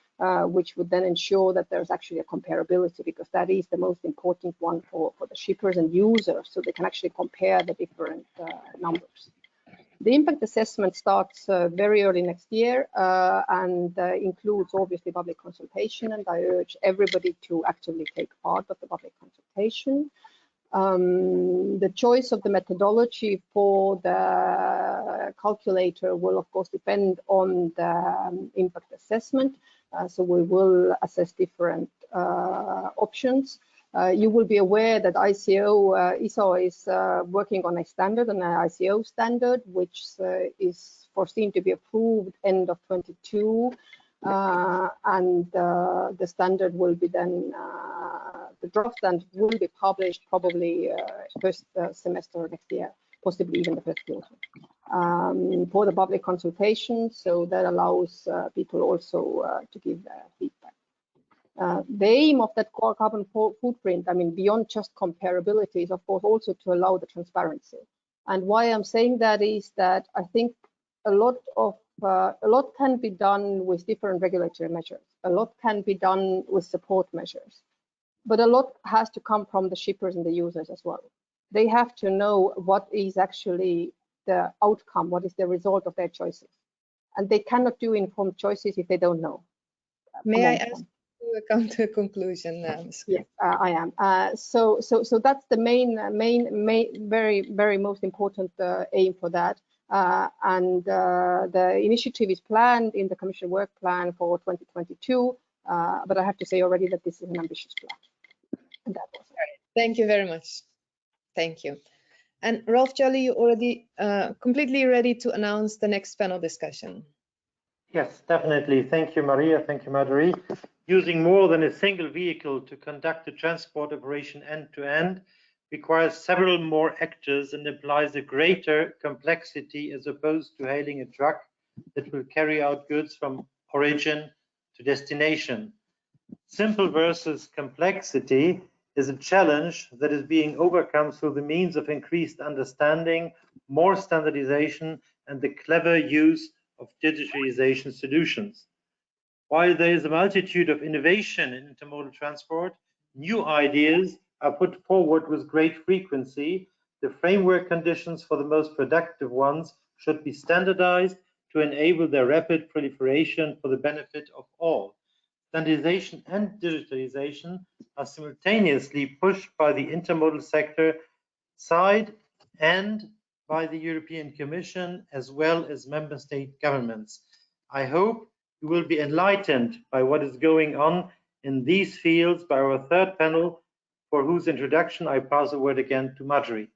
[SPEAKER 17] which would then ensure that there's actually a comparability, because that is the most important one for the shippers and users, so they can actually compare the different numbers. The impact assessment starts very early next year and includes obviously public consultation, and I urge everybody to actively take part of the public consultation. The choice of the methodology for the calculator will of course depend on the impact assessment. So we will assess different options. You will be aware that ISO is working on a standard, an ICO standard, which is foreseen to be approved end of 22, and the standard will be then the draft and will be published probably first semester next year, possibly even the first quarter, for the public consultation. So that allows people also to give feedback. The aim of that core carbon footprint, I mean, beyond just comparability, is of course also to allow the transparency. And why I'm saying that is that I think a lot can be done with different regulatory measures. A lot can be done with support measures, but a lot has to come from the shippers and the users as well. They have to know what is actually the outcome, what is the result of their choices, and they cannot do informed choices if they don't know.
[SPEAKER 2] May I ask you to come to a conclusion, Ms.
[SPEAKER 17] Yes, I am. So that's the very most important aim for that. And the initiative is planned in the Commission work plan for 2022. But I have to say already that this is an ambitious plan. And that was it.
[SPEAKER 2] Thank you very much. Thank you. And Rolf Jolly, you already completely ready to announce the next panel discussion?
[SPEAKER 1] Yes, definitely. Thank you, Maria. Thank you, Marjorie. Using more than a single vehicle to conduct the transport operation end-to-end requires several more actors and implies a greater complexity as opposed to hailing a truck that will carry out goods from origin to destination. Simple versus complexity is a challenge that is being overcome through the means of increased understanding, more standardization, and the clever use of digitalization solutions. While there is a multitude of innovation in intermodal transport, new ideas are put forward with great frequency. The framework conditions for the most productive ones should be standardized to enable their rapid proliferation for the benefit of all. Standardization and digitalization are simultaneously pushed by the intermodal sector side and by the European Commission as well as member state governments. I hope you will be enlightened by what is going on in these fields by our third panel, for whose introduction I pass the word again to Marjorie.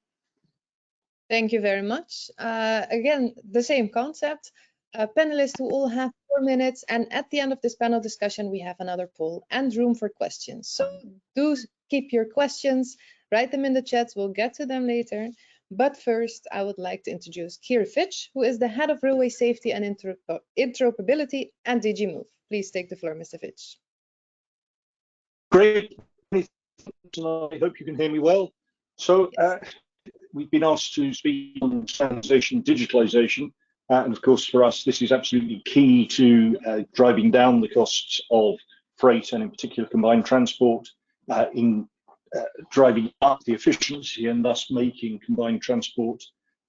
[SPEAKER 2] Thank you very much. Again, the same concept. Panelists will all have 4 minutes, and at the end of this panel discussion, we have another poll and room for questions. So do keep your questions, write them in the chat, we'll get to them later. But first, I would like to introduce Keir Fitch, who is the Head of Railway Safety and Interoperability at DG Move. Please take the floor, Mr. Fitch.
[SPEAKER 18] Great. I hope you can hear me well. So we've been asked to speak on standardization, digitalization, and of course for us this is absolutely key to driving down the costs of freight and in particular combined transport, in driving up the efficiency and thus making combined transport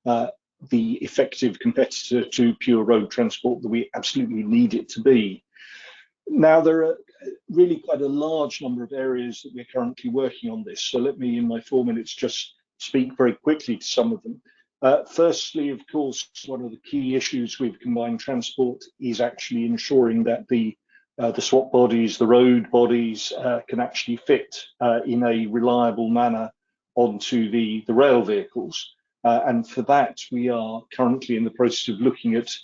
[SPEAKER 18] the effective competitor to pure road transport that we absolutely need it to be. Now, there are really quite a large number of areas that we're currently working on this. So let me, in my 4 minutes, just speak very quickly to some of them. Firstly, of course, one of the key issues with combined transport is actually ensuring that the swap bodies, the road bodies, can actually fit in a reliable manner onto the rail vehicles. And for that, we are currently in the process of looking at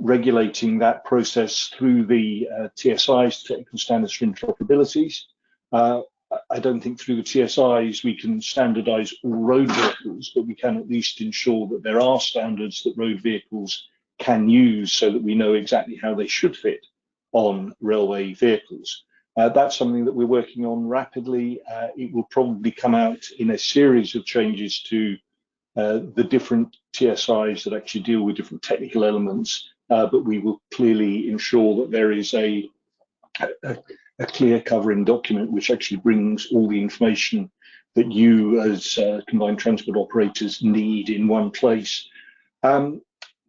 [SPEAKER 18] regulating that process through the TSIs, Technical Standards for Interoperabilities. I don't think through the TSIs we can standardize all road vehicles, but we can at least ensure that there are standards that road vehicles can use so that we know exactly how they should fit on railway vehicles. That's something that we're working on rapidly. It will probably come out in a series of changes to the different TSIs that actually deal with different technical elements, but we will clearly ensure that there is a clear covering document which actually brings all the information that you as combined transport operators need in one place.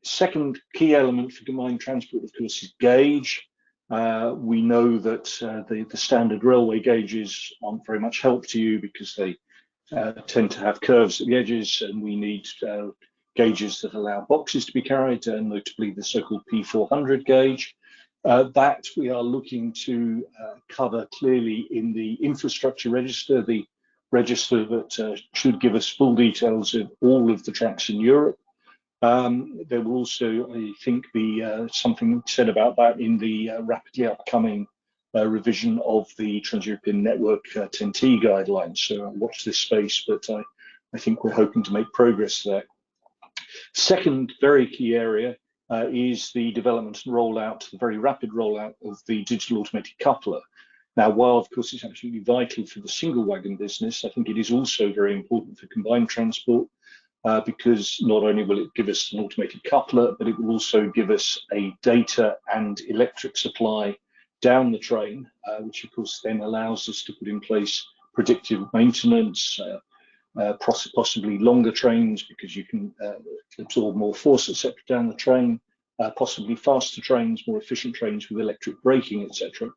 [SPEAKER 18] Second key element for combined transport, of course, is gauge. We know that the standard railway gauges aren't very much help to you because they tend to have curves at the edges, and we need gauges that allow boxes to be carried, and notably the so-called P400 gauge. That we are looking to cover clearly in the infrastructure register, the register that should give us full details of all of the tracks in Europe. There will also, I think, be something said about that in the rapidly upcoming revision of the Trans-European Network 10T guidelines. So watch this space, but I think we're hoping to make progress there. Second very key area is the development and rollout, the very rapid rollout of the digital automated coupler. Now, while of course it's absolutely vital for the single wagon business, I think it is also very important for combined transport because not only will it give us an automated coupler, but it will also give us a data and electric supply down the train, which of course then allows us to put in place predictive maintenance, possibly longer trains because you can absorb more force, etc., down the train, possibly faster trains, more efficient trains with electric braking, etc.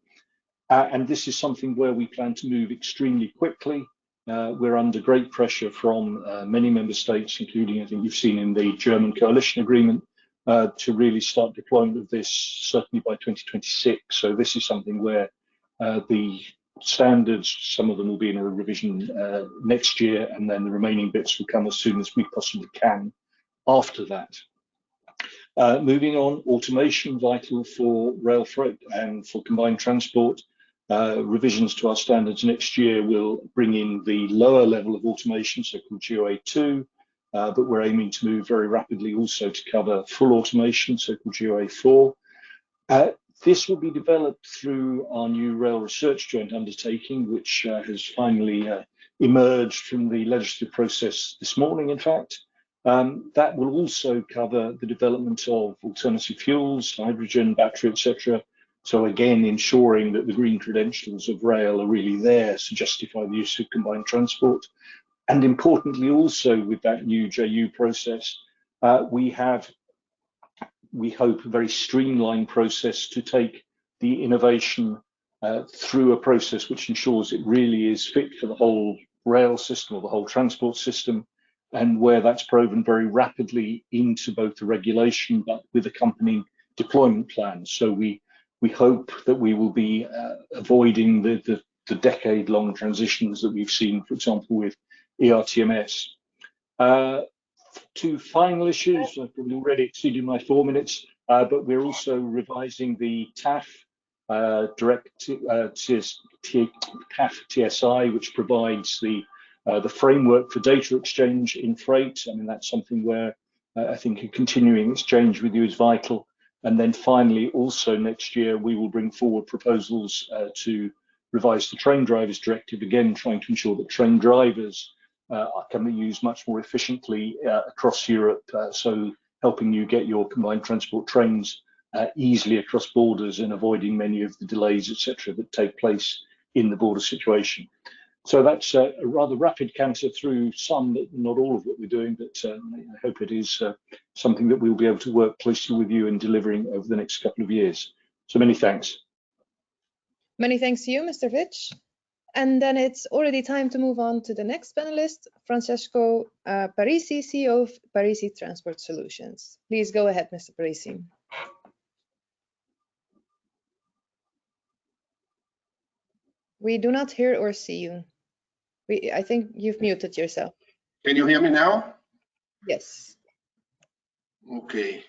[SPEAKER 18] And this is something where we plan to move extremely quickly. We're under great pressure from many member states, including, I think you've seen in the German coalition agreement, to really start deployment of this certainly by 2026. So this is something where the standards, some of them will be in a revision next year, and then the remaining bits will come as soon as we possibly can after that. Moving on, automation, vital for rail freight and for combined transport. Revisions to our standards next year will bring in the lower level of automation, so-called GOA2, but we're aiming to move very rapidly also to cover full automation, so-called GOA4. This will be developed through our new rail research joint undertaking, which has finally emerged from the legislative process this morning, in fact. That will also cover the development of alternative fuels, hydrogen, battery, etc. So again, ensuring that the green credentials of rail are really there to justify the use of combined transport. And importantly, also with that new JU process, we have, we hope, a very streamlined process to take the innovation through a process which ensures it really is fit for the whole rail system or the whole transport system, and where that's proven very rapidly into both the regulation but with accompanying deployment plans. So we hope that we will be avoiding the decade-long transitions that we've seen, for example, with ERTMS. Two final issues. I've probably already exceeded my 4 minutes, but we're also revising the TAF TAF TSI, which provides the framework for data exchange in freight. I mean, that's something where I think a continuing exchange with you is vital. And then finally, also next year, we will bring forward proposals to revise the train drivers directive, again, trying to ensure that train drivers can be used much more efficiently across Europe, so helping you get your combined transport trains easily across borders and avoiding many of the delays, etc., that take place in the border situation. So that's a rather rapid canter through some, but not all of what we're doing, but I hope it is something that we'll be able to work closely with you in delivering over the next couple of years. So many thanks.
[SPEAKER 2] Many thanks to you, Mr. Fitch. And then it's already time to move on to the next panelist, Francesco Parisi, CEO of Parisi Transport Solutions. Please go ahead, Mr. Parisi. We do not hear or see you. I think you've muted yourself.
[SPEAKER 19] Can you hear me now?
[SPEAKER 2] Yes.
[SPEAKER 19] Okay.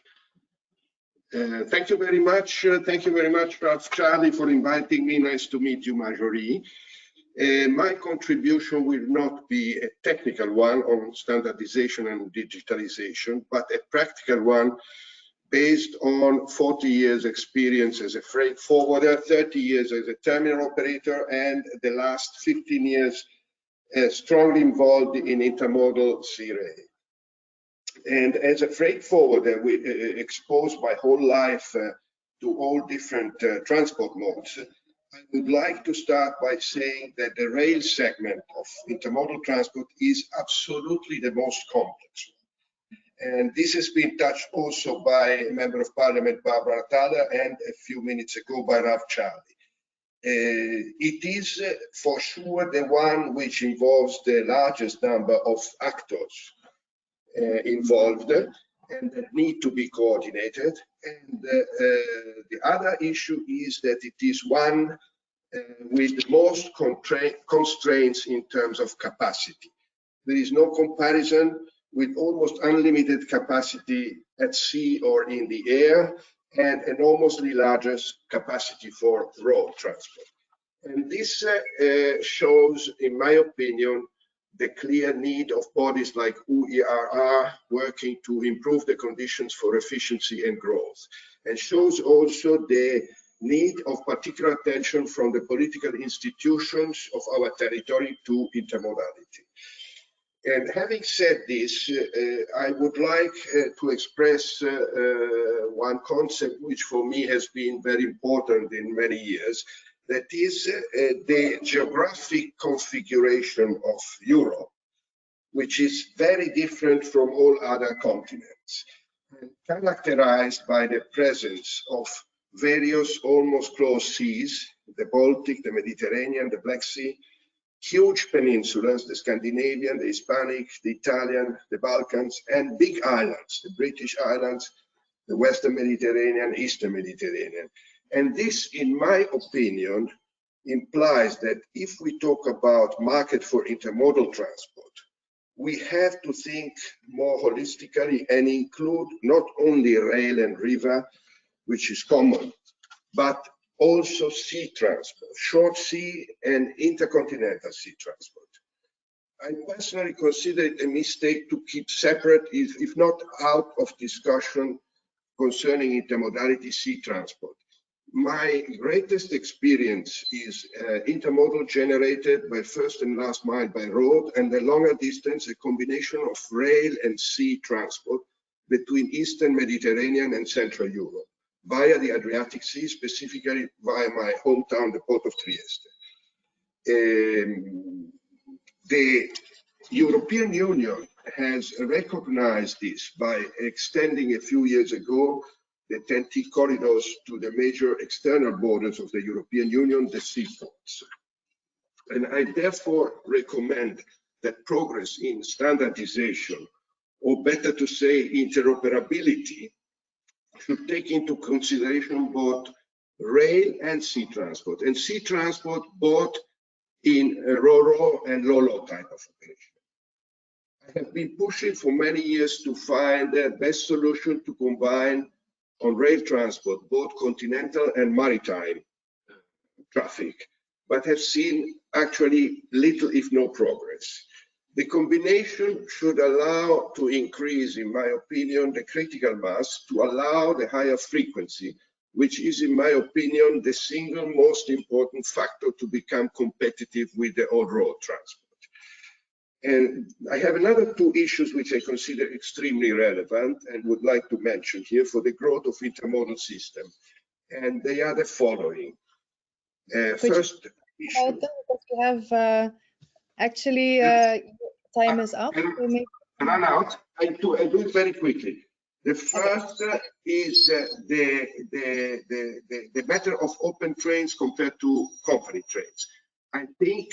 [SPEAKER 19] Thank you very much. Thank you very much, Charlie, for inviting me. Nice to meet you, Marjorie. My contribution will not be a technical one on standardization and digitalization, but a practical one based on 40 years experience as a freight forwarder, 30 years as a terminal operator, and the last 15 years strongly involved in intermodal sea rail. And as a freight forwarder, we exposed my whole life to all different transport modes. I would like to start by saying that the rail segment of intermodal transport is absolutely the most complex. And this has been touched also by Member of Parliament Barbara Thaler and a few minutes ago by Rav Charlie. It is for sure the one which involves the largest number of actors involved and that need to be coordinated. And the other issue is that it is one with the most constraints in terms of capacity. There is no comparison with almost unlimited capacity at sea or in the air, and enormously larger capacity for road transport. And this shows, in my opinion, the clear need of bodies like UIRR working to improve the conditions for efficiency and growth, and shows also the need of particular attention from the political institutions of our territory to intermodality. And having said this, I would like to express one concept which for me has been very important in many years, that is the geographic configuration of Europe, which is very different from all other continents, and characterized by the presence of various almost closed seas, the Baltic, the Mediterranean, the Black Sea, huge peninsulas, the Scandinavian, the Hispanic, the Italian, the Balkans, and big islands, the British Islands, the Western Mediterranean, Eastern Mediterranean. And this, in my opinion, implies that if we talk about market for intermodal transport, we have to think more holistically and include not only rail and river, which is common, but also sea transport, short sea and intercontinental sea transport. I personally consider it a mistake to keep separate, if not out of discussion, concerning intermodality sea transport. My greatest experience is intermodal generated by first and last mile by road, and the longer distance, a combination of rail and sea transport between Eastern Mediterranean and Central Europe, via the Adriatic Sea, specifically via my hometown, the port of Trieste. The European Union has recognized this by extending a few years ago the TEN-T corridors to the major external borders of the European Union, the seaports. And I therefore recommend that progress in standardization, or better to say interoperability, should take into consideration both rail and sea transport, and sea transport both in ro-ro and lo-lo type of operation. I have been pushing for many years to find the best solution to combine on rail transport both continental and maritime traffic, but have seen actually little if no progress. The combination should allow to increase, in my opinion, the critical mass to allow the higher frequency, which is, in my opinion, the single most important factor to become competitive with the on-road transport. And I have another two issues which I consider extremely relevant and would like to mention here for the growth of intermodal system. And they are the following. First issue.
[SPEAKER 2] Because we have actually time is up. So maybe...
[SPEAKER 19] Run out. I do it very quickly. The first is the matter of open trains compared to company trains. I think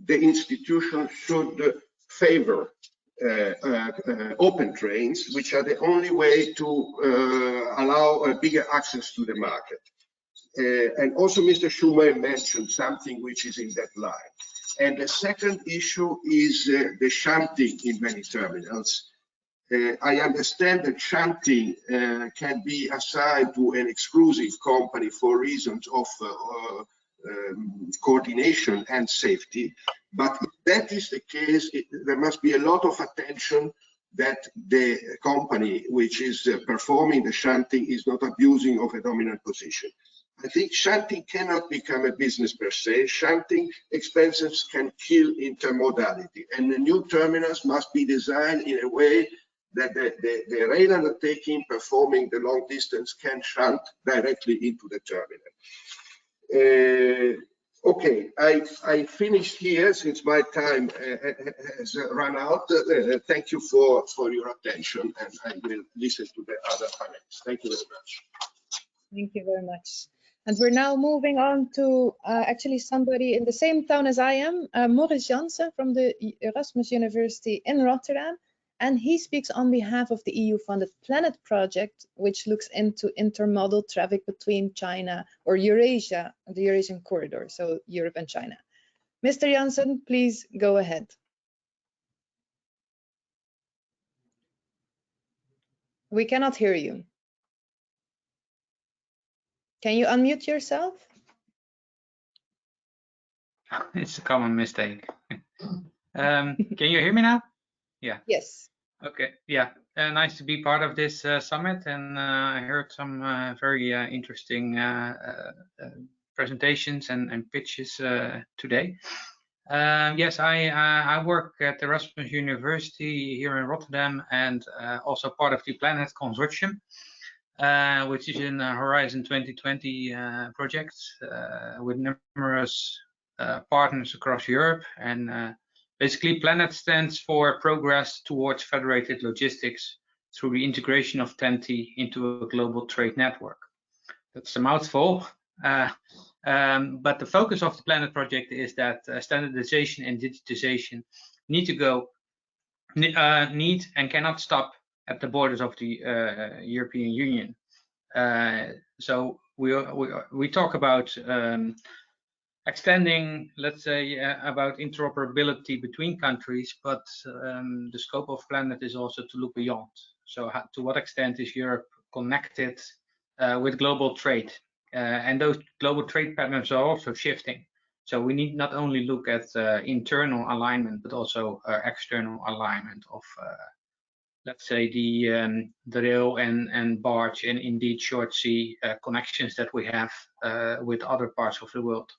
[SPEAKER 19] the institution should favor open trains, which are the only way to allow a bigger access to the market. And also Mr. Schumer mentioned something which is in that line. And the second issue is the shunting in many terminals. I understand that shunting can be assigned to an exclusive company for reasons of coordination and safety, but if that is the case, there must be a lot of attention that the company which is performing the shunting is not abusing of a dominant position. I think shunting cannot become a business per se. Shunting expenses can kill intermodality, and the new terminals must be designed in a way that the rail undertaking performing the long distance can shunt directly into the terminal. Okay, I finished here since my time has run out. Thank you for your attention, and I will listen to the other panelists. Thank you very much.
[SPEAKER 2] Thank you very much. And we're now moving on to actually somebody in the same town as I am, Maurice Jansen from the Erasmus University in Rotterdam. And he speaks on behalf of the EU-funded Planet project, which looks into intermodal traffic between China or Eurasia, the Eurasian corridor, so Europe and China. Mr. Jansen, please go ahead. We cannot hear you. Can you unmute yourself?
[SPEAKER 20] It's a common mistake. Can you hear me now? Yeah.
[SPEAKER 2] Yes.
[SPEAKER 20] Okay. Yeah. Nice to be part of this summit, and I heard some very interesting presentations and pitches today. Yes, I work at Erasmus University here in Rotterdam, and also part of the Planet Consortium, which is in Horizon 2020 projects with numerous partners across Europe. And basically, Planet stands for Progress Towards Federated Logistics through the integration of TEN-T into a global trade network. That's a mouthful. But the focus of the Planet project is that standardization and digitization need and cannot stop at the borders of the European Union. So we talk about extending, let's say, about interoperability between countries, but the scope of Planet is also to look beyond. So to what extent is Europe connected with global trade? And those global trade patterns are also shifting. So we need not only look at internal alignment, but also external alignment of, let's say, the rail and barge and indeed short sea connections that we have with other parts of the world.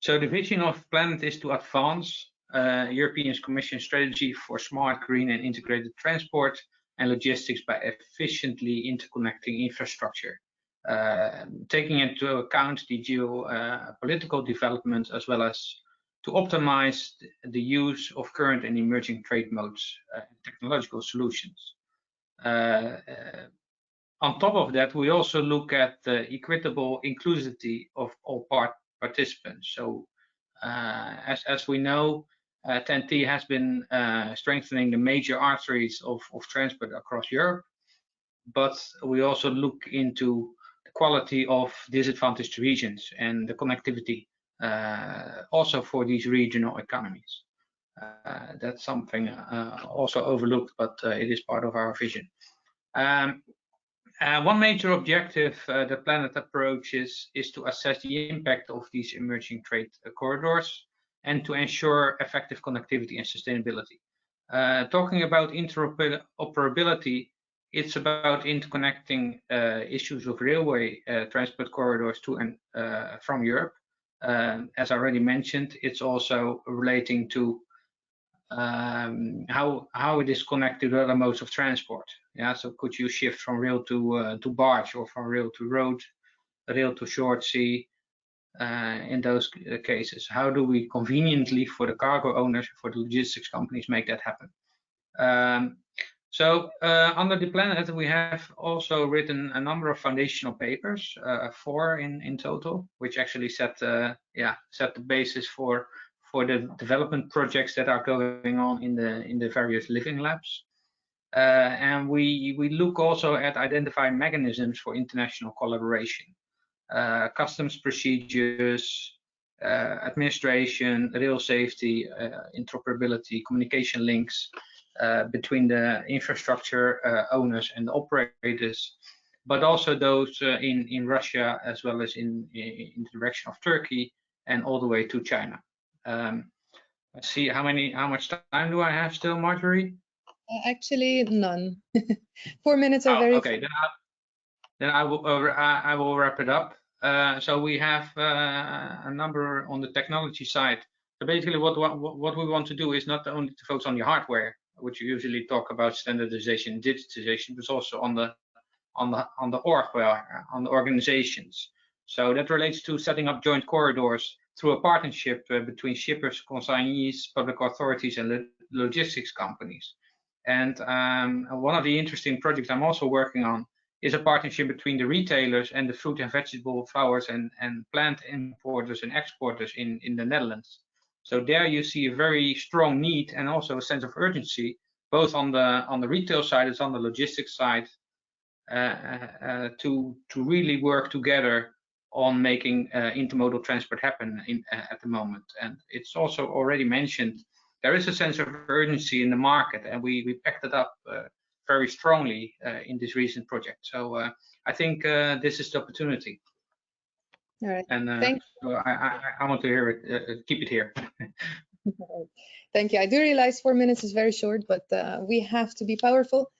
[SPEAKER 20] So the vision of Planet is to advance European Commission strategy for smart, green and integrated transport and logistics by efficiently interconnecting infrastructure, taking into account the geopolitical development, as well as to optimize the use of current and emerging trade modes and technological solutions. On top of that, we also look at the equitable inclusivity of all participants. So as we know, TEN-T has been strengthening the major arteries of transport across Europe, but we also look into the quality of disadvantaged regions and the connectivity also for these regional economies. That's something also overlooked, but it is part of our vision. One major objective the Planet approach is to assess the impact of these emerging trade corridors and to ensure effective connectivity and sustainability. Talking about interoperability, it's about interconnecting issues of railway transport corridors to and from Europe. As I already mentioned, it's also relating to how it is connected to other modes of transport. Yeah, so could you shift from rail to barge, or from rail to road, rail to short sea? In those cases, how do we conveniently, for the cargo owners, for the logistics companies, make that happen? So under the Planet, we have also written a number of foundational papers, 4 in total, which actually set the basis for the development projects that are going on in the various living labs. And we look also at identifying mechanisms for international collaboration, customs procedures, administration, rail safety, interoperability, communication links between the infrastructure owners and the operators, but also those in Russia, as well as in the direction of Turkey and all the way to China. Let's see, how much time do I have still, Marjorie?
[SPEAKER 2] Actually, none. 4 minutes are very
[SPEAKER 20] okay. Then I will wrap it up. So we have a number on the technology side. So basically, what we want to do is not only to focus on the hardware, which you usually talk about standardization and digitization, but also on the hardware, on the organizations. So that relates to setting up joint corridors through a partnership between shippers, consignees, public authorities, and logistics companies. And one of the interesting projects I'm also working on is a partnership between the retailers and the fruit and vegetable, flowers and plant importers and exporters in the Netherlands. So there you see a very strong need and also a sense of urgency, both on the retail side as on the logistics side, to really work together on making intermodal transport happen at the moment. And it's also already mentioned, there is a sense of urgency in the market, and we backed it up very strongly in this recent project. So I think this is the opportunity.
[SPEAKER 2] All right.
[SPEAKER 20] And so I want to hear it, keep it here.
[SPEAKER 2] Thank you. I do realize 4 minutes is very short, but we have to be powerful.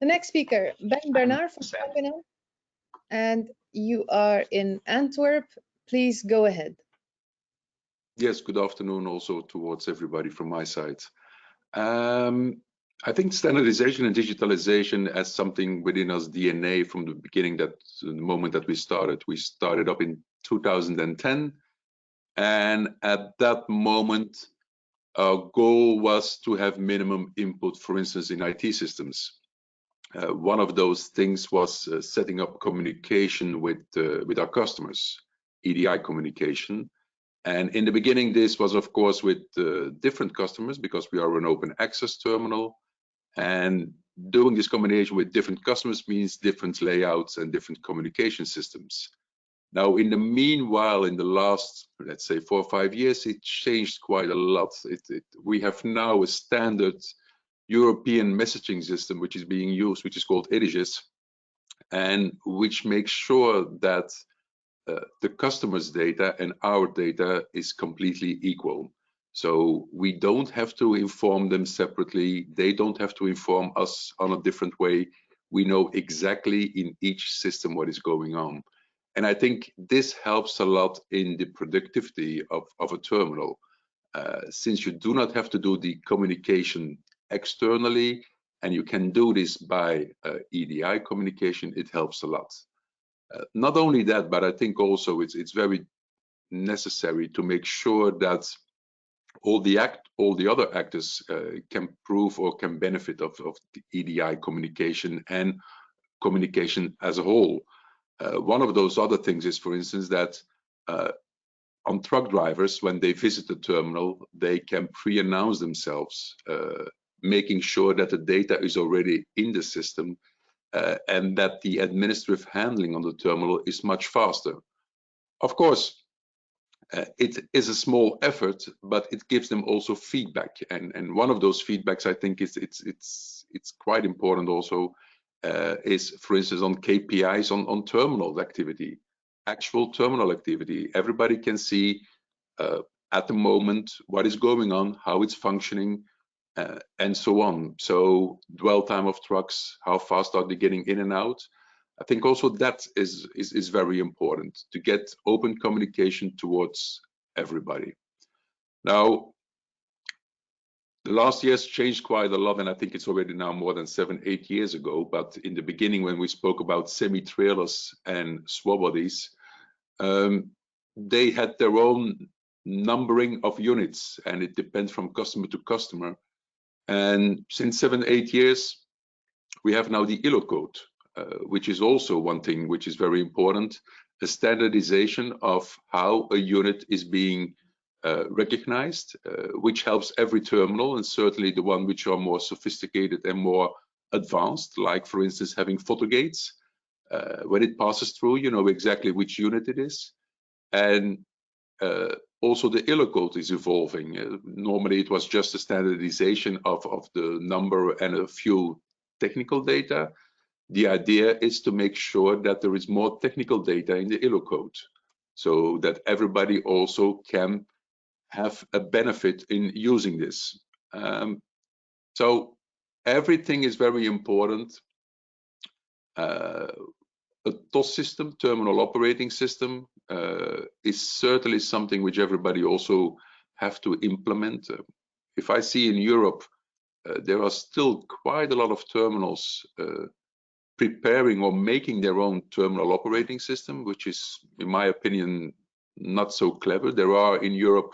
[SPEAKER 2] The next speaker, Ben Bernard from Copenhagen, and you are in Antwerp. Please go ahead.
[SPEAKER 21] Yes, good afternoon also towards everybody from my side. I think standardization and digitalization as something within us DNA from the beginning, that the moment that we started up in 2010. And at that moment, our goal was to have minimum input, for instance, in IT systems. One of those things was setting up communication with our customers, EDI communication. And in the beginning, this was, of course, with different customers because we are an open access terminal. And doing this combination with different customers means different layouts and different communication systems. Now, in the meanwhile, in the last, let's say, 4 or 5 years, it changed quite a lot. We have now a standard European messaging system which is being used, which is called EDIGES, and which makes sure that the customer's data and our data is completely equal. So we don't have to inform them separately. They don't have to inform us on a different way. We know exactly in each system what is going on. And I think this helps a lot in the productivity of a terminal. Since you do not have to do the communication externally, and you can do this by EDI communication, it helps a lot. Not only that, but I think also it's very necessary to make sure that all the other actors can prove or can benefit of the EDI communication and communication as a whole. One of those other things is, for instance, that on truck drivers, when they visit the terminal, they can pre-announce themselves, making sure that the data is already in the system and that the administrative handling on the terminal is much faster. Of course, it is a small effort, but it gives them also feedback. And one of those feedbacks, I think, it's quite important also, is, for instance, on KPIs on terminal activity, actual terminal activity. Everybody can see at the moment what is going on, how it's functioning, and so on. So dwell time of trucks, how fast are they getting in and out? I think also that is very important to get open communication towards everybody. Now, the last years changed quite a lot, and I think it's already now more than 7-8 years ago. But in the beginning, when we spoke about semi-trailers and swab bodies, they had their own numbering of units, and it depends from customer to customer. And since 7-8 years, we have now the ILO code, which is also one thing which is very important, a standardization of how a unit is being recognized, which helps every terminal, and certainly the one which are more sophisticated and more advanced, like, for instance, having photo gates. When it passes through, you know exactly which unit it is. And also the ILO code is evolving. Normally it was just a standardization of the number and a few technical data. The idea is to make sure that there is more technical data in the ILO code, so that everybody also can have a benefit in using this. So everything is very important. A TOS system, terminal operating system, is certainly something which everybody also have to implement. If I see in Europe, there are still quite a lot of terminals preparing or making their own terminal operating system, which is, in my opinion, not so clever. There are in Europe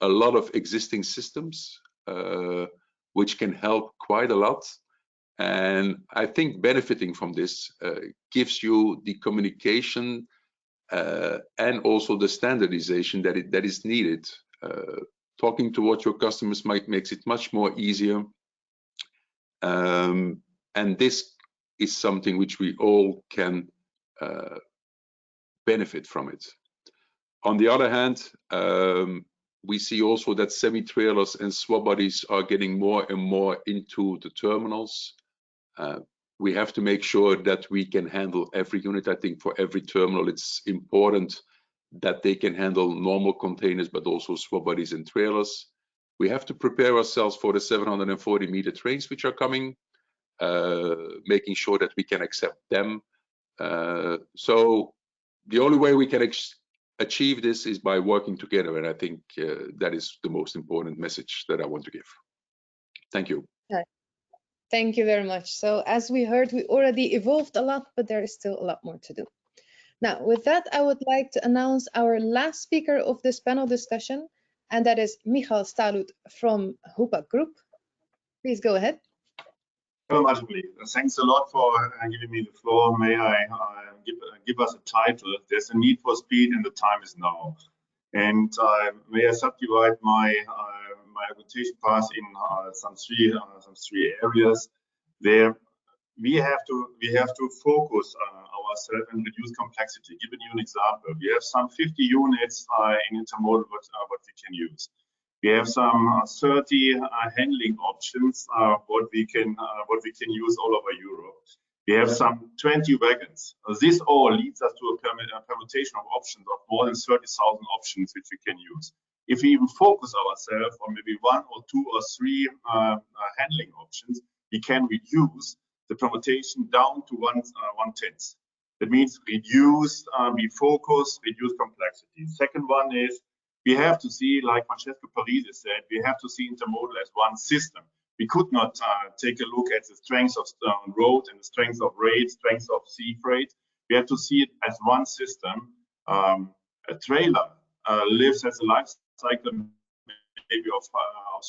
[SPEAKER 21] a lot of existing systems which can help quite a lot. And I think benefiting from this gives you the communication and also the standardization that is needed. Talking towards your customers makes it much more easier. And this is something which we all can benefit from it. On the other hand, we see also that semi-trailers and swab bodies are getting more and more into the terminals. We have to make sure that we can handle every unit. I think for every terminal, it's important that they can handle normal containers, but also swap bodies and trailers. We have to prepare ourselves for the 740-meter trains which are coming, making sure that we can accept them. So the only way we can achieve this is by working together, and I think that is the most important message that I want to give. Thank you.
[SPEAKER 2] Thank you very much. So as we heard, we already evolved a lot, but there is still a lot more to do. Now, with that, I would like to announce our last speaker of this panel discussion, and that is Michal Stalut from Hupa Group. Please go ahead.
[SPEAKER 3] Hello, Marjorie. Thanks a lot for giving me the floor. May I give us a title? There's a need for speed and the time is now. And may I subdivide my argumentation path in some three areas. There we have to focus ourselves and reduce complexity. Giving you an example, we have some 50 units in intermodal what we can use. We have some 30 handling options what we can use all over Europe. We have some 20 wagons. This all leads us to a permutation of options of more than 30,000 options which we can use. If we even focus ourselves on maybe 1 or 2 or 3 handling options, we can reduce the permutation down to 1/10. That means reduce, we focus, reduce complexity. Second one is we have to see, like Francesco Parisi said, we have to see intermodal as one system. We could not take a look at the strengths of road and the strengths of rail, strengths of sea freight. We have to see it as one system. A trailer lives as a life cycle maybe of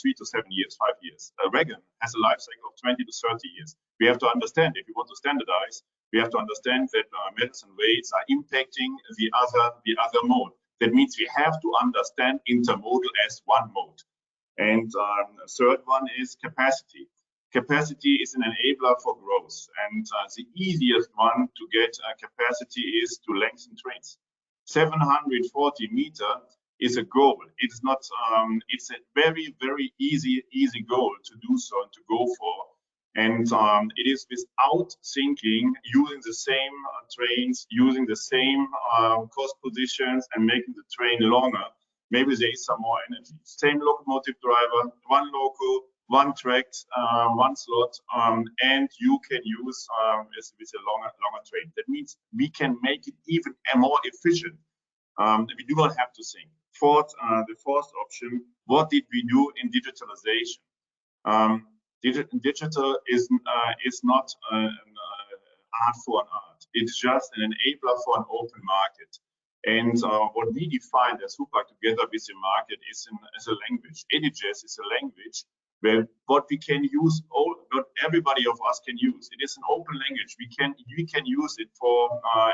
[SPEAKER 3] 3 to 7 years, 5 years. A wagon has a life cycle of 20 to 30 years. We have to understand, if you want to standardize, we have to understand that metals and weights are impacting the other mode. That means we have to understand intermodal as one mode. And third one is capacity. Capacity is an enabler for growth. And the easiest one to get capacity is to lengthen trains. 740 meter is a goal. It's not. It's a very, very easy goal to do so and to go for. And it is without thinking, using the same trains, using the same cost positions, and making the train longer. Maybe there is some more energy. Same locomotive driver, one loco, one track, one slot, and you can use with a longer train. That means we can make it even more efficient. We do not have to think. The fourth option, what did we do in digitalization? Digital is not an art for an art. It's just an enabler for an open market. And what we define as Hupa together with the market is as a language. EDIGES is a language where what we can use, not everybody of us can use. It is an open language. We can use it for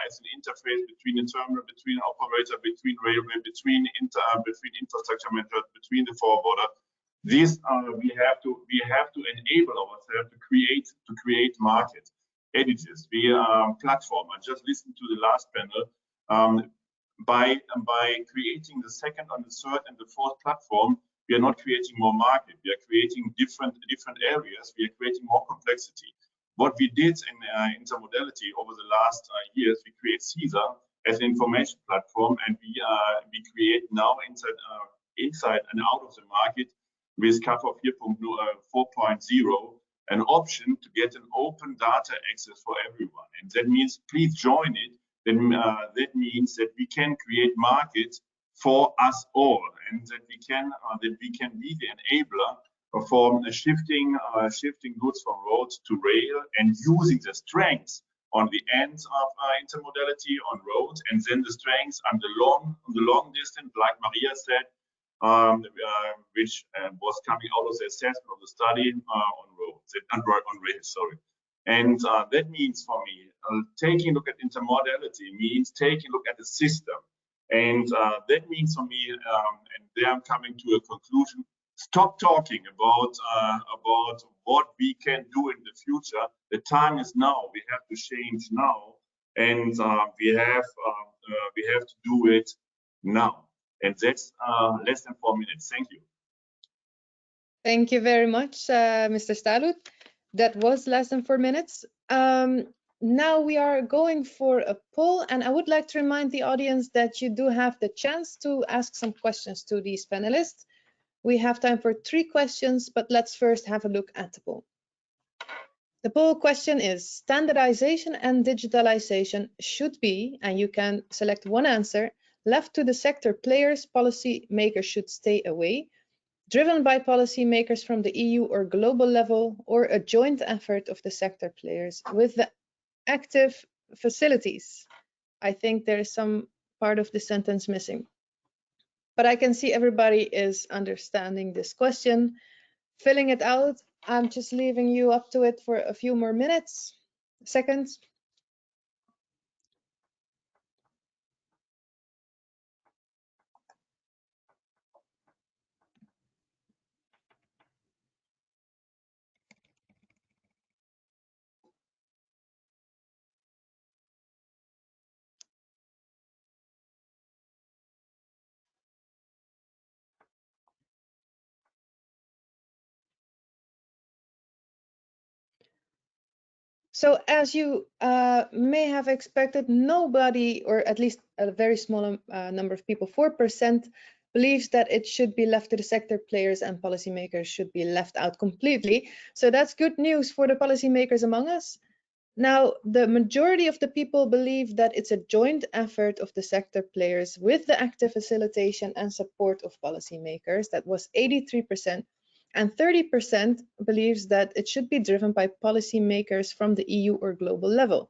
[SPEAKER 3] as an interface between a terminal, between an operator, between railway, between infrastructure manager, between the forwarder. This we have to enable ourselves to create market. EDIGES, we platform. I just listened to the last panel. By creating the second and the third and the fourth platform, we are not creating more market. We are creating different areas. We are creating more complexity. What we did in intermodality over the last years, we create CESAR as an information platform, and we create now inside and out of the market with CAFA 4.0 an option to get an open data access for everyone. And that means please join it. Then that means that we can create markets for us all, and that we can be the enabler for shifting goods from road to rail and using the strengths on the ends of intermodality on road, and then the strengths on the long distance, like Maria said, which was coming out of the assessment of the study on rail. Sorry. And that means for me, taking a look at intermodality means taking a look at the system. And that means for me, and there I'm coming to a conclusion, stop talking about what we can do in the future. The time is now. We have to change now. And we have to do it now. And that's less than 4 minutes. Thank you.
[SPEAKER 2] Thank you very much, Mr. Stalut. That was less than 4 minutes. Now we are going for a poll, and I would like to remind the audience that you do have the chance to ask some questions to these panelists. We have time for 3 questions, but let's first have a look at the poll. The poll question is: standardization and digitalization should be, and you can select one answer, left to the sector players, policy makers should stay away, driven by policy makers from the EU or global level, or a joint effort of the sector players with the active facilities. I think there is some part of the sentence missing, but I can see everybody is understanding this question, filling it out. I'm just leaving you up to it for a few more minutes, seconds. So as you may have expected, nobody, or at least a very small number of people, 4%, believes that it should be left to the sector players and policymakers should be left out completely. So that's good news for the policymakers among us. Now, the majority of the people believe that it's a joint effort of the sector players with the active facilitation and support of policymakers. That was 83%. And 30% believes that it should be driven by policymakers from the EU or global level.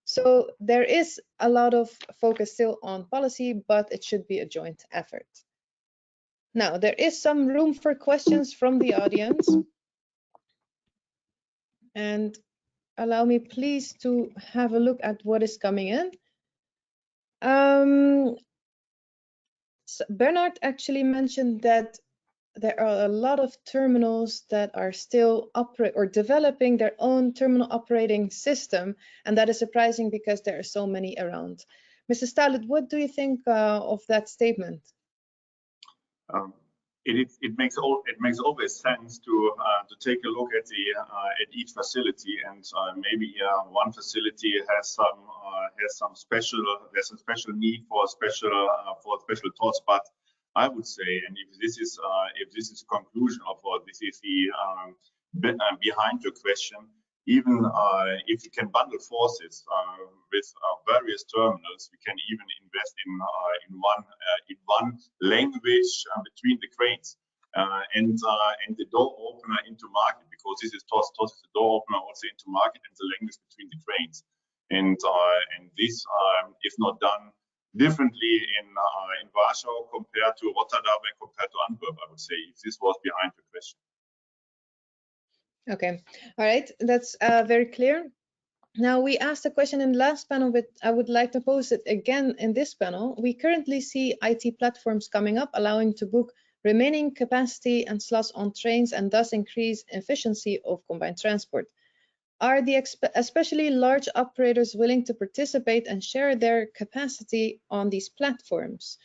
[SPEAKER 2] So there is a lot of focus still on policy, but it should be a joint effort. Now, there is some room for questions from the audience. And allow me please to have a look at what is coming in. So Bernard actually mentioned that there are a lot of terminals that are still developing their own terminal operating system, and that is surprising because there are so many around. Mr. Stalit, what do you think of that statement?
[SPEAKER 3] It makes always sense to take a look at each facility, and maybe one facility has some special need for special thoughts, but I would say, and if this is the conclusion of what this is behind your question, even if we can bundle forces with various terminals, we can even invest in one language between the cranes and the door opener into market, because this is TOS is the door opener also into market and the language between the cranes, and this is not done differently in Warsaw compared to Rotterdam and compared to Antwerp, I would say, if this was behind the question.
[SPEAKER 2] Okay, all right, that's very clear. Now, we asked a question in the last panel, but I would like to pose it again in this panel. We currently see IT platforms coming up, allowing to book remaining capacity and slots on trains and thus increase efficiency of combined transport. Are the especially large operators willing to participate and share their capacity on these platforms?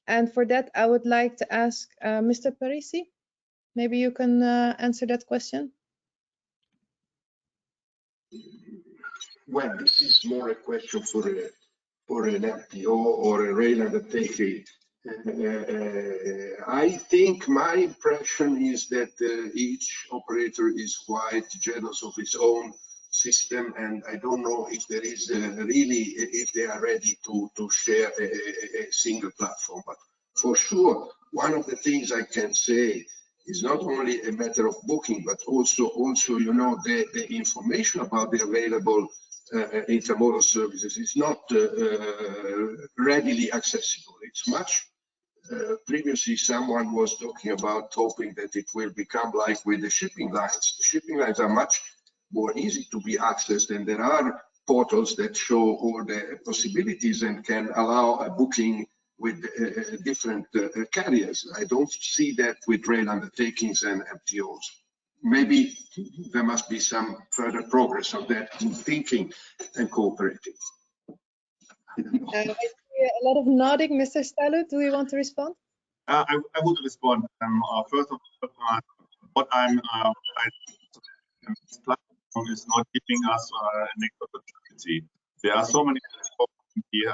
[SPEAKER 2] And for that, I would like to ask Mr. Parisi. Maybe you can answer that question.
[SPEAKER 19] Well, this is more a question for an FTO or a rail undertaking. I think my impression is that each operator is quite jealous of its own system, and I don't know if there is if they are ready to share a single platform. But for sure, one of the things I can say is not only a matter of booking, but also you know, the information about the available intermodal services is not readily accessible. It's much. Previously, someone was talking about hoping that it will become like with the shipping lines. The shipping lines are much more easy to be accessed, and there are portals that show all the possibilities and can allow a booking with different carriers. I don't see that with rail undertakings and MTOs. Maybe there must be some further progress on that in thinking and cooperating.
[SPEAKER 2] I see a lot of nodding. Mr. Stalit, do you want to respond?
[SPEAKER 3] I would respond. First of all, what And this platform is not giving us a next opportunity. There are so many platforms we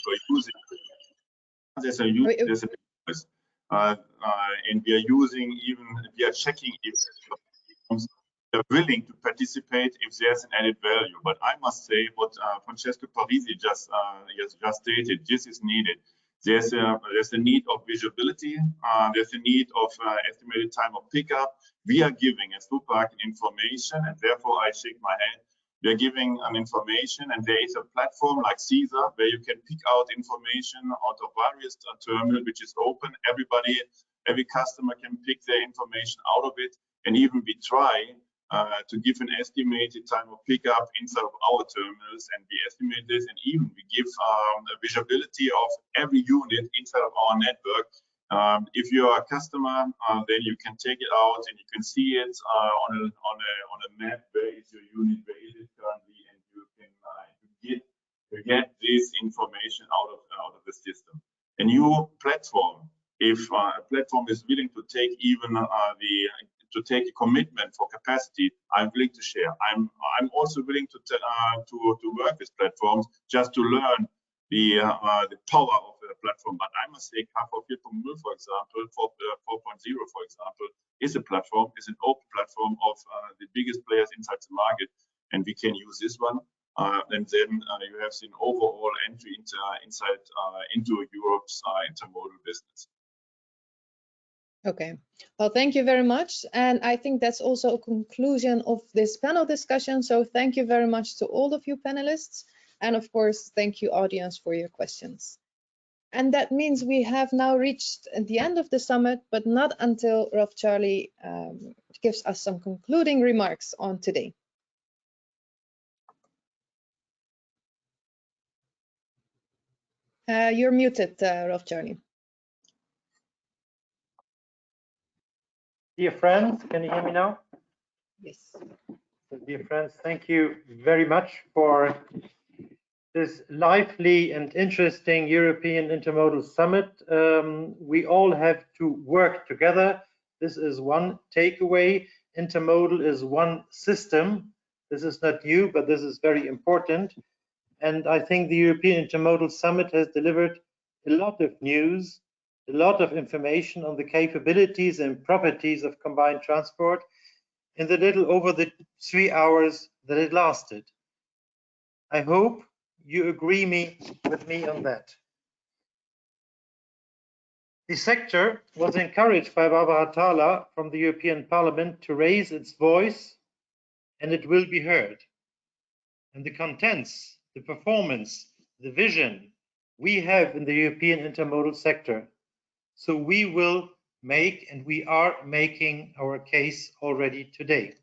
[SPEAKER 3] were using. There's a huge, there's a and we are checking if they're willing to participate if there's an added value. But I must say what Francesco Parisi just stated, this is needed. There's a need of visibility. There's a need of estimated time of pickup. We are giving as Fuhrpark information, and therefore I shake my head. We are giving an information, and there is a platform like Caesar where you can pick out information out of various terminals, which is open. Every customer can pick their information out of it, and even we try to give an estimated time of pickup inside of our terminals, and we estimate this, and even we give a visibility of every unit inside of our network. If you are a customer, then you can take it out and you can see it on a map. Where is your unit? Where is it currently? And you can get this information out of the system. A new platform, if a platform is willing to take even to take a commitment for capacity, I'm willing to share. I'm also willing to work with platforms just to learn the power of the platform. But I must say, KV 4.0, for example, 4.0, for example, is a platform, is an open platform of the biggest players inside the market, and we can use this one. And then you have seen overall entry into Europe's intermodal business.
[SPEAKER 2] Okay, well, thank you very much. And I think that's also a conclusion of this panel discussion. So thank you very much to all of you panelists. And of course, thank you, audience, for your questions. And that means we have now reached the end of the summit, but not until Rolf Charlie gives us some concluding remarks on today. You're muted, Rolf Charlie.
[SPEAKER 1] Dear friends, can you hear me now?
[SPEAKER 2] Yes.
[SPEAKER 1] So, dear friends, thank you very much for this lively and interesting European Intermodal Summit. We all have to work together. This is one takeaway. Intermodal is one system. This is not new, but this is very important. And I think the European Intermodal Summit has delivered a lot of news, a lot of information on the capabilities and properties of combined transport in the little over the 3 hours that it lasted. I hope you agree with me on that. The sector was encouraged by Barbara Thaler from the European Parliament to raise its voice, and it will be heard. And the contents, the performance, the vision we have in the European intermodal sector. So we will make, and we are making, our case already today.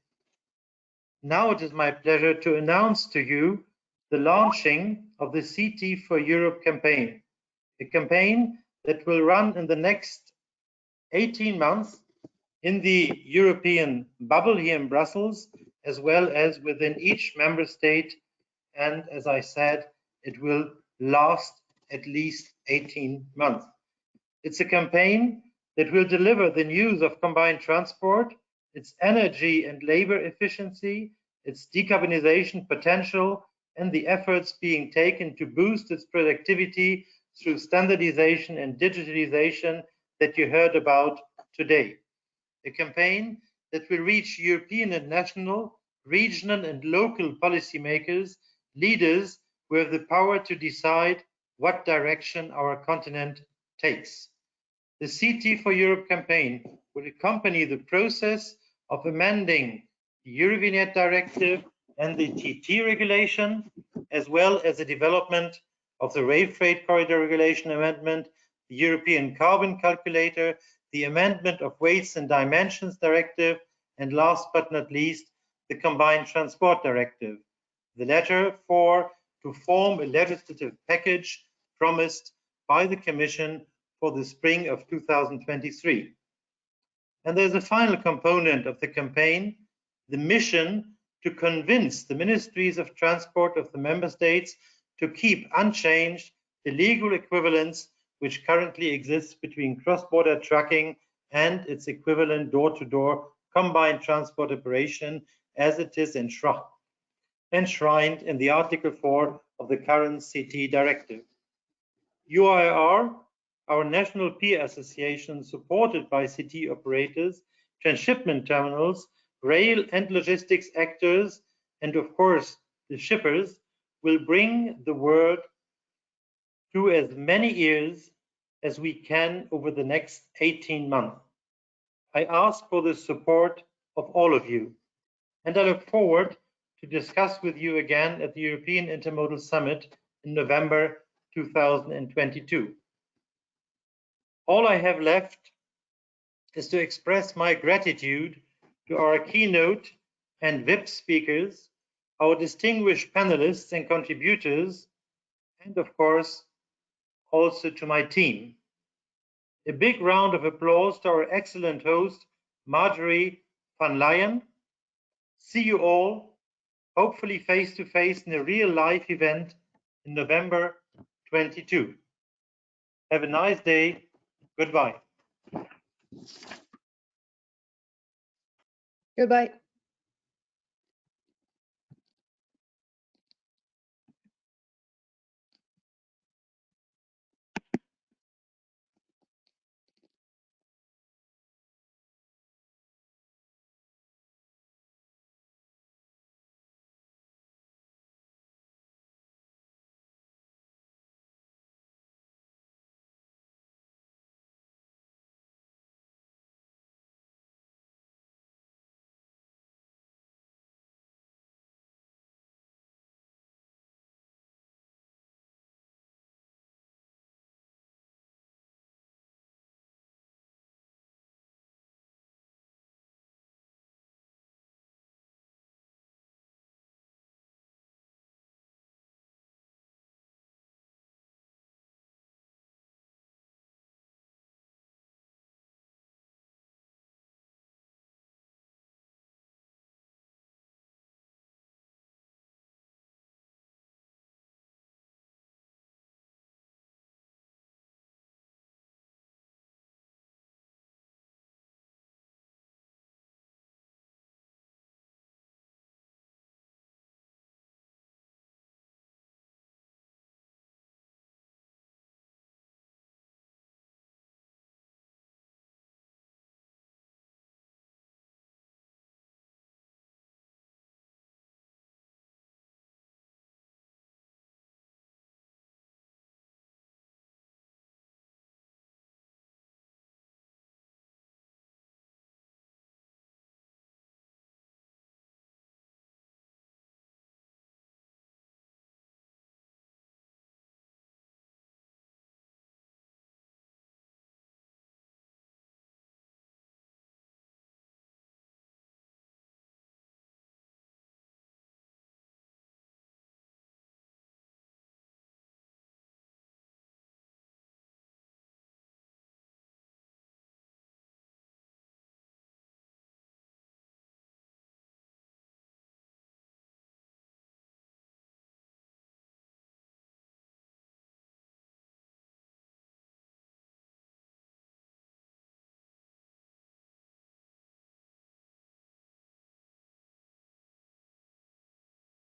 [SPEAKER 1] Now it is my pleasure to announce to you the launching of the CT for Europe campaign, a campaign that will run in the next 18 months in the European bubble here in Brussels, as well as within each member state. And as I said, it will last at least 18 months. It's a campaign that will deliver the news of combined transport, its energy and labor efficiency, its decarbonization potential, and the efforts being taken to boost its productivity through standardization and digitalization that you heard about today. A campaign that will reach European and national, regional and local policymakers, leaders who have the power to decide what direction our continent takes. The CT for Europe campaign will accompany the process of amending the Eurovignette Directive and the TT regulation, as well as the development of the Rail Freight Corridor Regulation Amendment, the European Carbon Calculator, the amendment of Weights and Dimensions Directive, and last but not least, the Combined Transport Directive. The latter to form a legislative package promised by the Commission for the spring of 2023. And there's a final component of the campaign, the mission to convince the ministries of transport of the member states to keep unchanged the legal equivalence which currently exists between cross-border trucking and its equivalent door-to-door combined transport operation, as it is enshrined in the Article 4 of the current CT directive. UIRR, our national peer association supported by CT operators, transshipment terminals, rail and logistics actors, and of course the shippers, will bring the word to as many ears as we can over the next 18 months. I ask for the support of all of you, and I look forward to discuss with you again at the European Intermodal Summit in November 2022. All I have left is to express my gratitude to our keynote and VIP speakers, our distinguished panelists and contributors, and of course, also to my team. A big round of applause to our excellent host, Marjorie van Leyen. See you all, hopefully face-to-face in a real-life event in November 22. Have a nice day. Goodbye.
[SPEAKER 2] Goodbye.